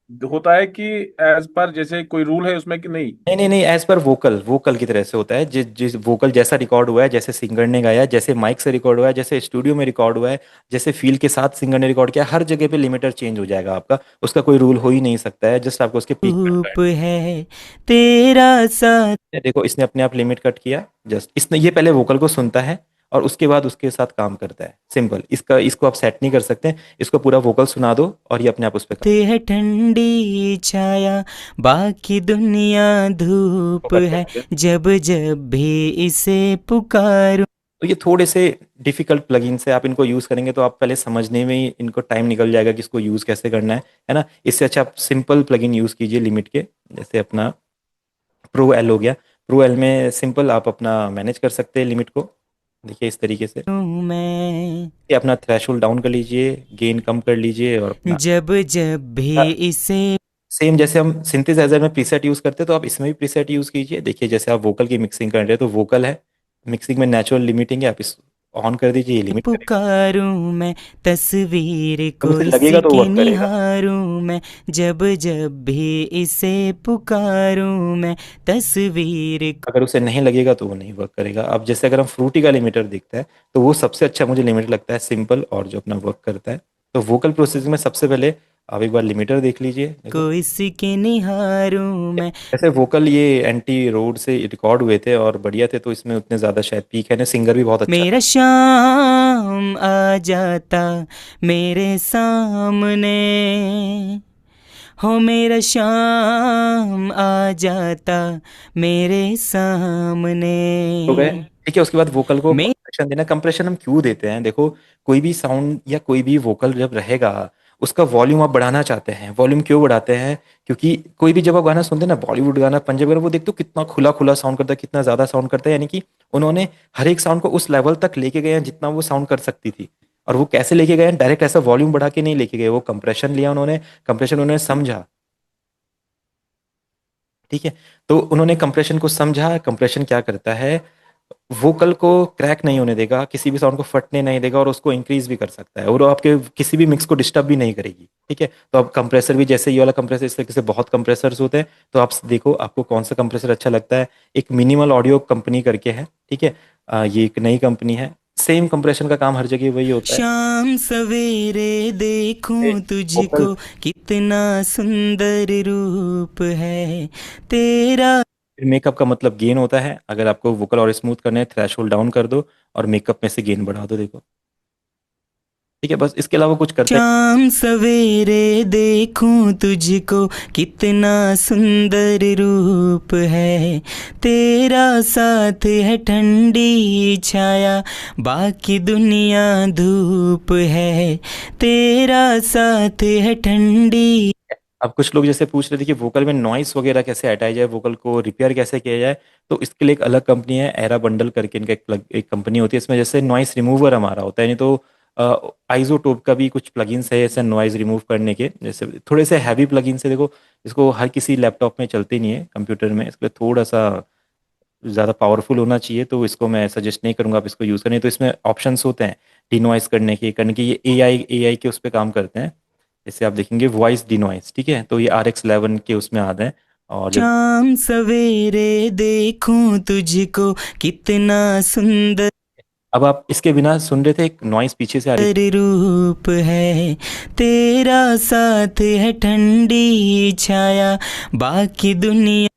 Speaker 6: वोकल होता है कि एज पर जैसे कोई रूल है उसमें कि नहीं?
Speaker 1: नहीं नहीं नहीं, एज पर वोकल, वोकल की तरह से होता है, जिस जिस वोकल जैसा रिकॉर्ड हुआ है, जैसे सिंगर ने गाया, जैसे माइक से रिकॉर्ड हुआ है, जैसे स्टूडियो में रिकॉर्ड हुआ है, जैसे फील के साथ सिंगर ने रिकॉर्ड किया, हर जगह पे लिमिटर चेंज हो जाएगा आपका, उसका कोई रूल हो ही नहीं सकता है, जस्ट आपको उसके पीक कट
Speaker 11: धूप है तेरा साथ।
Speaker 1: करना है। देखो इसने अपने आप लिमिट कट किया, जस्ट इसने, ये पहले वोकल को सुनता है और उसके बाद उसके साथ काम करता है, सिंपल। इसका इसको आप सेट नहीं कर सकते, इसको पूरा वोकल सुना दो और ये अपने आप उस पर
Speaker 11: ते है ठंडी छाया बाकी दुनिया धूप
Speaker 1: फोकस
Speaker 11: है,
Speaker 1: करेंगे।
Speaker 11: जब जब भी इसे पुकारूं।
Speaker 1: तो ये थोड़े से डिफिकल्ट प्लगइन से आप इनको यूज करेंगे तो आप पहले समझने में ही इनको टाइम निकल जाएगा कि इसको यूज कैसे करना है ना। इससे अच्छा आप सिंपल प्लगइन यूज कीजिए लिमिट के, जैसे अपना प्रो एल हो गया। प्रो एल में सिंपल आप अपना मैनेज कर सकते हैं लिमिट को, देखिए इस तरीके से।
Speaker 11: मैं
Speaker 1: ये अपना थ्रेशोल्ड डाउन कर लीजिए, गेन कम कर लीजिए और अपना
Speaker 11: जब जब भी इसे
Speaker 1: सेम जैसे हम सिंथेसाइजर में प्रीसेट यूज करते हैं तो आप इसमें भी प्रीसेट यूज कीजिए। देखिए जैसे आप वोकल की मिक्सिंग कर रहे हैं तो वोकल है, मिक्सिंग में नेचुरल लिमिटिंग है, आप इस ऑन कर दीजिए, ये लिमिट करेगा।
Speaker 11: पुकारूं मैं, तस्वीर
Speaker 1: जब
Speaker 11: को
Speaker 1: इसे लगेगा तो
Speaker 11: इसकी
Speaker 1: वर्क करेगा।
Speaker 11: निहारूं मैं, जब जब भी इसे पुकारूं मैं, तस्वीर को।
Speaker 1: अगर उसे नहीं लगेगा तो वो नहीं वर्क करेगा। अब जैसे अगर हम फ्रूटी का लिमिटर दिखता है तो वो सबसे अच्छा मुझे लिमिटर लगता है, सिंपल और जो अपना वर्क करता है। तो वोकल प्रोसेसिंग में सबसे पहले आप एक बार लिमिटर देख लीजिए, देखो
Speaker 11: को इसकी निहारूं मैं।
Speaker 1: जैसे वोकल ये एंटी रोड से रिकॉर्ड हुए थे और बढ़िया थे तो इसमें उतने ज्यादा शायद पीक है ना, सिंगर भी बहुत अच्छा
Speaker 11: मेरा शाम आ जाता मेरे सामने, हो मेरा शाम आ जाता मेरे सामने।
Speaker 1: हो गए। ठीक है, उसके बाद वोकल को
Speaker 11: मैं
Speaker 1: कंप्रेशन देना। कंप्रेशन हम क्यों देते हैं, देखो कोई भी साउंड या कोई भी वोकल जब रहेगा उसका वॉल्यूम आप बढ़ाना चाहते हैं। वॉल्यूम क्यों बढ़ाते हैं, क्योंकि कोई भी जब आप गाना सुनते हैं ना, बॉलीवुड गाना, पंजाबी गाना, वो देखते हो कितना खुला खुला साउंड करता है, कितना ज्यादा साउंड करता है, यानी कि उन्होंने हर एक साउंड को उस लेवल तक लेके गए हैं जितना वो साउंड कर सकती थी। और वो कैसे लेके गए हैं, डायरेक्ट ऐसा वॉल्यूम बढ़ा के नहीं लेके गए, वो कंप्रेशन लिया उन्होंने, कंप्रेशन उन्होंने समझा। ठीक है, तो उन्होंने कंप्रेशन को समझा। कंप्रेशन क्या करता है, वोकल को क्रैक नहीं होने देगा, किसी भी साउंड को फटने नहीं देगा और उसको इंक्रीज भी कर सकता है और वो आपके किसी भी मिक्स को डिस्टर्ब भी नहीं करेगी। ठीक है, तो अब कंप्रेसर भी जैसे ये वाला कंप्रेसर, इस तरीके से बहुत कंप्रेसर्स होते हैं, तो आप देखो आपको कौन सा कंप्रेसर अच्छा लगता है। एक मिनिमल ऑडियो कंपनी करके है, ठीक है, ये एक नई कंपनी है। सेम कंप्रेशन का काम हर जगह वही होता है।
Speaker 11: शाम सवेरे देखूं
Speaker 1: वोकल
Speaker 11: तुझको कितना सुंदर रूप है, तेरा।
Speaker 1: मेकअप का मतलब गेन होता है, अगर आपको वोकल और स्मूथ करने हैं थ्रेशोल्ड डाउन कर दो और मेकअप में से गेन बढ़ा दो, देखो। ठीक है, बस इसके अलावा कुछ करते हैं।
Speaker 11: शाम सवेरे देखूं तुझको कितना सुंदर रूप है, तेरा साथ है ठंडी छाया बाकी दुनिया धूप है, तेरा साथ है ठंडी।
Speaker 1: अब कुछ लोग जैसे पूछ रहे थे कि वोकल में नॉइस वगैरह कैसे हटाया जाए, वोकल को रिपेयर कैसे किया जाए, तो इसके लिए एक अलग कंपनी है, एरा बंडल करके इनका एक कंपनी होती है। इसमें जैसे नॉइस रिमूवर हमारा होता है, नहीं तो आइजोटोप का भी कुछ प्लगइन्स है ऐसे नॉइज रिमूव करने के, जैसे थोड़े से हैवी प्लगइन्स है। देखो इसको हर किसी लैपटॉप में चलते नहीं है, कंप्यूटर में, इसके लिए थोड़ा सा ज़्यादा पावरफुल होना चाहिए, तो इसको मैं सजेस्ट नहीं करूँगा आप इसको यूज़ करें। तो इसमें ऑप्शंस होते हैं डिनॉइस करने के ये एआई के उस पर काम करते हैं। जैसे आप देखेंगे वॉइस डिनॉइस, ठीक है, तो ये RX11 के उसमें आते हैं। और जब
Speaker 11: शाम सवेरे देखूं तुझको कितना सुंदर।
Speaker 1: अब आप इसके बिना सुन रहे थे, एक नॉइस पीछे से आ रही थी।
Speaker 11: रूप है तेरा, साथ है ठंडी छाया, बाकी दुनिया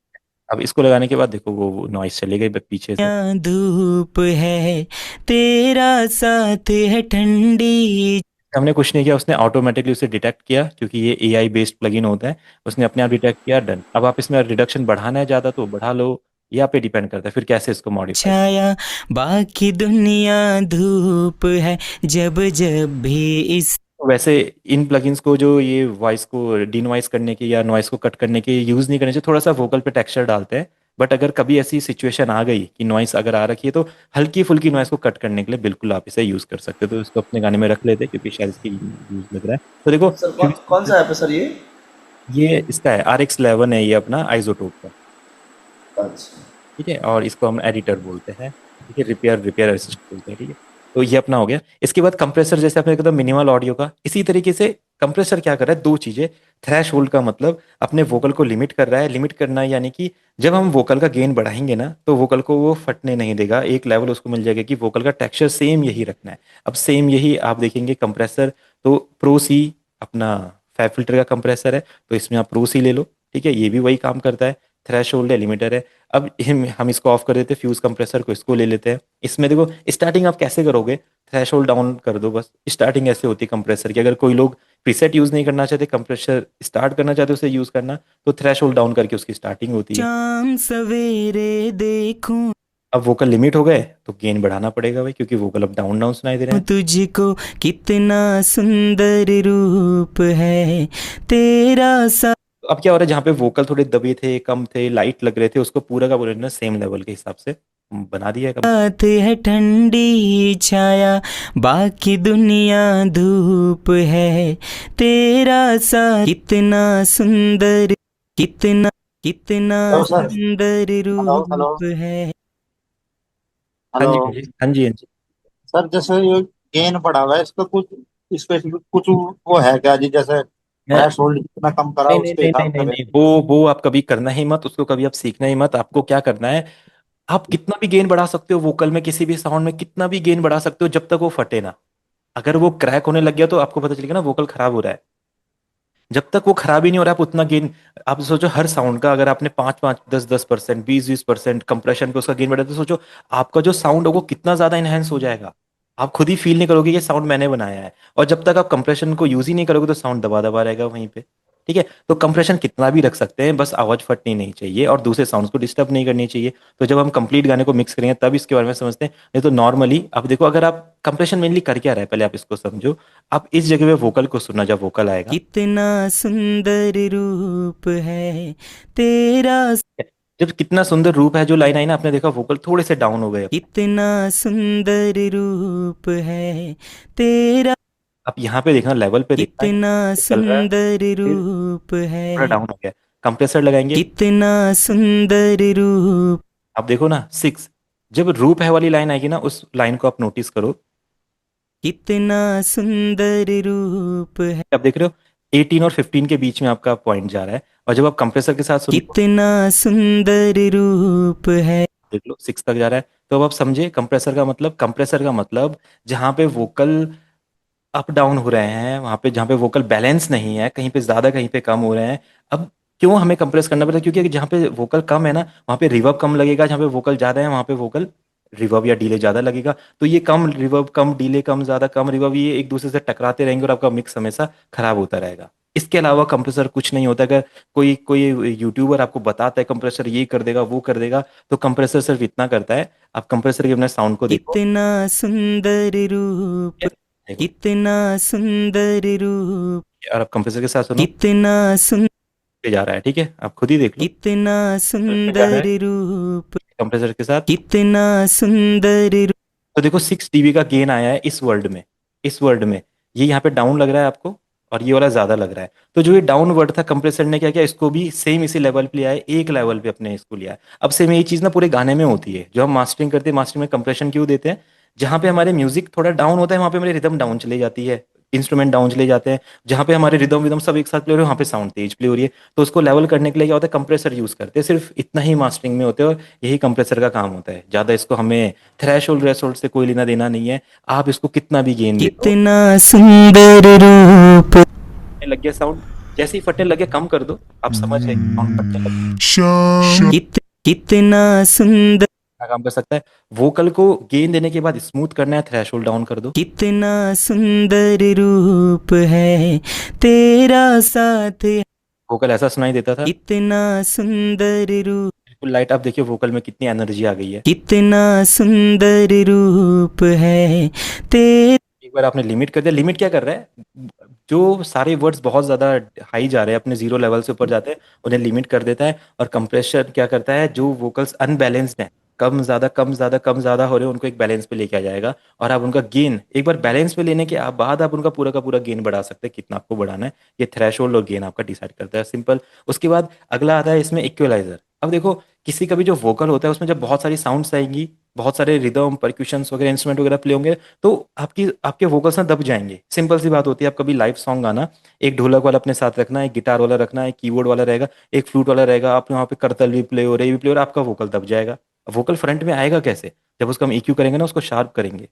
Speaker 1: अब इसको लगाने के बाद देखो वो नॉइस चली गई पीछे से।
Speaker 11: धूप है, तेरा साथ है ठंडी।
Speaker 1: हमने कुछ नहीं किया, उसने ऑटोमेटिकली उसे डिटेक्ट किया, क्योंकि ये एआई बेस्ड प्लगइन होता है। उसने अपने आप डिटेक्ट किया, डन। अब आप इसमें रिडक्शन बढ़ाना है ज़्यादा तो बढ़ा लो, या पे डिपेंड करता है फिर कैसे इसको मॉडिफाई।
Speaker 11: छाया, बाकी दुनिया धूप है, जब जब भी इस
Speaker 1: वैसे इन प्लगइन्स को जो ये वॉइस को डिनॉइस करने के या नॉइस को कट करने के यूज़ नहीं करने चाहिए। थोड़ा सा वोकल पे टेक्सचर डालते हैं, बट अगर कभी ऐसी सिचुएशन आ गई कि नॉइस अगर आ रखी है तो हल्की फुल्की नॉइस को कट करने के लिए बिल्कुल आप इसे यूज़ कर सकते हो। तो इसको अपने गाने में रख लेते हैं, क्योंकि शायद इसकी यूज़ लग रहा है। तो देखो
Speaker 5: सर कौन सा ऐप है सर ये?
Speaker 1: ये इसका है RX11 है, ये अपना आइसोटोप का।
Speaker 5: अच्छा।
Speaker 1: ठीक है, और इसको हम एडिटर बोलते हैं। ठीक है, रिपेयर असिस्ट बोलते हैं। ठीक है, तो ये अपना हो गया। इसके बाद कंप्रेसर, जैसे आपने कहा मिनिमल ऑडियो का, इसी तरीके से कंप्रेसर क्या कर रहा है, दो चीजें। थ्रेश होल्ड का मतलब अपने वोकल को लिमिट कर रहा है। लिमिट करना यानी कि जब हम वोकल का गेन बढ़ाएंगे ना, तो वोकल को वो फटने नहीं देगा, एक लेवल उसको मिल जाएगा कि वोकल का टेक्सचर सेम यही रखना है। अब सेम यही आप देखेंगे कंप्रेसर, तो प्रो सी अपना फैब फिल्टर का कंप्रेसर है, तो इसमें आप प्रो सी ले लो। ठीक है, ये भी वही काम करता है, थ्रेश होल्ड है, लिमिटर है। अब हम इसको ऑफ कर देते हैं, फ्यूज कंप्रेसर को, इसको ले लेते हैं। इसमें देखो स्टार्टिंग आप कैसे करोगे, थ्रेश होल्ड डाउन कर दो बस। स्टार्टिंग ऐसे होती है कंप्रेसर की। अगर कोई लोग प्रीसेट यूज नहीं करना चाहते, कंप्रेसर स्टार्ट करना चाहते उसे यूज करना, तो थ्रेश होल्ड डाउन करके उसकी स्टार्टिंग होती है।
Speaker 11: शाम सवेरे देखूं
Speaker 1: अब वोकल लिमिट हो गए तो गेन बढ़ाना पड़ेगा भाई, क्योंकि वोकल अब डाउन डाउन सुनाई दे रहे हैं।
Speaker 11: तुझको, कितना सुंदर रूप है तेरा सा।
Speaker 1: अब क्या हो रहा है, जहाँ पे वोकल थोड़े दबे थे, कम थे, लाइट लग रहे थे, उसको पूरा का पूरा ना सेम लेवल के हिसाब से बना दिया है
Speaker 11: साथ है ठंडी छाया, बाकी दुनिया धूप है, तेरा साथ। कितना सुंदर, कितना कितना
Speaker 12: हेलो सर।
Speaker 11: सुंदर
Speaker 12: हेलो हेलो
Speaker 11: रूप है।
Speaker 1: हाँ
Speaker 12: हेलो।
Speaker 1: जी, हाँ जी, हाँ जी, हाँ जी।
Speaker 12: सर जैसे ये गेन बढ़ा हुआ है, इसका कुछ स्पेसिफिक कुछ वो है क्या जी? जैसे
Speaker 1: मैं
Speaker 12: थ्रेश होल्ड कितना कम करा
Speaker 1: नहीं नहीं
Speaker 12: उसके
Speaker 1: नहीं
Speaker 12: हिसाब
Speaker 1: नहीं नहीं
Speaker 12: से
Speaker 1: नहीं, वो आप कभी करना ही मत, उसको कभी आप सीखना ही मत। आपको क्या करना है, आप कितना भी गेन बढ़ा सकते हो वोकल में, किसी भी साउंड में कितना भी गेन बढ़ा सकते हो, जब तक वो फटे ना। अगर वो क्रैक होने लग गया तो आपको पता चलेगा ना वोकल खराब हो रहा है। जब तक वो खराब ही नहीं हो रहा, आप उतना गेन, आप सोचो हर साउंड का अगर आपने 5-5, 10-10%, 20-20% कंप्रेशन पे उसका गेन बढ़ा, तो सोचो आपका जो साउंड है वो कितना ज्यादा इनहेंस हो जाएगा। आप खुद ही फील नहीं करोगे ये साउंड मैंने बनाया है। और जब तक आप कंप्रेशन को यूज ही नहीं करोगे तो साउंड दबा दबा रहेगा वहीं पे। ठीक है, तो कंप्रेशन कितना भी रख सकते हैं, बस आवाज फटनी नहीं चाहिए और दूसरे साउंड्स को डिस्टर्ब नहीं करनी चाहिए। तो जब हम कंप्लीट गाने को मिक्स करेंगे तब इसके बारे में समझते हैं। नहीं तो नॉर्मली अब देखो, अगर आप कंप्रेशन मेनली कर क्या रहा है, पहले आप इसको समझो। आप इस जगह पे वोकल को सुनना, जब वोकल आएगा,
Speaker 11: कितना सुंदर रूप है तेरा,
Speaker 1: जब कितना सुंदर रूप है जो लाइन आई ना, आपने देखा वोकल थोड़े से डाउन हो गए अपने।
Speaker 11: कितना सुंदर रूप है तेरा,
Speaker 1: आप यहाँ पे देखना, लेवल पे देखना है,
Speaker 11: कितना
Speaker 1: चल रहा है,
Speaker 11: सुंदर
Speaker 1: फिर
Speaker 11: रूप
Speaker 1: थोड़ा
Speaker 11: है,
Speaker 1: डाउन हो गया। कंप्रेसर लगाएंगे,
Speaker 11: कितना सुंदर रूप।
Speaker 1: आप देखो ना 6, जब रूप है वाली लाइन आएगी ना, उस लाइन को आप नोटिस करो।
Speaker 11: कितना सुंदर रूप है,
Speaker 1: आप देख रहे हो 18 और 15 के बीच में आपका पॉइंट जा रहा है। और जब आप कंप्रेसर के साथ सुनो,
Speaker 11: कितना सुंदर रूप है।
Speaker 1: देख लो 6 तक जा रहा है। तो अब आप समझे कंप्रेसर का मतलब, कंप्रेसर का मतलब जहाँ पे वोकल अप डाउन हो रहे हैं, वहां पे जहाँ पे वोकल बैलेंस नहीं है, कहीं पे ज्यादा कहीं पे कम हो रहे हैं। अब क्यों हमें कंप्रेस करना पड़ता है, क्योंकि जहाँ पे वोकल कम है ना, वहाँ पे रिवर्ब कम लगेगा, जहाँ पे वोकल ज्यादा है वहाँ पे वोकल रिवर्ब या डीले ज्यादा लगेगा। तो ये कम रिवर्ब, कम डीले, कम ज्यादा, कम रिवर्ब, ये एक दूसरे से टकराते रहेंगे और आपका मिक्स हमेशा खराब होता रहेगा। इसके अलावा कंप्रेसर कुछ नहीं होता। अगर कोई कोई यूट्यूबर आपको बताता है कंप्रेसर ये कर देगा वो कर देगा, तो कंप्रेसर सिर्फ इतना करता है। आप कंप्रेसर के अपने साउंड को देखो,
Speaker 11: कितना सुंदर रूप,
Speaker 1: देखो,
Speaker 11: कितना सुंदर रूप,
Speaker 1: और आप कंप्रेसर के साथ सुनो,
Speaker 11: कितना सुंदर,
Speaker 1: पे जा रहा है। ठीक है, आप खुद ही देख लो
Speaker 11: कितना
Speaker 1: पे जा रहा
Speaker 11: सुंदर
Speaker 1: है
Speaker 11: रूप,
Speaker 1: कंप्रेसर के साथ।
Speaker 11: कितना सुंदर रूप।
Speaker 1: तो देखो 6 dB का गेन आया है इस वर्ल्ड में, इस वर्ल्ड में। ये यहाँ पे डाउन लग रहा है आपको, और ये वाला ज्यादा लग रहा है। तो जो ये डाउन वर्ड था, कंप्रेसर ने क्या किया, इसको भी सेम इसी लेवल पे लिया है, एक लेवल पे अपने इसको लिया है। अब सेम यही चीज ना पूरे गाने में होती है। जो हम मास्टरिंग करते हैं, मास्टरिंग में कंप्रेशन क्यों देते हैं, जहाँ पे हमारे म्यूजिक थोड़ा डाउन होता है वहां पे हमारी रिदम डाउन चली जाती है, इंस्ट्रूमेंट डाउन चले जाते हैं, जहाँ पे हमारे रिदम विदम सब एक साथ प्ले हो रहे हैं, वहाँ पे साउंड तेज प्ले हो रही है। तो उसको लेवल करने के लिए क्या होता है, कंप्रेसर यूज करते हैं, सिर्फ इतना ही मास्टरिंग में होते हैं, और यही कंप्रेसर का काम होता है। ज़्यादा इसको हमें थ्रेशोल्ड रेशोल्ड से कोई लेना देना नहीं है। आप इसको कितना भी गेन दे दो,
Speaker 11: कितना सुंदर रूप,
Speaker 1: लग गया साउंड, जैसे ही फटने लगे कम कर दो, आप समझ रहे साउंड फटने लगे।
Speaker 11: कितना सुंदर,
Speaker 1: क्या काम कर सकता है, वोकल को गेन देने के बाद स्मूथ करना है, थ्रेशोल्ड डाउन कर दो।
Speaker 11: कितना सुंदर रूप है तेरा साथ,
Speaker 1: वोकल ऐसा सुनाई देता था,
Speaker 11: कितना सुंदर रूप,
Speaker 1: बिल्कुल लाइट। आप देखिए वोकल में कितनी एनर्जी आ गई है।
Speaker 11: कितना सुंदर रूप है तेरा।
Speaker 1: एक बार आपने लिमिट कर दिया, लिमिट क्या कर रहा है, जो सारे वर्ड्स बहुत ज़्यादा हाई जा रहे हैं, अपने जीरो लेवल से ऊपर जाते हैं, उन्हें लिमिट कर देता है। और कंप्रेशर क्या करता है, जो वोकल्स अनबैलेंस्ड हैं, कम ज़्यादा कम ज़्यादा कम ज़्यादा हो रहे हैं, उनको एक बैलेंस पे लेके आ जाएगा। और आप उनका गेन एक बार बैलेंस पे लेने के बाद आप उनका पूरा का पूरा गेन बढ़ा सकते हैं, कितना आपको बढ़ाना है। ये थ्रेशोल्ड और गेन आपका डिसाइड करता है, सिंपल। उसके बाद अगला आता है इसमें इक्वलाइजर। अब देखो, किसी का भी जो वोकल होता है उसमें जब बहुत सारी साउंड्स आएंगी, बहुत सारे रिदम परक्यूशंस वगैरह इंस्ट्रूमेंट वगैरह प्ले होंगे, तो आपके वोकल्स ना दब जाएंगे। सिंपल सी बात होती है, आप कभी लाइव सॉन्ग गाना, एक ढोलक वाला अपने साथ रखना, एक गिटार वाला रखना, एक कीबोर्ड वाला रहेगा, एक फ्लूट वाला रहेगा, आप वहाँ पे करतल भी प्ले हो रही, भी प्ले हो रहा, आपका वोकल दब जाएगा। वोकल फ्रंट में आएगा कैसे, जब उसको हम EQ करेंगे ना, उसको शार्प करेंगे।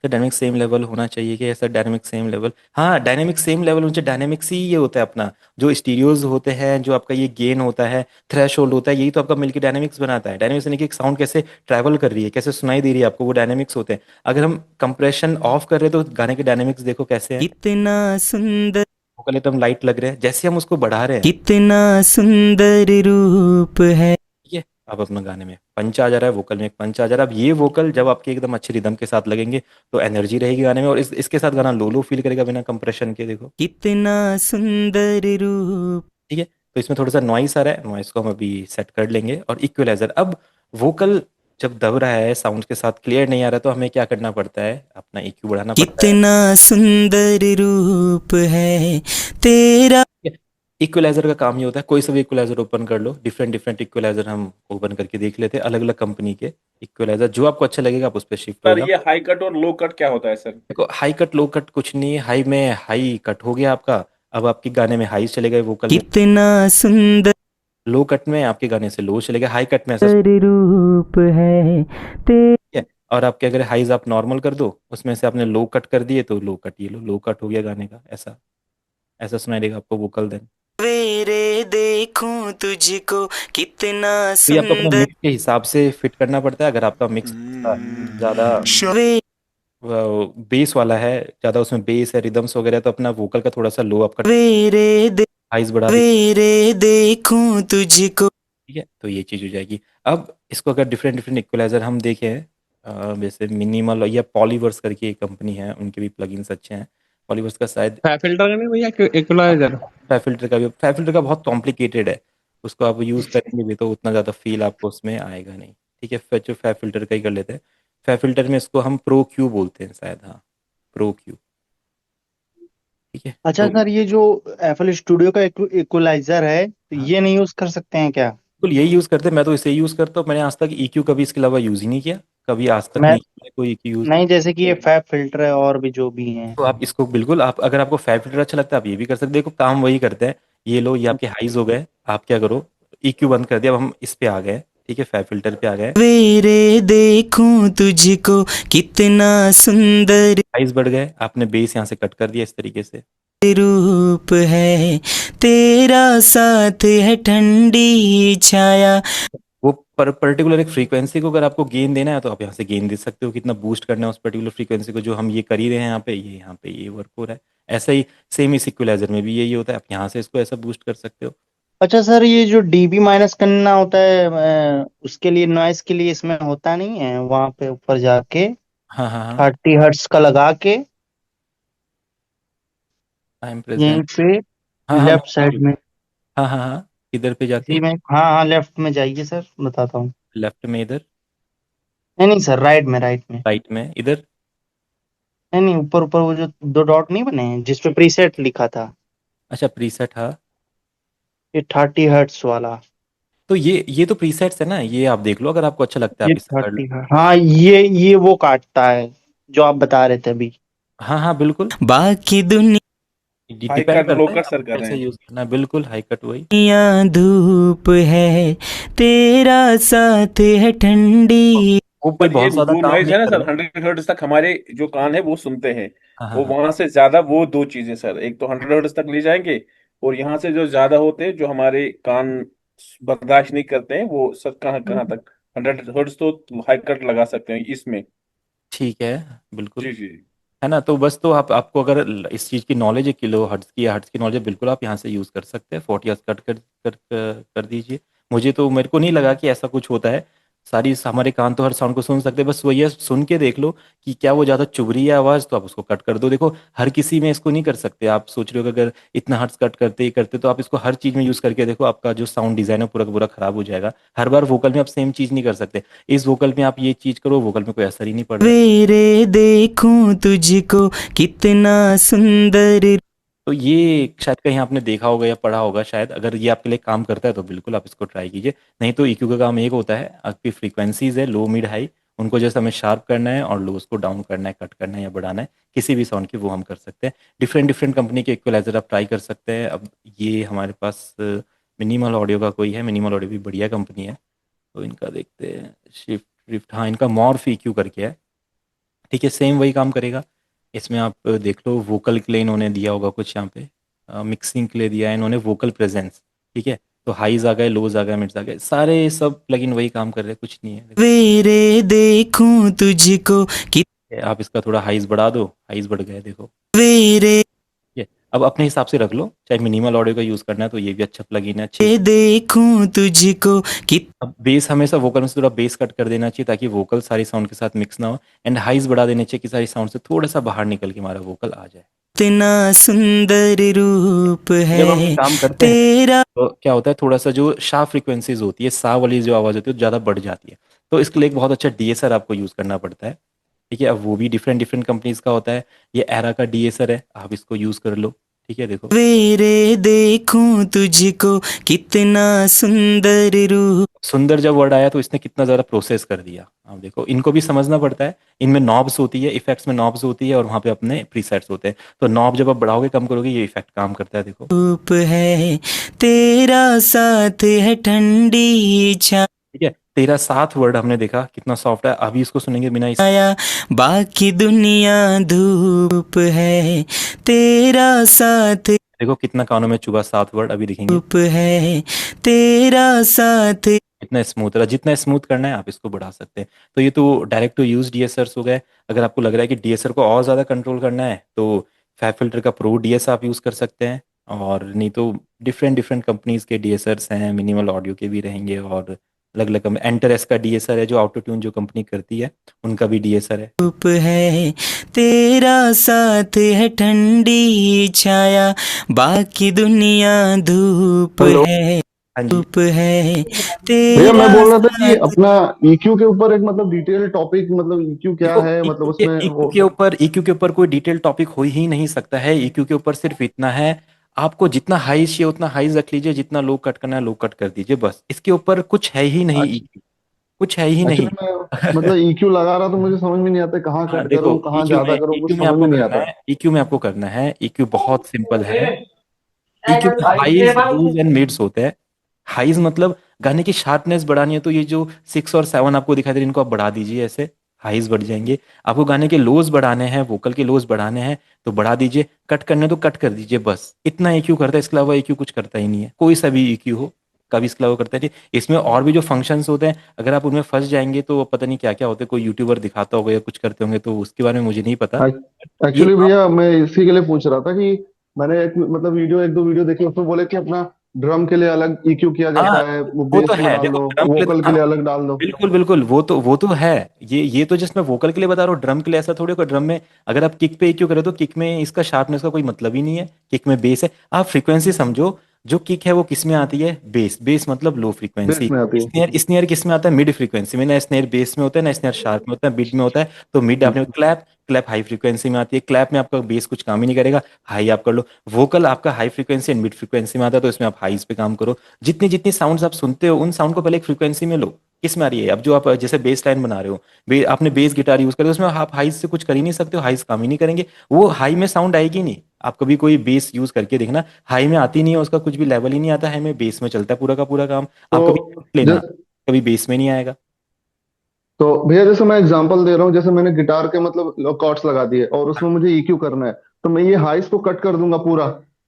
Speaker 1: तो डायनेमिक सेम लेवल होना चाहिए कि ऐसा डायनेमिक सेम लेवल, हाँ डायनेमिक सेम लेवल मुझे डायनेमिक्स ही ये होता है अपना, जो स्टीरियोज होते हैं, जो आपका ये गेन होता है, थ्रेशोल्ड होता है, यही तो आपका मिलकर डायनेमिक्स बनाता है। डायनेमिक्स यानी कि एक साउंड कैसे ट्रैवल कर रही है, कैसे सुनाई दे रही है आपको, वो डायनेमिक्स होते हैं। अगर हम कंप्रेशन ऑफ कर रहे हैं तो गाने के डायनेमिक्स देखो कैसे हैं,
Speaker 11: कितना सुंदर,
Speaker 1: वोकल एकदम लाइट लग रहे हैं। जैसे हम उसको बढ़ा रहे हैं,
Speaker 11: कितना सुंदर रूप है,
Speaker 1: ठीक है, अब अपना गाने में पंच आ जा रहा है, वोकल में एक पंच आ जा रहा है। अब ये वोकल जब आपके एकदम अच्छे रिदम के साथ लगेंगे तो एनर्जी रहेगी गाने में, और इसके साथ गाना लो लो फील करेगा बिना कंप्रेशन के, देखो।
Speaker 11: कितना सुंदर रूप,
Speaker 1: ठीक है, तो इसमें थोड़ा सा नॉइस आ रहा है, नॉइस को हम अभी सेट कर लेंगे। और इक्वलाइजर, अब वोकल जब दब रहा है, साउंड के साथ क्लियर नहीं आ रहा, तो हमें क्या करना पड़ता है, अपना EQ बढ़ाना पड़ता है।
Speaker 11: कितना सुंदर रूप है तेरा।
Speaker 1: इक्वलाइजर का काम ये होता है, कोई सा भी इक्वलाइजर ओपन कर लो, डिफरेंट डिफरेंट इक्वलाइजर हम ओपन करके देख लेते हैं, अलग अलग कंपनी के इक्वलाइजर, जो आपको अच्छा लगेगा आप उस पर शिफ्ट हो
Speaker 6: सर
Speaker 1: जाओ।
Speaker 6: ये हाई कट और लो कट क्या होता है सर?
Speaker 1: देखो, हाई कट लो कट कुछ नहीं है, हाई में हाई कट हो गया आपका, अब आपके गाने में हाई चले गए, वोकल में।
Speaker 11: कितना सुंदर
Speaker 1: लो कट में आपके गाने से लो चले गए, हाई कट में ऐसा
Speaker 11: रूप है तेरा।
Speaker 1: है। और आपके अगर हाइज आप नॉर्मल कर दो, उसमें से आपने लो कट कर दिए, तो लो कट, ये लो कट हो गया गाने का, ऐसा ऐसा सुनाई देगा आपको वोकल देन।
Speaker 11: सवेरे देखूं तुझको कितना
Speaker 1: तो ये आपको अपने
Speaker 11: सुंदर,
Speaker 1: मिक्स के हिसाब से फिट करना पड़ता है। अगर आपका मिक्स ज़्यादा बेस वाला है, ज़्यादा उसमें बेस है, रिदम्स वगैरह, तो अपना वोकल का थोड़ा सा लो अप कर, हाइज बढ़ा दी,
Speaker 11: सवेरे देखूं तुझको।
Speaker 1: ठीक है, तो ये चीज़ हो जाएगी। अब इसको अगर डिफरेंट डिफरेंट इक्वलाइजर हम देखें, जैसे मिनिमल या पॉलीवर्स करके एक कंपनी है, उनके भी प्लगइन्स अच्छे हैं। पॉलीवर्स का शायद
Speaker 7: फिल्टर का नहीं भैया, इक्वलाइजर।
Speaker 1: फै फिल्टर का बहुत कॉम्प्लिकेटेड है, उसको आप यूज़ करेंगे भी तो उतना ज़्यादा फील आपको उसमें आएगा नहीं। ठीक है, फै फिल्टर का ही कर लेते हैं। फै फिल्टर में इसको हम प्रो क्यू बोलते हैं शायद, हाँ प्रो क्यू। ठीक है,
Speaker 8: अच्छा
Speaker 1: तो
Speaker 8: सर, ये जो FL स्टूडियो का इक्वलाइजर है, तो
Speaker 1: हाँ
Speaker 8: ये नहीं यूज कर सकते हैं क्या?
Speaker 1: बिल्कुल यही यूज़ करते हैं, मैं तो इसे यूज़ करता हूँ। मैंने आज तक EQ कभी इसके अलावा यूज़ ही नहीं किया, कभी आज तक
Speaker 8: मैं
Speaker 1: नहीं किया कोई EQ यूज़।
Speaker 8: नहीं, जैसे कि ये फैब फिल्टर है और भी जो भी हैं।
Speaker 1: तो आप इसको बिल्कुल, आप अगर आपको फै फिल्टर अच्छा लगता है आप ये भी कर सकते हैं। देखो काम वही करते हैं, ये लो, ये आपके हाइज हो गए, आप क्या करो, EQ बंद कर दिया, अब हम इस पे आ गए, ठीक है, फै फिल्टर पे आ गए,
Speaker 11: सवेरे देखूं तुझको कितना सुंदर
Speaker 1: हाइज बढ़ गए, आपने बेस यहाँ से कट कर दिया इस तरीके से।
Speaker 11: रूप है तेरा, साथ है ठंडी छाया।
Speaker 1: वो पर्टिकुलर एक फ्रीक्वेंसी को अगर आपको गेन देना है, तो आप यहाँ से गेन दे सकते हो, कितना बूस्ट करना है उस पर्टिकुलर फ्रीक्वेंसी को, जो हम ये कर ही रहे हैं यहाँ पे, ये यहाँ पे ये वर्क हो रहा है। ऐसा ही सेम इस इक्वलाइजर में भी यही होता है, आप यहाँ से इसको ऐसा बूस्ट कर सकते हो।
Speaker 8: अच्छा सर, ये जो DB माइनस करना होता है, उसके लिए नॉइस के लिए इसमें होता नहीं है, वहां पे ऊपर जाके
Speaker 1: हाँ हाँ हाँ,
Speaker 8: 30 हर्ट्स का लगा के
Speaker 1: आई एम
Speaker 8: यहीं
Speaker 1: प्रेजेंट।
Speaker 8: पे
Speaker 1: हाँ हाँ,
Speaker 8: लेफ्ट साइड में,
Speaker 1: हाँ हाँ हाँ, इधर पे
Speaker 8: इसी
Speaker 1: जाके,
Speaker 8: में। हाँ हाँ, लेफ्ट में जाइए सर, बताता हूँ।
Speaker 1: लेफ्ट में इधर,
Speaker 8: नहीं नहीं सर, राइट में, राइट में।
Speaker 1: राइट में इधर।
Speaker 8: नहीं नहीं, ऊपर ऊपर वो जो दो डॉट नहीं बने हैं जिसपे प्रीसेट लिखा था,
Speaker 1: अच्छा प्रीसेट, हाँ,
Speaker 8: ये 30 हर्ट्स वाला।
Speaker 1: तो ये तो प्रीसेट्स है ना, ये आप देख लो, अगर आपको अच्छा लगता है
Speaker 8: ये
Speaker 1: आप इसे कर लो।
Speaker 8: 30 हर्ट्स, हाँ, ये वो काटता है जो आप बता रहे थे अभी।
Speaker 1: हाँ हाँ बिल्कुल,
Speaker 11: बाकी दुनिया
Speaker 6: हाई
Speaker 1: डिपेंड
Speaker 6: कट
Speaker 1: करता
Speaker 6: लो
Speaker 1: है
Speaker 6: कट
Speaker 1: आप
Speaker 6: सर कर रहे
Speaker 1: कैसे
Speaker 6: हैं।
Speaker 1: यूज करना है, बिल्कुल हाई कट वही।
Speaker 11: धूप है, तेरा साथ है ठंडी।
Speaker 1: वो भी
Speaker 6: सर ये
Speaker 1: बहुत ज्यादा
Speaker 6: जो
Speaker 1: काम
Speaker 6: नॉइज
Speaker 1: नहीं
Speaker 6: है ना
Speaker 1: कर
Speaker 6: सर,
Speaker 1: रहा है।
Speaker 6: 100 हर्ट्ज तक हमारे जो कान है वो सुनते हैं।
Speaker 1: हाँ हाँ
Speaker 6: वो
Speaker 1: हाँ।
Speaker 6: वहां से ज्यादा, वो दो चीजें सर, एक तो 100 हर्ट्ज तक ले जाएंगे, और यहाँ से जो ज्यादा होते हैं जो हमारे कान बर्दाश्त नहीं करते हैं, वो सर कहाँ कहाँ तक 100 हर्ट्ज तो हाई कट लगा सकते हैं इसमें।
Speaker 1: ठीक है, बिल्कुल।
Speaker 6: जी जी।
Speaker 1: है ना, तो बस तो आप आपको अगर इस चीज़ की नॉलेज है, किलो हर्ट्ज की या हर्ट्ज की नॉलेज है, बिल्कुल आप यहाँ से यूज़ कर सकते हैं। 40 हर्ट्ज कट कर दीजिए। मुझे तो, मेरे को नहीं लगा कि ऐसा कुछ होता है। सारी हमारे कान तो हर साउंड को सुन सकते हैं, बस वही है, सुन के देख लो कि क्या वो ज़्यादा चुभ रही है आवाज़, तो आप उसको कट कर दो। देखो हर किसी में इसको नहीं कर सकते। आप सोच रहे हो कि अगर इतना हर्ट्ज कट करते ही करते, तो आप इसको हर चीज़ में यूज़ करके देखो, आपका जो साउंड डिज़ाइन है पूरा का पूरा खराब हो जाएगा। हर बार वोकल में आप सेम चीज़ नहीं कर सकते। इस वोकल में आप ये चीज़ करो, वोकल में कोई असर ही नहीं पड़ रहा।
Speaker 11: सवेरे देखूं तुझको कितना सुंदर।
Speaker 1: तो ये शायद कहीं आपने देखा होगा या पढ़ा होगा शायद। अगर ये आपके लिए काम करता है तो बिल्कुल आप इसको ट्राई कीजिए। नहीं तो EQ का काम एक होता है, आपकी फ्रीक्वेंसीज है लो मिड हाई, उनको जैसे हमें शार्प करना है और लोज को डाउन करना है, कट करना है या बढ़ाना है किसी भी साउंड की, वो हम कर सकते हैं। डिफरेंट डिफरेंट कंपनी के इक्वलाइजर आप ट्राई कर सकते हैं। अब ये हमारे पास मिनिमल ऑडियो का कोई है, मिनिमल ऑडियो भी बढ़िया कंपनी है, तो इनका देखते हैं। शिफ्ट शिफ्ट, हाँ इनका मॉर्फ EQ करके है। ठीक है, सेम वही काम करेगा। इसमें आप देख लो, वोकल के लिए इन्होंने दिया होगा कुछ यहाँ पे, मिक्सिंग के लिए दिया है इन्होंने वोकल प्रेजेंस। ठीक है, तो हाईज आ गए, लोज आ गए, मिड्स आ गए, सारे सब प्लगइन वही काम कर रहे हैं, कुछ नहीं है।
Speaker 11: सवेरे देखूं तुझको कि
Speaker 1: आप इसका थोड़ा हाईज बढ़ा दो, हाईज बढ़ गए देखो।
Speaker 11: सवेरे
Speaker 1: ये अब अपने हिसाब से रख लो, चाहे मिनिमल ऑडियो का यूज़ करना है तो ये भी अच्छा प्लगइन है, अच्छी।
Speaker 11: देखूं तुझको कि
Speaker 1: अब बेस हमेशा वोकल में से थोड़ा बेस कट कर देना चाहिए ताकि वोकल सारी साउंड के साथ मिक्स ना हो। एंड हाइज बढ़ा देने चाहिए कि सारी साउंड से थोड़ा सा बाहर निकल के हमारा वोकल आ जाए।
Speaker 11: इतना सुंदर रूप
Speaker 1: जब हम
Speaker 11: है
Speaker 1: काम करते हैं
Speaker 11: तेरा।
Speaker 1: तो क्या होता है, थोड़ा सा जो शार्प फ्रीक्वेंसीज होती है, सा वाली जो आवाज़ होती है, वो ज़्यादा बढ़ जाती है। तो इसके लिए एक बहुत अच्छा DSR आपको यूज़ करना पड़ता है। ठीक है, अब वो भी डिफरेंट डिफरेंट कंपनीज का होता है। ये एरा का DSR है, आप इसको यूज़ कर लो। ठीक है, देखो
Speaker 11: सवेरे देखूं तुझको कितना सुंदर रूप।
Speaker 1: सुंदर जब वर्ड आया तो इसने कितना ज़्यादा प्रोसेस कर दिया। आप देखो, इनको भी समझना पड़ता है। इनमें नॉब्स होती है, इफेक्ट्स में नॉब्स होती है, और वहाँ पे अपने प्रीसेट्स होते हैं। तो नॉब जब आप बढ़ाओगे कम करोगे, ये इफेक्ट काम करता है, देखो।
Speaker 11: रूप है तेरा साथ है ठंडी छाया।
Speaker 1: ठीक है, तेरा साथ वर्ड हमने देखा कितना सॉफ्ट है। अभी इसको सुनेंगे बिना इस,
Speaker 11: बाकी दुनिया धूप है, तेरा साथ
Speaker 1: देखो कितना कानों में चुभा साथ वर्ड। अभी देखेंगे
Speaker 11: धूप है, तेरा साथ।
Speaker 1: कितना स्मूथ रहा। जितना स्मूथ करना है आप इसको बढ़ा सकते हैं। तो ये तो डायरेक्ट टू यूज DSRs हो गए। अगर आपको लग रहा है कि DSR को और ज़्यादा कंट्रोल करना है तो फैब फिल्टर का प्रो DS आप यूज़ कर सकते हैं। और नहीं तो डिफरेंट डिफरेंट कंपनीज के DSRs हैं, मिनिमल ऑडियो के भी रहेंगे, और अलग अलग एंटर एस का DSR है जो ऑटो ट्यून जो कंपनी करती है, उनका भी DSR है।
Speaker 11: धूप है तेरा साथ है ठंडी छाया, बाकी दुनिया धूप
Speaker 1: हेलो,
Speaker 11: है।
Speaker 1: हाँ जी।
Speaker 11: धूप है
Speaker 3: भैया
Speaker 11: तेरा
Speaker 3: मैं बोल रहा था कि
Speaker 11: साथ।
Speaker 3: अपना ईक्यू के ऊपर एक मतलब डिटेल टॉपिक, मतलब ईक्यू क्या
Speaker 1: देखो
Speaker 3: है, मतलब उसमें वो।
Speaker 1: EQ के ऊपर कोई डिटेल टॉपिक हो ही नहीं सकता है। EQ के ऊपर सिर्फ इतना है, आपको जितना हाई चाहिए उतना हाई रख लीजिए, जितना लो कट करना है लो कट कर दीजिए, बस। इसके ऊपर कुछ है ही नहीं EQ, कुछ है ही नहीं।
Speaker 3: एक्चुअली मैं मतलब ईक्यू लगा रहा तो मुझे समझ में नहीं आता कहाँ
Speaker 1: हाँ
Speaker 3: कट
Speaker 1: देखो,
Speaker 3: करूँ, कहाँ ज्यादा करूँ, कुछ समझ में नहीं आता।
Speaker 1: EQ में आपको करना है, EQ बहुत सिंपल है। EQ में हाईज लूज एंड मिड्स होते हैं। हाईज मतलब गाने की शार्पनेस बढ़ानी है तो ये जो 6 और 7 आपको दिखाई दे रहे हैं, इनको आप बढ़ा दीजिए, ऐसे हाईज बढ़ जाएंगे। आपको गाने के लोज बढ़ाने हैं, वोकल के लोज बढ़ाने हैं तो बढ़ा दीजिए, कट करने हैं तो कट कर दीजिए, बस इतना EQ करता है। इसके अलावा EQ कुछ करता ही नहीं है, कोई सा भी EQ हो, कभी इसके अलावा करता ही नहीं। इसमें और भी जो फंक्शंस होते हैं, अगर आप उनमें फंस जाएंगे तो पता नहीं क्या क्या होते हैं, कोई यूट्यूबर दिखाता होगा या कुछ करते होंगे, तो उसके बारे में मुझे नहीं पता। ये
Speaker 3: एक्चुअली भैया मैं इसी के लिए पूछ रहा था कि मैंने एक मतलब वीडियो, एक दो वीडियो देखी, उसमें बोले कि अपना ड्रम के लिए अलग ईक्यू किया
Speaker 1: हाँ,
Speaker 3: जाता है, वो
Speaker 1: वो तो
Speaker 3: बेस में
Speaker 1: है,
Speaker 3: डाल
Speaker 1: देखो
Speaker 3: दो,
Speaker 1: ड्रम के लिए
Speaker 3: वोकल के
Speaker 1: हाँ,
Speaker 3: लिए अलग डाल दो।
Speaker 1: बिल्कुल बिल्कुल, वो तो है। ये तो जस्ट मैं वोकल के लिए बता रहा हूँ, ड्रम के लिए ऐसा थोड़ी होगा। ड्रम में अगर आप किक पे EQ करें तो किक में इसका शार्पनेस का कोई मतलब ही नहीं है। किक में बेस है, आप फ्रीक्वेंसी समझो। जो किक है वो किस में आती है, बेस। बेस मतलब लो
Speaker 3: बेस
Speaker 1: फ्रीक्वेंसी।
Speaker 3: में आती है।
Speaker 1: स्नेयर स्नेयर किस में आता है, मिड फ्रीक्वेंसी में। ना स्नेयर बेस में होता है, ना स्नेयर शार्प में होता है, मिड में होता है। तो मिड आपने क्लैप, क्लैप हाई फ्रीक्वेंसी में आती है। क्लैप में आपका बेस कुछ काम ही नहीं करेगा, हाई आप कर लो। वोकल आपका high frequency and mid frequency में आता है, तो इसमें आप हाईज पे काम करो। जितनी जितनी साउंड्स आप सुनते हो उन साउंड को पहले एक फ्रीक्वेंसी में लो, किस में आ रही है? अब जो आप जैसे बेस लाइन बना रहे हो, आपने बेस गिटार यूज कर रहे हो, उसमें आप हाई से कुछ कर ही नहीं सकते हो, हाईज काम ही नहीं करेंगे, वो हाई में साउंड आएगी नहीं। आप कभी कोई बेस यूज करके देखना, हाई में आती नहीं है, उसका कुछ भी लेवल ही नहीं आता, हाई में बेस में चलता है पूरा का पूरा काम। आप कभी
Speaker 13: तो
Speaker 1: लेना,
Speaker 13: ज,
Speaker 1: कभी बेस में नहीं आएगा।
Speaker 13: तो भैया जैसे मैं एग्जांपल दे रहा हूँ, जैसे मैंने गिटार के मतलब कॉर्ड्स लगा दिए और उसमें मुझे ईक्यू करना है, तो मैं ये हाइस को कट कर दूंगा पूरा।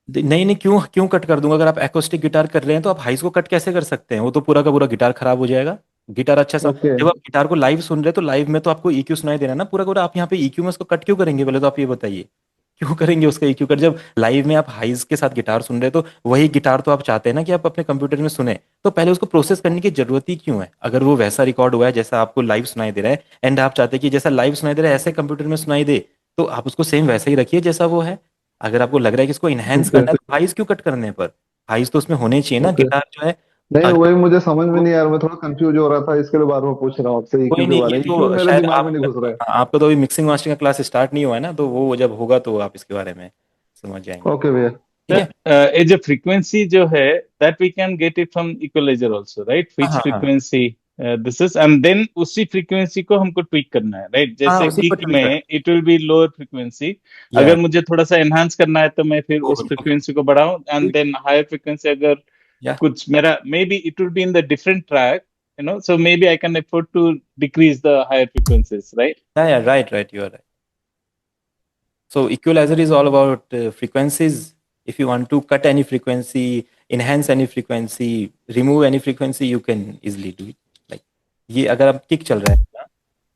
Speaker 1: नहीं नहीं, क्यों क्यों कट कर दूंगा? अगर आप एक्रोस्टिक गिटार कर रहे हैं तो आप हाइस को कट कैसे कर सकते हैं? वो तो पूरा का पूरा गिटार खराब हो जाएगा। गिटार अच्छा सा,
Speaker 13: ओके।
Speaker 1: जब आप गिटार को लाइव सुन रहे हैं तो लाइव में तो आपको ईक्यू सुनाई दे रहा है ना पूरा का पूरा, आप यहाँ पे ईक्यू में उसको कट क्यों करेंगे? पहले तो आप ये बताइए, क्यों करेंगे उसका ईक्यू कट? जब लाइव में आप हाइज के साथ गिटार सुन रहे हैं तो वही गिटार तो आप चाहते हैं ना कि आप अपने कंप्यूटर में सुने, तो पहले उसको प्रोसेस करने की जरूरत ही क्यों है? अगर वो वैसा रिकॉर्ड हुआ है जैसा आपको लाइव सुनाई दे रहा है, एंड आप चाहते हैं कि जैसा लाइव सुनाई दे रहा है ऐसे कंप्यूटर में सुनाई दे, तो आप उसको सेम वैसा ही रखिए जैसा वो है। अगर आपको लग रहा है कि इसको इनहेंस
Speaker 13: ओके।
Speaker 1: करना है तो हाइज क्यों कट करने पर? हाइज तो उसमें होने चाहिए ना,
Speaker 13: ओके।
Speaker 1: गिटार जो है।
Speaker 13: नहीं,
Speaker 1: अगर
Speaker 13: वही मुझे समझ में नहीं आ रहा, मैं थोड़ा कंफ्यूज हो रहा था, इसके लिए बार बार पूछ रहा हूँ आपसे ईक्यू
Speaker 1: कोई
Speaker 13: के
Speaker 1: नहीं, ये
Speaker 13: बारे में। ईक्यू
Speaker 1: तो
Speaker 13: मेरे
Speaker 1: शायद
Speaker 13: दिमाग में
Speaker 1: आप,
Speaker 13: नहीं घुस रहा है।
Speaker 1: आपका तो अभी मिक्सिंग मास्टरिंग का क्लास स्टार्ट नहीं हुआ है ना, तो वो जब होगा तो आप इसके बारे में समझ जाएंगे।
Speaker 13: ओके भैया।
Speaker 1: ठीक है।
Speaker 14: एज अ फ्रीक्वेंसी जो है that we can get it from equalizer also, right?
Speaker 1: हाँ
Speaker 14: व्हिच
Speaker 1: हाँ हाँ
Speaker 14: frequency this is, and then उसी फ्रीक्वेंसी को हमको ट्विक करना है, राइट?
Speaker 1: हाँ,
Speaker 14: जैसे
Speaker 1: उसी पर
Speaker 14: किक
Speaker 1: ट्यून कर।
Speaker 14: में it will be lower frequency,
Speaker 1: या
Speaker 14: अगर मुझे थोड़ा सा एनहांस करना है तो मैं फिर
Speaker 1: वो
Speaker 14: उस फ्रीक्वेंसी को बढ़ाऊं, एंड देन हायर फ्रीक्वेंसी अगर
Speaker 1: या
Speaker 14: कुछ मेरा may be it will be in the different track, you know, so maybe I can afford to decrease the higher frequencies, right?
Speaker 1: या right right, you are right. So equalizer is all about frequencies. If you want to cut any frequency, enhance any frequency, remove any frequency, you can easily do it. Like ये अगर आप kick चल रहा है ना,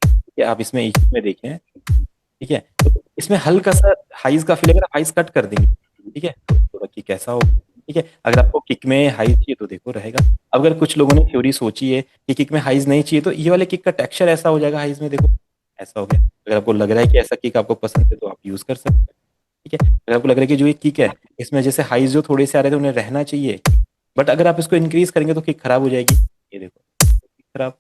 Speaker 1: ठीक है, आप इसमें में देखें, ठीक है, तो इसमें हल्का सा हाइज का फील, अगर आप हाइज कट कर देंगे, ठीक है, तो थोड़ा किक ऐसा होगा। ठीक है, अगर आपको किक में हाइज चाहिए तो देखो रहेगा। अब अगर कुछ लोगों ने थ्योरी सोची है कि किक में हाइज नहीं चाहिए, तो ये वाले किक का टेक्सचर ऐसा हो जाएगा हाइज में, देखो ऐसा हो गया। अगर आपको लग रहा है कि ऐसा किक आपको पसंद है तो आप यूज कर सकते हैं। ठीक है, अगर आपको लग रहा है कि जो ये किक है इसमें जैसे हाइज जो थोड़े से आ रहे थे उन्हें रहना चाहिए, बट अगर आप इसको इंक्रीज करेंगे तो किक खराब हो जाएगी, ये देखो किक खराब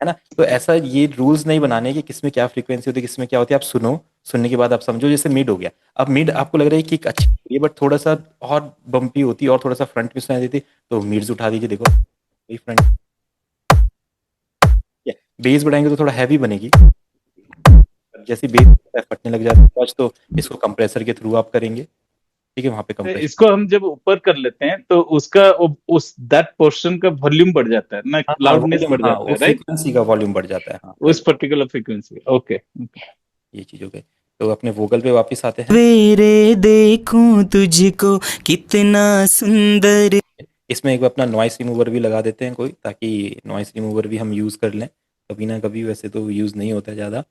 Speaker 1: है ना। तो ऐसा ये रूल्स नहीं बनाने कि किसमें क्या फ्रीक्वेंसी होती है किसमें क्या होती है। आप सुनो, सुनने के बाद आप समझो, जैसे मिड हो गया, अब मिड आपको लग रहा है कि अच्छी है बट थोड़ा सा और बम्पी होती और थोड़ा सा फ्रंट में सुनाई देती, तो मिड्स उठा दीजिए, देखो वही फ्रंट। बेस बढ़ाएंगे तो थोड़ा हैवी बनेगी, जैसे बेस फटने लग जाती है तो इसको कंप्रेसर के थ्रू आप करेंगे। ठीक है, वहां पे कंप्रेसर,
Speaker 14: इसको हम जब ऊपर कर लेते हैं तो उसका उस दैट पोर्शन का वॉल्यूम बढ़ जाता है ना,
Speaker 1: हाँ
Speaker 14: लाउडनेस
Speaker 1: वॉल्यूम,
Speaker 14: बढ़
Speaker 1: हाँ
Speaker 14: जाता
Speaker 1: वो
Speaker 14: है, राइट?
Speaker 1: फ्रीक्वेंसी का वॉल्यूम बढ़ जाता है, हाँ
Speaker 14: उस
Speaker 1: राइट।
Speaker 14: Particular frequency, okay.
Speaker 1: ये चीज हो गई। तो अपने वोकल पे वापस आते हैं।
Speaker 11: सवेरे देखूं तुझको कितना सुंदर।
Speaker 1: इसमें एक अपना नॉइस रिमूवर भी लगा देते हैं कोई, ताकि नॉइस रिमूवर भी हम यूज़ कर लें कभी ना कभी, वैसे तो यूज़ नहीं होता है ज़्यादा।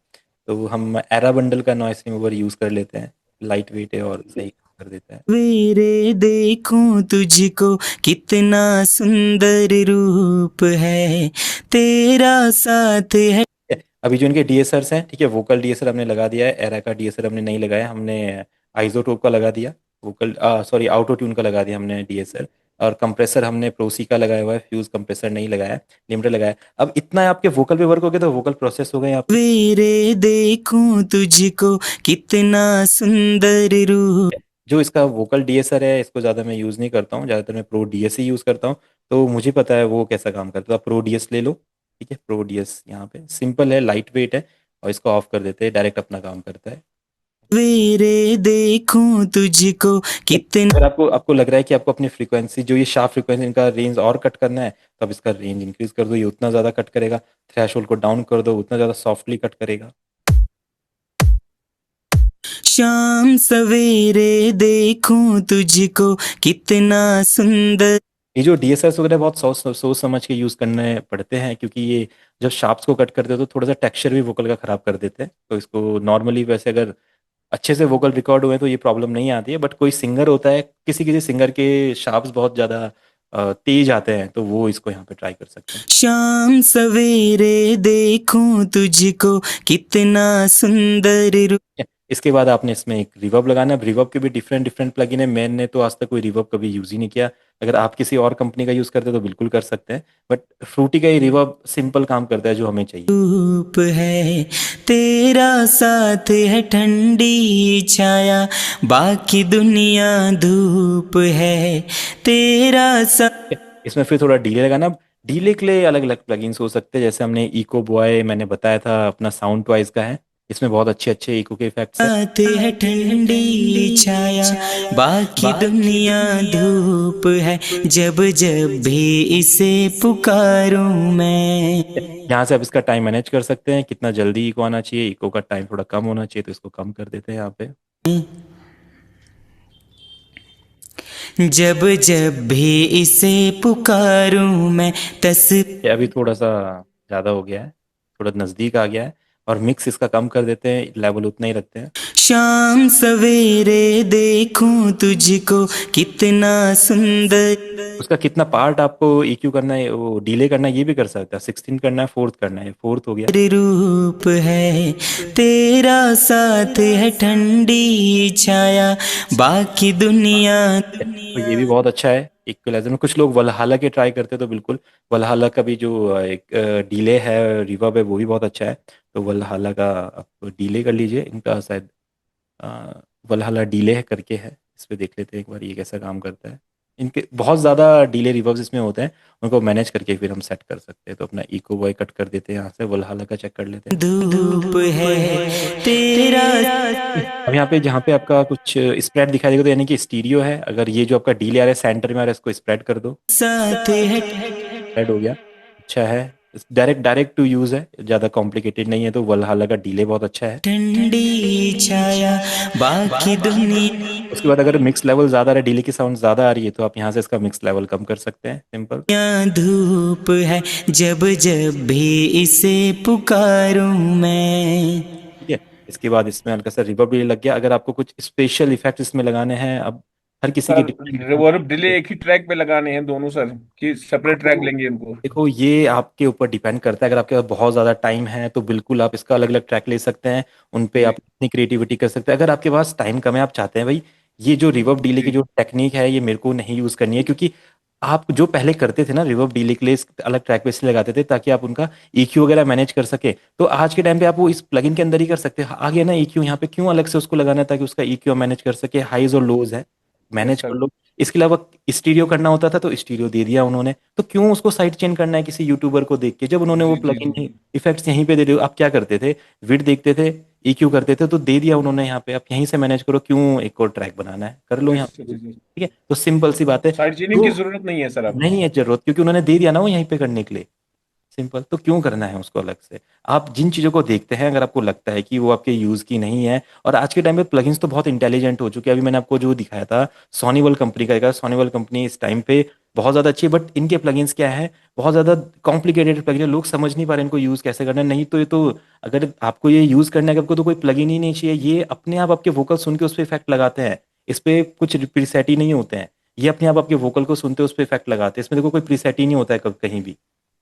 Speaker 1: तो हम एरा बंडल का नॉइस रिमूवर यूज़ कर लेते हैं, लाइट वेट है और सही काम कर देता है।
Speaker 11: सवेरे देखूं तुझको कितना सुंदर रूप है, तेरा साथ है।
Speaker 1: अभी जो इनके डीएसआरस हैं, ठीक है, वोकल डीएसआर हमने लगा दिया है, एरा का डीएसआर हमने नहीं लगाया, हमने आइसोटोप का लगा दिया, वोकल सॉरी ऑटो ट्यून का लगा दिया हमने डीएसआर, और कंप्रेसर हमने प्रोसी का लगाया हुआ है, फ्यूज कंप्रेसर नहीं लगाया, लिमिटर लगाया। अब इतना आपके वोकल पे वर्क हो गया तो वोकल प्रोसेस हो गए आप।
Speaker 11: सवेरे देखूं तुझको कितना सुंदर रूप।
Speaker 1: जो इसका वोकल डीएसआर है इसको ज़्यादा मैं यूज़ नहीं करता हूँ, ज़्यादातर मैं प्रो डीएस ही यूज़ करता हूँ, तो मुझे पता है वो कैसा काम करता है। तो आप प्रो डीएस ले लो, ठीक है, प्रो डीएस यहाँ पे सिंपल है, लाइट वेट है, और इसको ऑफ कर देते हैं, डायरेक्ट अपना काम करता है।
Speaker 11: सवेरे देखूं तुझको कितना।
Speaker 1: अगर आपको आपको लग रहा है कि आपको अपनी फ्रीक्वेंसी, जो ये शार्प फ्रीक्वेंसी, इनका रेंज और कट करना है, तो अब इसका रेंज इंक्रीज कर दो, ये उतना ज़्यादा कट करेगा। थ्रेशोल्ड को डाउन कर दो, उतना ज़्यादा सॉफ्टली कट करेगा।
Speaker 11: शाम सवेरे देखूं तुझको कितना सुंदर।
Speaker 1: ये जो डीएसएस वगैरह बहुत सोच समझ के यूज़ करने पड़ते हैं, क्योंकि ये जब शार्प्स को कट करते हो तो थोड़ा सा टेक्सचर भी वोकल का ख़राब कर देते हैं। तो इसको नॉर्मली वैसे अगर अच्छे से वोकल रिकॉर्ड हुए तो ये प्रॉब्लम नहीं आती है, बट कोई सिंगर होता है, किसी किसी सिंगर के शार्प्स बहुत ज़्यादा तेज आते हैं, तो वो इसको यहाँ पे ट्राई कर सकते हैं।
Speaker 11: शाम सवेरे देखूं तुझको कितना सुंदर रूप।
Speaker 1: इसके बाद आपने इसमें एक रिवर्ब लगाना है। रिवर्ब के भी डिफरेंट डिफरेंट प्लगइन है, मैंने तो आज तक कोई रिवर्ब कभी यूज़ ही नहीं किया। अगर आप किसी और कंपनी का यूज़ करते हैं तो बिल्कुल कर सकते हैं, बट फ्रूटी का ही रिवर्ब सिंपल काम करता है जो हमें चाहिए।
Speaker 11: रूप है तेरा साथ है ठंडी छाया, बाकी दुनिया धूप है तेरा साथ।
Speaker 1: इसमें फिर थोड़ा डिले लगाना। डीले के लिए अलग अलग प्लगइन्स हो सकते हैं, जैसे हमने इको बॉय मैंने बताया था अपना साउंड टॉइस का है, इसमें बहुत अच्छे अच्छे इको के इफेक्ट्स है।
Speaker 11: रात है ठंडी छाया, बाकी दुनिया धूप है, जब जब भी इसे पुकारूं मैं।
Speaker 1: यहाँ से आप इसका टाइम मैनेज कर सकते हैं, कितना जल्दी इको आना चाहिए, इको का टाइम थोड़ा कम होना चाहिए तो इसको कम कर देते हैं यहाँ पे।
Speaker 11: जब जब भी इसे पुकारूं मैं
Speaker 1: ये अभी थोड़ा सा ज़्यादा हो गया है, थोड़ा नज़दीक आ गया है, और मिक्स इसका कम कर देते हैं, लेवल उतना ही रखते हैं।
Speaker 11: शाम सवेरे देखूं तुझको कितना सुंदर।
Speaker 1: उसका कितना पार्ट आपको EQ करना है, वो डिले करना है, ये भी कर सकता है। 16 करना है, 4th करना है, 4th हो गया।
Speaker 11: रूप है तेरा, साथ है ठंडी छाया, बाकी दुनिया।
Speaker 1: तो ये भी बहुत अच्छा है इक्वलाइजर में। कुछ लोग वलहल्ला के ट्राई करते हैं, तो बिल्कुल वलहल्ला का भी जो एक डिले है, रिवर्ब है, वो भी बहुत अच्छा है। तो वलहल्ला का आप डिले कर लीजिए, इनका शायद वलहल्ला डिले करके है, इस पे देख लेते हैं एक बार ये कैसा काम करता है। इनके बहुत ज़्यादा डिले रिवर्ब्स इसमें होते हैं, उनको मैनेज करके फिर हम सेट कर सकते हैं। तो अपना इको बॉय कट कर देते हैं यहाँ से, वलहल्ला का चेक कर लेते हैं।
Speaker 11: धूप है तेरा।
Speaker 1: अब यहाँ पे जहाँ पे आपका कुछ स्प्रेड दिखाई देगा, तो यानी कि स्टीरियो है। अगर ये जो आपका डिले आ रहा है सेंटर में आ रहा है, इसको स्प्रेड कर दो,
Speaker 11: साथ है
Speaker 1: स्प्रेड हो गया, अच्छा है। डायरेक्ट डायरेक्ट टू यूज़ है, ज़्यादा कॉम्प्लिकेटेड नहीं है। तो वलहल्ला का डिले बहुत अच्छा है।
Speaker 11: ठंडी छाया, बाकी दुनिया
Speaker 1: उसके बाद अगर मिक्स लेवल ज़्यादा है, डिले की साउंड ज़्यादा आ रही है, तो आप यहाँ से इसका मिक्स लेवल कम कर सकते हैं, सिंपल।
Speaker 11: धूप है, जब जब भी इसे पुकारूं मैं।
Speaker 1: ठीक है, इसके बाद इसमें हल्का सा रिवर्ब डिले लग गया। अगर आपको कुछ स्पेशल इफेक्ट इसमें लगाने हैं, अब हर किसी की
Speaker 6: सर रिवर्ब डिले एक ही ट्रैक पे लगाने हैं दोनों सर, कि सेपरेट ट्रैक लेंगे इनको?
Speaker 1: देखो, ये आपके ऊपर डिपेंड करता है। अगर आपके पास बहुत ज़्यादा टाइम है तो बिल्कुल आप इसका अलग अलग ट्रैक ले सकते हैं, उन पे आप अपनी क्रिएटिविटी कर सकते हैं। अगर आपके पास टाइम कम है, आप चाहते हैं भाई ये जो रिवर्ब डिले की जो टेक्निक है ये मेरे को नहीं यूज़ करनी है, क्योंकि आप जो पहले करते थे ना रिवर्ब डिले के लिए अलग ट्रैक पे इसलिए लगाते थे ताकि आप उनका EQ वगैरह मैनेज कर सके, तो आज के टाइम पे आप वो इस प्लगइन के अंदर ही कर सकते हैं। आ गया ना EQ, यहाँ पे क्यों अलग से उसको लगाना है, ताकि उसका EQ मैनेज कर सके, हाईज और लोज है मैनेज कर लो। इसके अलावा स्टीरियो करना होता था तो स्टीरियो दे दिया उन्होंने, तो क्यों उसको साइड चेंज करना है किसी यूट्यूबर को देख के, जब उन्होंने वो
Speaker 6: जी जी
Speaker 1: प्लगइन
Speaker 6: जी
Speaker 1: इफेक्ट्स यहीं पे दे दिए। आप क्या करते थे, विड देखते थे, EQ करते थे, तो दे दिया उन्होंने यहाँ पे, आप यहीं से मैनेज करो, क्यों एक और ट्रैक बनाना है, कर लो
Speaker 6: जी
Speaker 1: यहाँ
Speaker 6: जी
Speaker 1: पे।
Speaker 6: जी जी।
Speaker 1: ठीक है, तो सिंपल सी बात है।
Speaker 6: साइड चेनिंग की
Speaker 1: तो
Speaker 6: जरूरत नहीं है सर अब।
Speaker 1: नहीं है जरूरत, क्योंकि उन्होंने दे दिया ना वो यहीं पे करने के लिए, सिंपल। तो क्यों करना है उसको अलग से। आप जिन चीज़ों को देखते हैं, अगर आपको लगता है कि वो आपके यूज़ की नहीं है, और आज के टाइम पे प्लगइन्स तो बहुत इंटेलिजेंट हो चुके हैं। अभी मैंने आपको जो दिखाया था सोनीवल कंपनी का, सोनीवल कंपनी इस टाइम पे बहुत ज़्यादा अच्छी है, बट इनके प्लगइन्स क्या है, बहुत ज़्यादा कॉम्प्लिकेटेड प्लगइन है, लोग समझ नहीं पा रहे इनको यूज़ कैसे करना है। नहीं तो ये तो, अगर आपको ये यूज़ करना है, आपको तो कोई प्लगइन ही नहीं चाहिए, ये अपने आप आपके वोकल सुन के उस पर इफेक्ट लगाते हैं। इस पे कुछ प्रीसेट ही नहीं होते हैं, ये अपने आप आपके वोकल को सुनते उस पर इफेक्ट लगाते हैं। इसमें देखो कोई प्रीसेट ही नहीं होता है कहीं भी,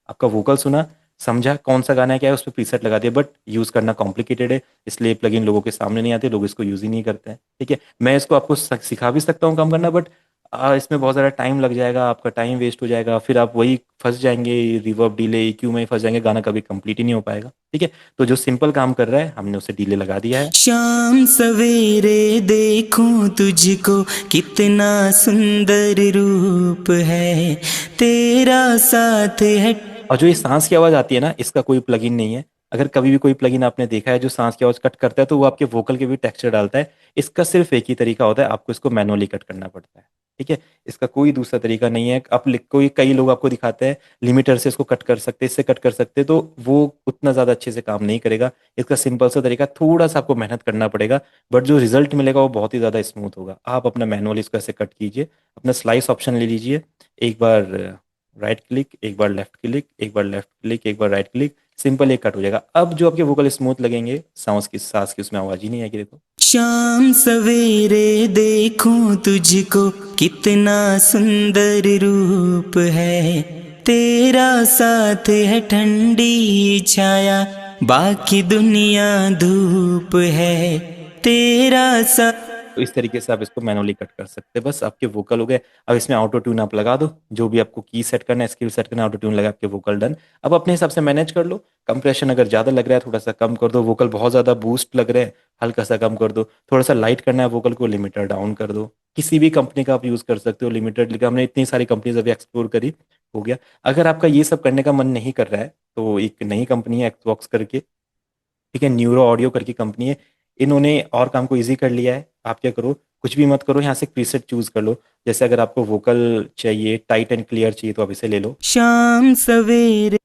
Speaker 1: आपका वोकल सुना, समझा कौन सा गाना है क्या है, उस पर प्रीसेट लगा दिया, बट यूज़ करना कॉम्प्लिकेटेड है, इसलिए प्लगइन लोगों के सामने नहीं आते, लोग इसको यूज़ ही नहीं करते हैं। ठीक है, मैं इसको आपको सिखा भी सकता हूँ काम करना, बट इसमें बहुत ज़्यादा टाइम लग जाएगा, आपका टाइम वेस्ट हो जाएगा, फिर आप वही फंस जाएंगे, रिवर्ब डिले EQ में ही फंस जाएंगे, गाना कभी कंप्लीट ही नहीं हो पाएगा। ठीक है, तो जो सिंपल काम कर रहा है हमने उसे डिले लगा दिया है।
Speaker 11: शाम सवेरे देखूं तुझको कितना सुंदर रूप है, तेरा साथ है।
Speaker 1: और जो ये सांस की आवाज़ आती है ना, इसका कोई प्लगइन नहीं है। अगर कभी भी कोई प्लगइन आपने देखा है जो सांस की आवाज़ कट करता है, तो वो आपके वोकल के भी टेक्सचर डालता है। इसका सिर्फ एक ही तरीका होता है, आपको इसको मैनुअली कट करना पड़ता है। ठीक है, इसका कोई दूसरा तरीका नहीं है। आप कोई कई लोग आपको दिखाते हैं लिमिटर से इसको कट कर सकते हैं, इससे कट कर सकते हैं, तो वो उतना ज़्यादा अच्छे से काम नहीं करेगा। इसका सिंपल सा तरीका, थोड़ा सा आपको मेहनत करना पड़ेगा, बट जो रिजल्ट मिलेगा वो बहुत ही ज़्यादा स्मूथ होगा। आप अपना मैनुअली इसको ऐसे कट कीजिए, अपना स्लाइस ऑप्शन ले लीजिए, एक बार राइट क्लिक, एक बार लेफ्ट क्लिक, एक बार लेफ्ट क्लिक, एक बार राइट क्लिक, सिंपल एक कट हो जाएगा। अब जो आपके वोकल स्मूथ लगेंगे, सांस की उसमें आवाज ही नहीं आएगी। देखो,
Speaker 11: शाम सवेरे देखूं तुझको कितना सुंदर रूप है, तेरा साथ है ठंडी छाया, बाकी दुनिया धूप है, तेरा साथ।
Speaker 1: तो इस तरीके से आप इसको मैनुअली कट कर सकते हैं, बस आपके वोकल हो गए। अब इसमें ऑटो ट्यून आप लगा दो, जो भी आपको की सेट करना है, स्किल सेट करना है, ऑटो ट्यून लगा आपके वोकल डन। अब अपने हिसाब से मैनेज कर लो, कंप्रेशन अगर ज़्यादा लग रहा है थोड़ा सा कम कर दो, वोकल बहुत ज़्यादा बूस्ट लग रहे हैं हल्का सा कम कर दो, थोड़ा सा लाइट करना है वोकल को, लिमिटर डाउन कर दो। किसी भी कंपनी का आप यूज़ कर सकते हो लिमिटेड, लेकिन हमने इतनी सारी कंपनीज अभी एक्सप्लोर करी, हो गया। अगर आपका ये सब करने का मन नहीं कर रहा है तो एक नई कंपनी है एक्सबॉक्स करके, ठीक है, न्यूरो ऑडियो करके कंपनी है, इन्होंने और काम को इजी कर लिया है। आप क्या करो, कुछ भी मत करो, यहाँ से प्रीसेट चूज कर लो। जैसे अगर आपको वोकल चाहिए, टाइट एंड क्लियर चाहिए, तो आप इसे ले लो।
Speaker 11: शाम सवेरे।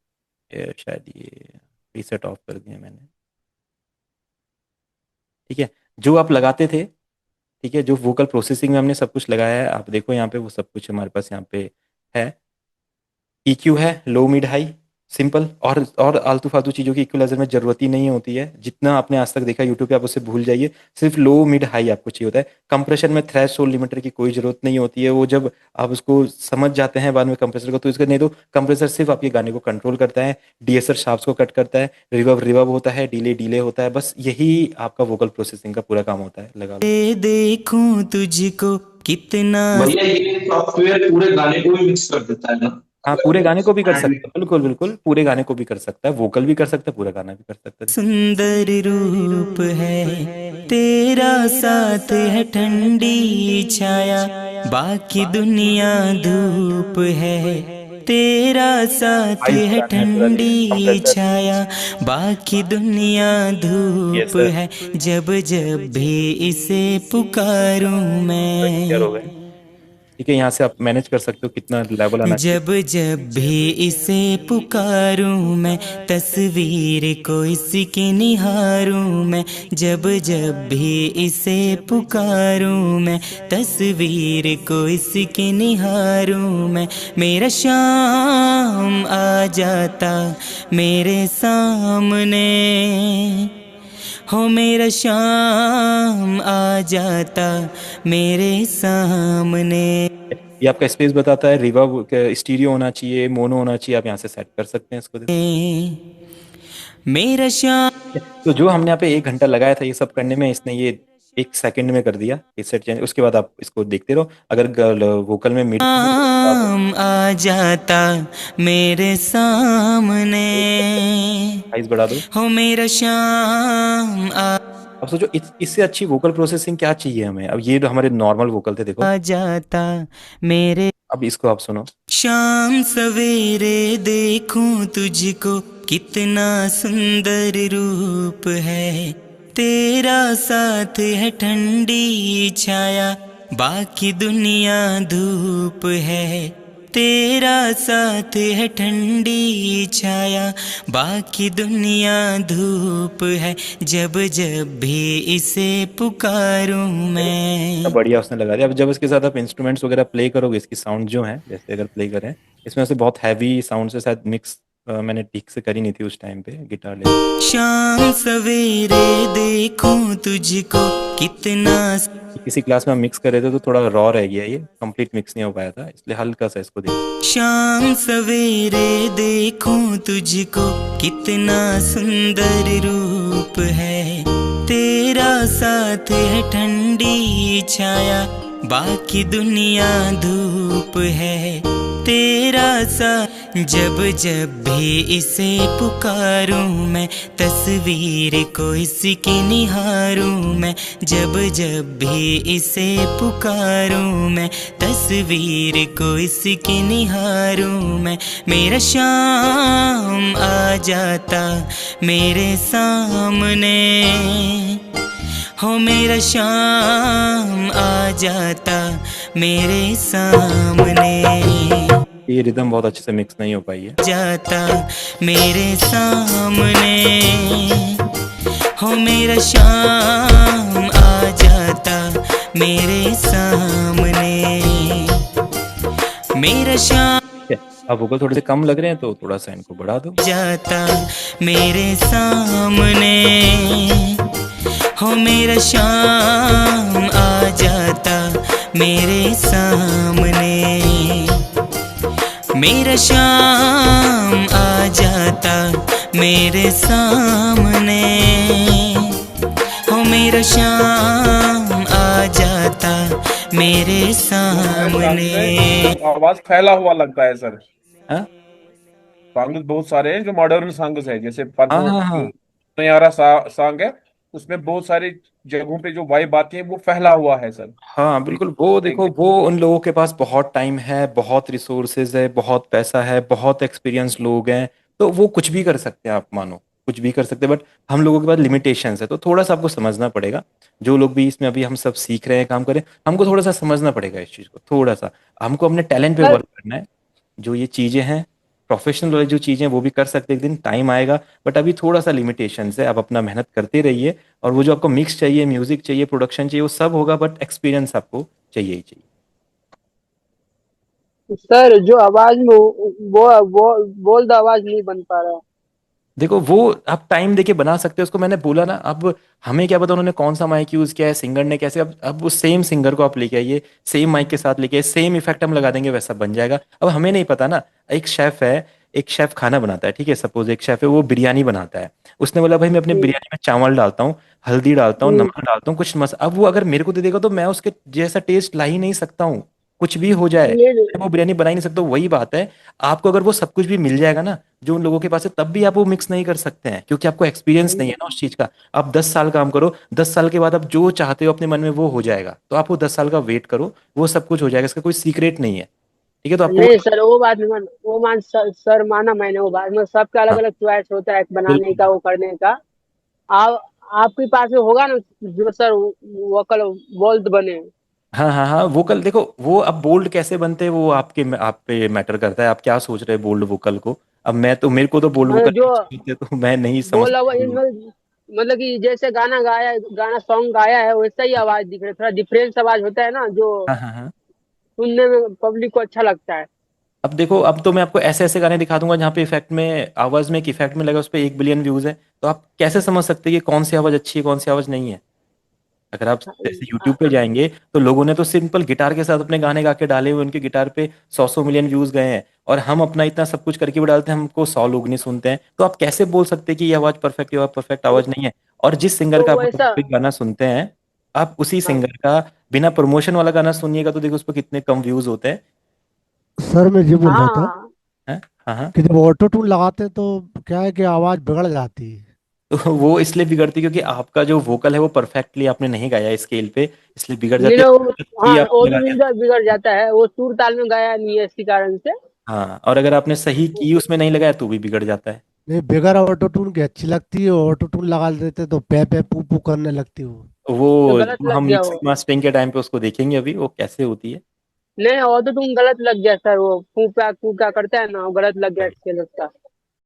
Speaker 1: शायद ये प्रीसेट ऑफ कर दिया मैंने, ठीक है। जो आप लगाते थे, ठीक है, जो वोकल प्रोसेसिंग में हमने सब कुछ लगाया है, आप देखो यहाँ पे वो सब कुछ हमारे पास यहाँ पे है। EQ है लो मिड हाई, सिंपल। और आलतू फालतू चीज़ों की इक्वलाइजर में ज़रूरत ही नहीं होती है। जितना आपने आज तक देखा यूट्यूब पे, आप उससे भूल जाइए। सिर्फ लो मिड हाई आपको चाहिए होता है। कंप्रेशन में थ्रेशोल्ड लिमिटर की कोई ज़रूरत नहीं होती है। वो जब आप उसको समझ जाते हैं बाद में कंप्रेसर को, तो इसका नहीं, तो कंप्रेसर सिर्फ आपके गाने को कंट्रोल करता है, DSR शार्प्स को कट करता है, रिवर्ब होता है, डिले डिले होता है। बस यही आपका वोकल प्रोसेसिंग का पूरा काम होता है। लगा लो।
Speaker 11: देखूं तुझको कितना।
Speaker 3: भैया ये सॉफ्टवेयर पूरे गाने को भी मिक्स कर देता है ना?
Speaker 1: हाँ, पूरे गाने को भी कर सकता है, बिल्कुल बिल्कुल, पूरे गाने को भी कर सकता है, वोकल भी कर सकता है, पूरा गाना भी कर सकता है।
Speaker 11: सुंदर रूप है तेरा, साथ है ठंडी छाया, बाकी दुनिया धूप है। तेरा साथ है ठंडी छाया, बाकी दुनिया धूप है। जब जब भी इसे पुकारूं मैं,
Speaker 1: ठीक है, यहाँ से आप मैनेज कर सकते हो कितना लेवल आना चाहिए।
Speaker 11: जब जब भी इसे पुकारूं मैं, तस्वीर को इसकी निहारूं मैं। जब जब भी इसे पुकारूं मैं, तस्वीर को इसकी निहारूं मैं। मेरा शाम आ जाता मेरे सामने, हो मेरा शाम आ जाता मेरे सामने।
Speaker 1: ये आपका स्पेस बताता है, रिवर्ब स्टीरियो होना चाहिए, मोनो होना चाहिए, आप यहाँ से सेट कर सकते हैं इसको।
Speaker 11: मेरा शाम,
Speaker 1: तो जो हमने यहाँ पे 1 घंटा लगाया था ये सब करने में, इसने ये 1 सेकंड में कर दिया ये सेट चेंज। उसके बाद आप इसको देखते रहो। अगर वोकल में मिड
Speaker 11: आ जाता मेरे सामने,
Speaker 1: साइज बढ़ा दो।
Speaker 11: हो मेरा शाम
Speaker 1: अब सोचो इससे अच्छी वोकल प्रोसेसिंग क्या चाहिए हमें। अब ये हमारे नॉर्मल वोकल थे, देखो।
Speaker 11: आ जाता मेरे,
Speaker 1: अब इसको आप सुनो।
Speaker 11: शाम सवेरे देखूं तुझको कितना सुंदर रूप है। तेरा साथ है ठंडी छाया, बाकी दुनिया धूप है। तेरा साथ है ठंडी छाया, बाकी दुनिया धूप है। जब जब भी इसे पुकारूं मैं।
Speaker 1: बढ़िया उसने लगा दिया। अब जब इसके साथ आप इंस्ट्रूमेंट्स वगैरह प्ले करोगे, इसकी साउंड जो है, जैसे अगर प्ले करें, इसमें से बहुत हैवी साउंड से शायद मिक्स मैंने ठीक से करी नहीं थी उस टाइम पे गिटार ले।
Speaker 11: शाम सवेरे देखूं तुझको कितना।
Speaker 1: किसी क्लास में हम मिक्स कर रहे थे तो थोड़ा रॉ रह गया, ये कंप्लीट मिक्स नहीं हो पाया था, इसलिए हल्का सा इसको देखो।
Speaker 11: शाम सवेरे देखूं तुझको कितना सुंदर रूप है। तेरा साथ है ठंडी छाया, बाकी दुनिया धूप है। तेरा साथ, जब जब भी इसे पुकारूं मैं, तस्वीर को इसकी निहारूं मैं। जब जब भी इसे पुकारूं मैं, तस्वीर को इसकी निहारूं मैं। मेरा शाम आ जाता मेरे सामने, हो मेरा शाम आ जाता मेरे सामने।
Speaker 1: ये रिदम बहुत अच्छे से मिक्स नहीं हो पाई है।
Speaker 11: जाता मेरे सामने, हो मेरा शाम आ जाता मेरे सामने। मेरा शाम,
Speaker 1: अब वोकल थोड़े से कम लग रहे हैं तो थोड़ा सा इनको बढ़ा दो।
Speaker 11: जाता मेरे सामने, हो मेरा शाम आ जाता मेरे सामने। मेरा शाम आ जाता मेरे सामने, हो मेरा शाम आ जाता मेरे सामने।
Speaker 6: आवाज फैला हुआ लगता है सर।
Speaker 1: हाँ?
Speaker 6: सॉन्ग बहुत सारे हैं जो मॉडर्न सॉन्ग्स है, जैसे
Speaker 1: हाँ हाँ हाँ।
Speaker 6: नयारा सॉन्ग है, उसमें बहुत सारी जगहों पे जो वाइब आती है वो फैला हुआ है सर।
Speaker 1: हाँ बिल्कुल, वो देखो,
Speaker 6: एक
Speaker 1: वो उन लोगों के पास बहुत टाइम है, बहुत रिसोर्सेज है, बहुत पैसा है, बहुत एक्सपीरियंस लोग हैं, तो वो कुछ भी कर सकते हैं, आप मानो कुछ भी कर सकते हैं। बट हम लोगों के पास लिमिटेशंस है, तो थोड़ा सा आपको समझना पड़ेगा। जो लोग भी इसमें अभी हम सब सीख रहे हैं, काम करें, हमको थोड़ा सा समझना पड़ेगा इस चीज़ को, थोड़ा सा हमको अपने टैलेंट पे
Speaker 4: सर
Speaker 1: वर्क करना है। जो ये चीज़ें हैं, प्रोफेशनल वाली जो चीज़ें हैं, वो भी कर सकते हैं, एक दिन टाइम आएगा। बट अभी थोड़ा सा लिमिटेशंस है, आप अपना मेहनत करते रहिए। और वो जो आपको मिक्स चाहिए, म्यूजिक चाहिए, प्रोडक्शन चाहिए, वो सब होगा, बट एक्सपीरियंस आपको चाहिए ही चाहिए।
Speaker 4: सर जो आवाज में वो बोल्ड आवाज नहीं बन पा रहा।
Speaker 1: देखो, वो आप टाइम देके बना सकते हो उसको, मैंने बोला ना। अब हमें क्या पता उन्होंने कौन सा माइक यूज किया है, सिंगर ने कैसे। अब उस सेम सिंगर को आप लेके आइए, सेम माइक के साथ लेके आइए, सेम इफेक्ट हम लगा देंगे, वैसा बन जाएगा। अब हमें नहीं पता ना। एक शेफ है, एक शेफ खाना बनाता है, ठीक है, सपोज एक शेफ है, वो बिरयानी बनाता है। उसने बोला भाई मैं अपने
Speaker 4: हम्म,
Speaker 1: बिरयानी में चावल डालता हूँ, हल्दी डालता हूँ,
Speaker 4: हम्म,
Speaker 1: नमक डालता हूँ, कुछ मस अब वो अगर मेरे को दे देगा तो मैं उसके जैसा टेस्ट ला ही नहीं सकता हूँ। कुछ भी हो जाए,
Speaker 4: ये
Speaker 1: मैं वो बिरयानी बना ही नहीं सकता हूँ। वही बात है, आपको अगर वो सब कुछ भी मिल जाएगा ना जो उन लोगों के पास है, तब भी आप वो मिक्स नहीं कर सकते हैं, क्योंकि आपको एक्सपीरियंस नहीं है ना उस चीज का। आप 10 साल काम करो, 10 साल के बाद आप जो चाहते हो अपने मन में वो हो जाएगा। तो आप वो 10 साल का वेट करो, वो सब कुछ हो जाएगा, इसका कोई सीक्रेट नहीं है। ठीक है, तो आपको
Speaker 4: नहीं सर, वो बात नहीं मान, वो मान सर माना मैंने वो बात में। सबका अलग
Speaker 1: हाँ
Speaker 4: अलग चॉइस होता है बनाने
Speaker 1: बिल्कुल।
Speaker 4: का, वो करने का। आप आपके पास में होगा ना जो सर वोकल बोल्ड बने।
Speaker 1: हाँ हाँ हाँ, वोकल देखो, वो अब बोल्ड कैसे बनते हैं वो आप पे मैटर करता है, आप क्या सोच रहे हैं बोल्ड वोकल को। अब मैं तो, मेरे को तो बोल्ड वोकल
Speaker 4: मतलब जो
Speaker 1: नहीं चाहिए, तो मैं नहीं समझ
Speaker 4: बोला हुआ
Speaker 1: सकता।
Speaker 4: मतलब कि जैसे गाना गाया, गाना सॉन्ग गाया है वैसा ही आवाज दिख रहा है। थोड़ा डिफरेंस आवाज होता है ना जो
Speaker 1: हाँ हाँ हाँ।
Speaker 4: सुनने में पब्लिक को अच्छा लगता है।
Speaker 1: अब देखो, अब तो मैं आपको ऐसे ऐसे गाने दिखा दूंगा जहाँ पे इफेक्ट में, आवाज में एक इफेक्ट में लगा, उस पर 1 बिलियन व्यूज है। तो आप कैसे समझ सकते हैं कि कौन सी आवाज अच्छी है, कौन सी आवाज नहीं है। अगर आप जैसे यूट्यूब पे जाएंगे, तो लोगों ने तो सिंपल गिटार के साथ अपने गाने गा के डाले हुए, उनके गिटार पे 100 100 मिलियन व्यूज गए हैं। और हम अपना इतना सब कुछ करके भी डालते हैं, हमको 100 लोग नहीं सुनते हैं। तो आप कैसे बोल सकते हैं कि ये आवाज परफेक्ट, ये आवाज परफेक्ट आवाज नहीं है। और जिस सिंगर
Speaker 4: तो
Speaker 1: का आप
Speaker 4: वैसा।
Speaker 1: कोई गाना सुनते हैं, आप उसी
Speaker 4: हाँ
Speaker 1: सिंगर का बिना प्रमोशन वाला गाना सुनिएगा, तो देखो उस पर कितने कम व्यूज होते हैं।
Speaker 2: सर मैं ये बोल रहा था
Speaker 4: हाँ।
Speaker 1: हैं? हाँ हाँ।
Speaker 2: कि जब ऑटो ट्यून लगाते हैं तो क्या है कि आवाज बिगड़ जाती है।
Speaker 1: तो वो इसलिए बिगड़ती है क्योंकि आपका जो वोकल है वो परफेक्टली आपने नहीं गाया स्केल पे, इसलिए बिगड़
Speaker 4: नहीं
Speaker 1: जाती
Speaker 4: ना
Speaker 1: है। की
Speaker 4: हाँ,
Speaker 1: आपने
Speaker 4: ऑटो
Speaker 1: लगा
Speaker 4: ट्यून
Speaker 1: दिया।
Speaker 4: का बिगड़ जाता है, वो सुर ताल में गाया नहीं है इसी कारण से।
Speaker 1: हाँ, और अगर आपने सही की उसमें नहीं लगाया तो भी बिगड़ जाता है।
Speaker 2: नहीं, बगैर ऑटो ट्यून की अच्छी लगती है, ऑटो ट्यून लगा देते तो पे पे पू पू करने लगती है वो।
Speaker 4: तो
Speaker 1: वो
Speaker 4: गलत
Speaker 1: हम
Speaker 4: लग गया
Speaker 1: मिक्सिंग
Speaker 4: वो।
Speaker 1: मास्टरिंग के टाइम पे उसको देखेंगे अभी वो कैसे होती है।
Speaker 4: नहीं, ऑटो ट्यून गलत लग गया सर, वो फूका फूका करता है ना, वो गलत लग गया स्केल उसका।